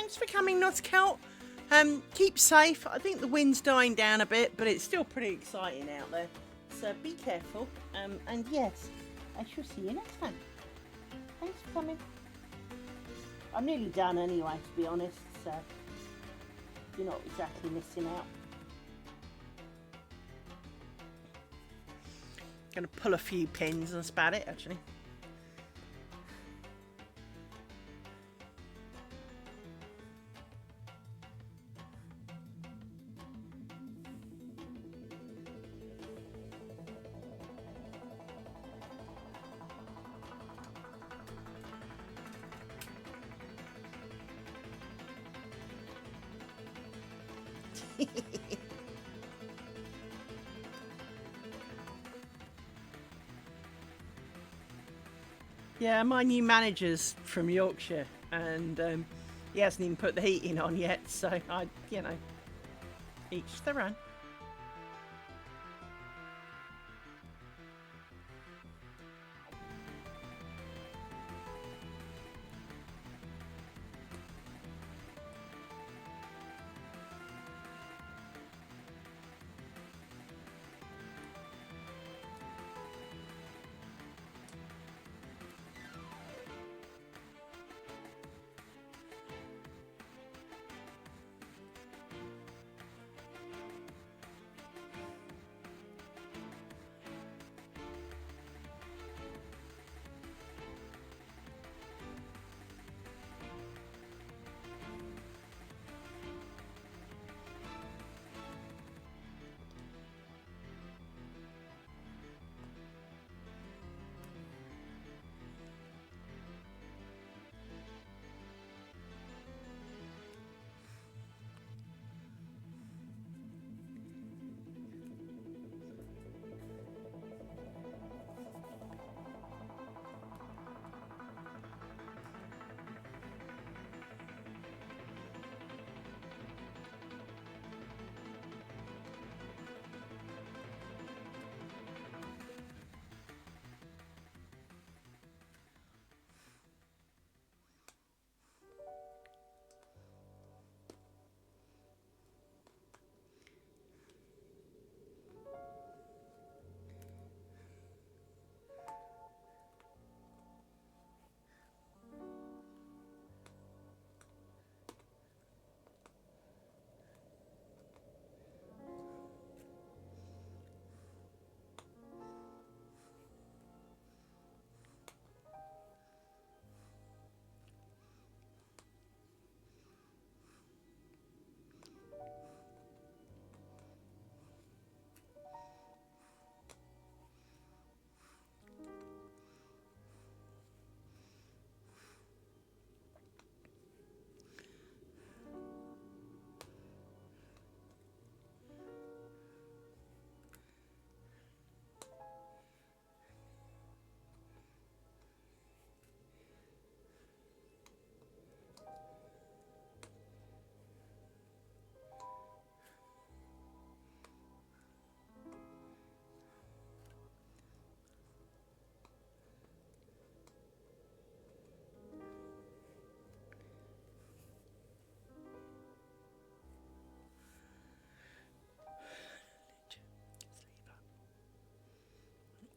thanks for coming, Notcelt. Keep safe. I think the wind's dying down a bit, but it's still pretty exciting out there. So be careful. And yes, I shall see you next time. Thanks for coming. I'm nearly done anyway, to be honest, so you're not exactly missing out. Gonna pull a few pins, and that's about it, actually. Yeah, my new manager's from Yorkshire, and he hasn't even put the heating on yet, so each their own.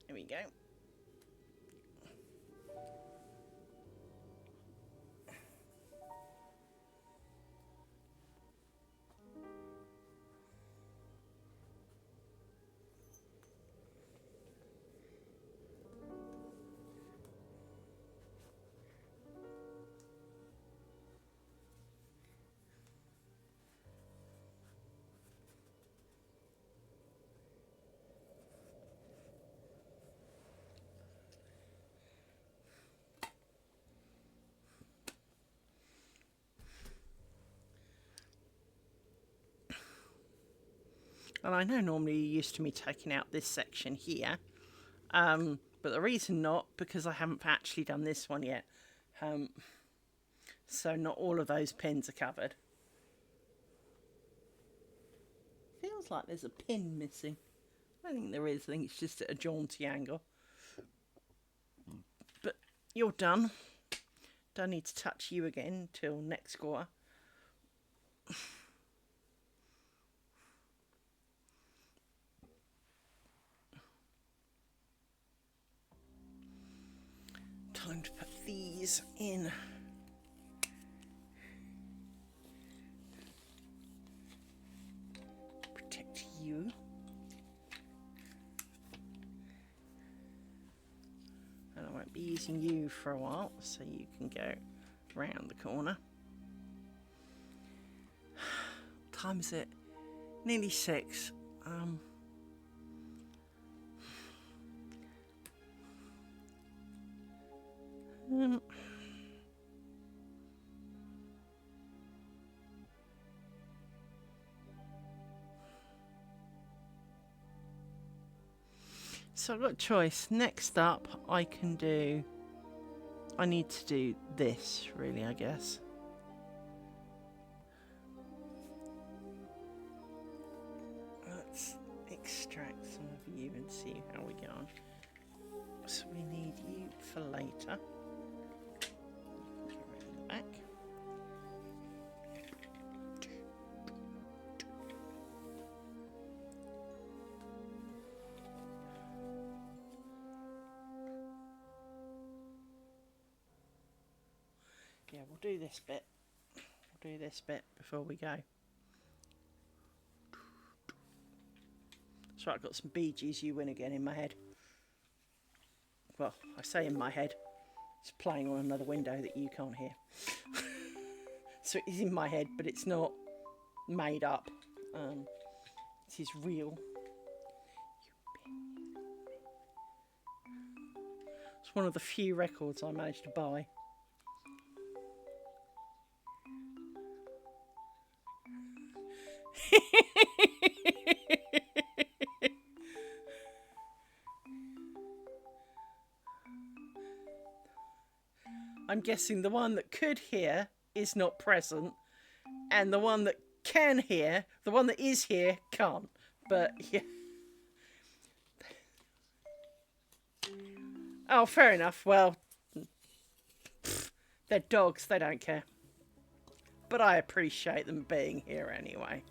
There we go. And I know normally you're used to me taking out this section here, but the reason not, because I haven't actually done this one yet. So not all of those pins are covered. Feels like there's a pin missing. I don't think there is. I think it's just at a jaunty angle. But you're done. Don't need to touch you again till next quarter. Time to put these in. Protect you. And I won't be using you for a while, so you can go round the corner. Time is it? Nearly 6. So I've got a choice. Next up, I need to do this, really, I guess. Let's extract some of you and see how we get on. So we need you for later. Get rid of the back. Yeah, we'll do this bit. We'll do this bit before we go. So I've got some Bee Gees You Win Again in my head. Well, I say in my head. It's playing on another window that you can't hear. So it is in my head, but it's not made up. It is real. It's one of the few records I managed to buy. I'm guessing the one that could hear is not present, and the one that can hear, the one that is here, can't. But yeah. Oh, fair enough. Well, they're dogs, they don't care. But I appreciate them being here anyway.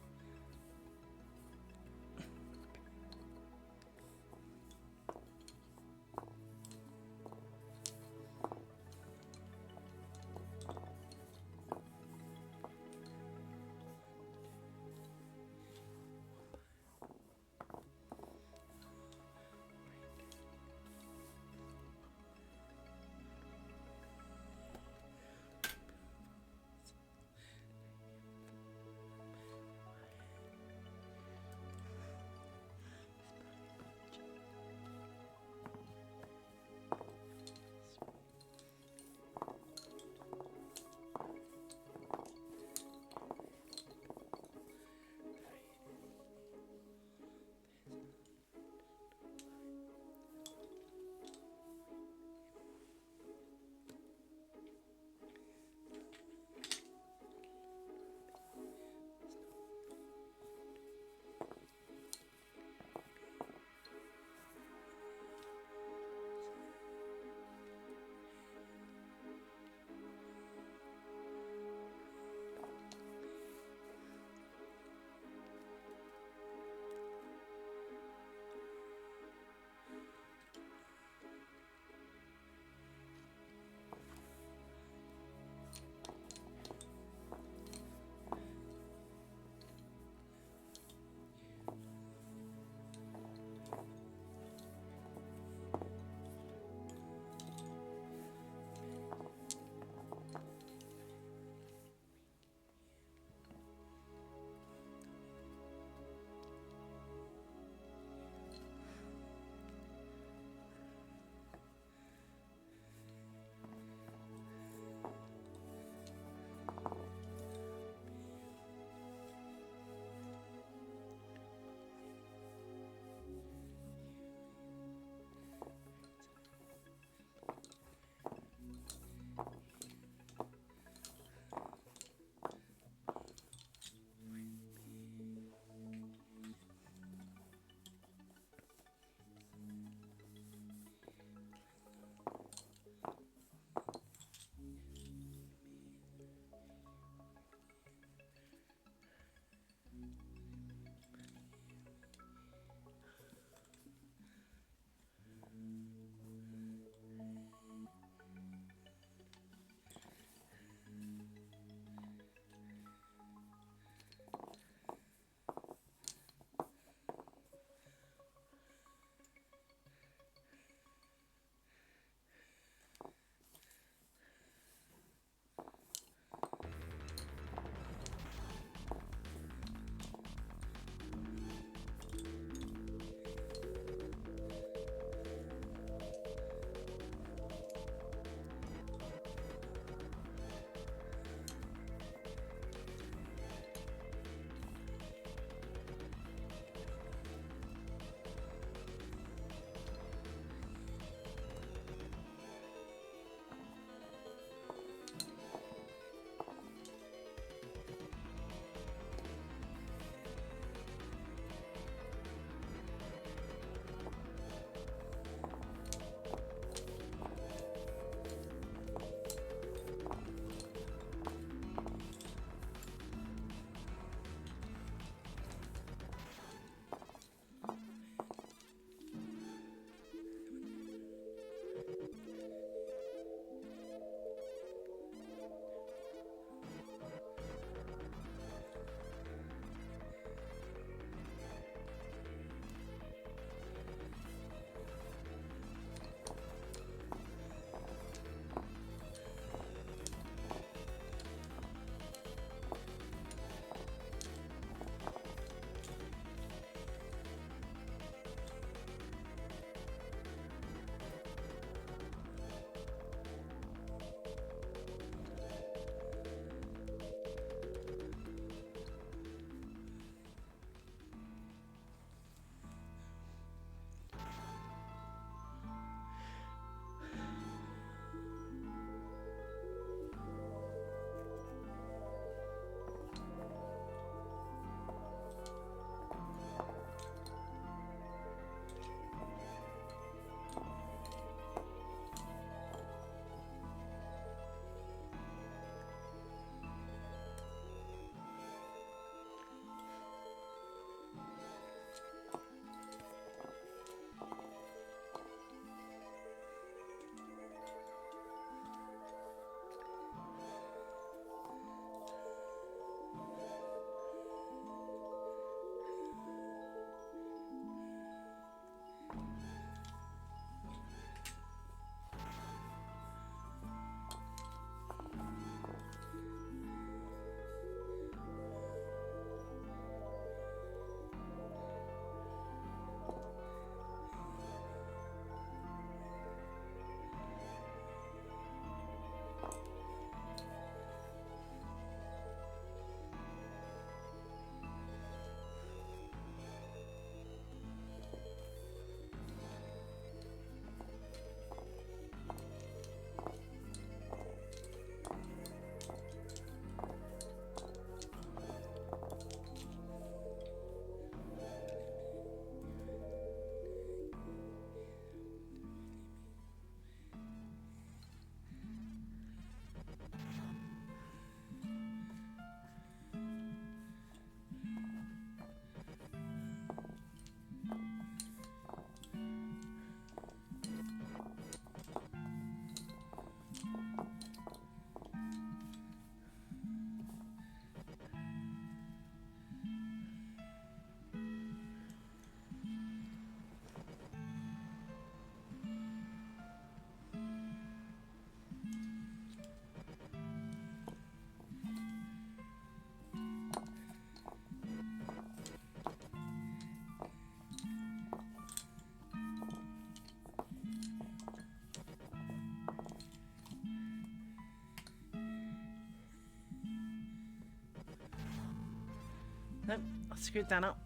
Nope, I screwed that up.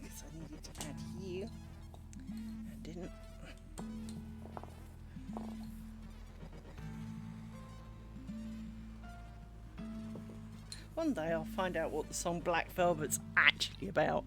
Because I needed to add you. I didn't. One day I'll find out what the song Black Velvet's actually about.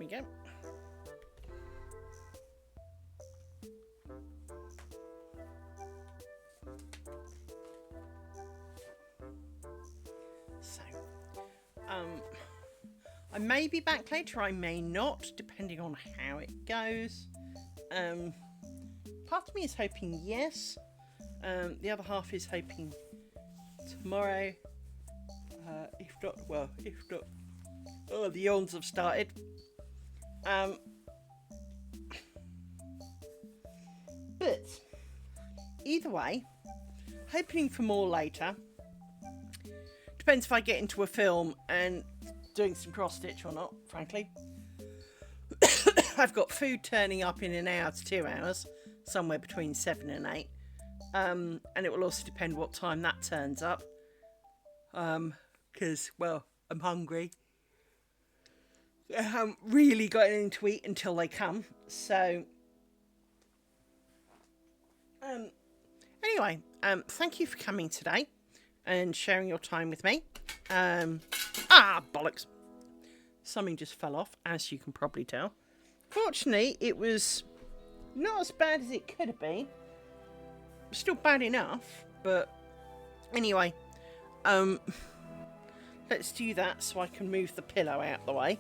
we go. So, I may be back later, I may not, depending on how it goes. Part of me is hoping yes. The other half is hoping tomorrow. If not, oh, the yawns have started. But either way, hoping for more later. Depends if I get into a film and doing some cross stitch or not, frankly. I've got food turning up in an hour to 2 hours, somewhere between 7 and 8. And it will also depend what time that turns up. Because, well, I'm hungry. I haven't really got anything to eat until they come. So, anyway, thank you for coming today and sharing your time with me. Bollocks. Something just fell off, as you can probably tell. Fortunately, it was not as bad as it could have been. Still bad enough, but anyway, let's do that so I can move the pillow out the way,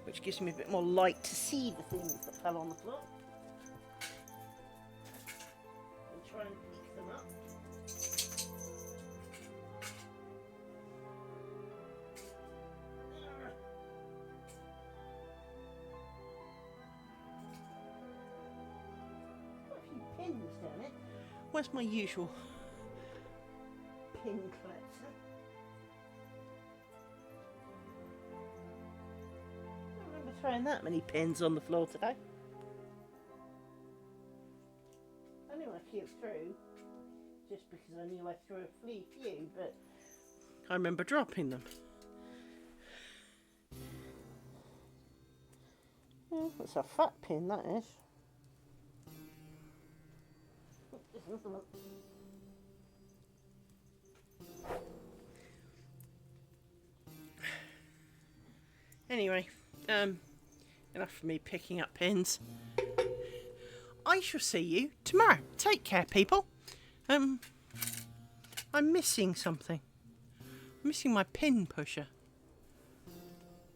which gives me a bit more light to see the things that fell on the floor. And try and pick them up. Got a few pins down it. Where's my usual pin collector? I don't remember throwing that many pins on the floor today. I knew I threw through, just because I knew I threw a few, but I remember dropping them. Oh, that's a fat pin, that is. Anyway, enough of me picking up pins. I shall see you tomorrow. Take care, people. I'm missing something. I'm missing my pin pusher.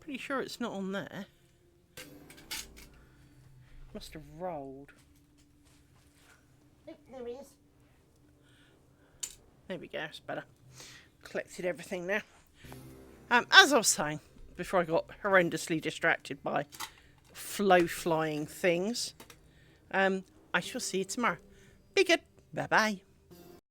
Pretty sure it's not on there. Must have rolled. Oh, there he is. There we go, it's better. Collected everything now. As I was saying, before I got horrendously distracted by flying things, I shall see you tomorrow. Be good. Bye-bye.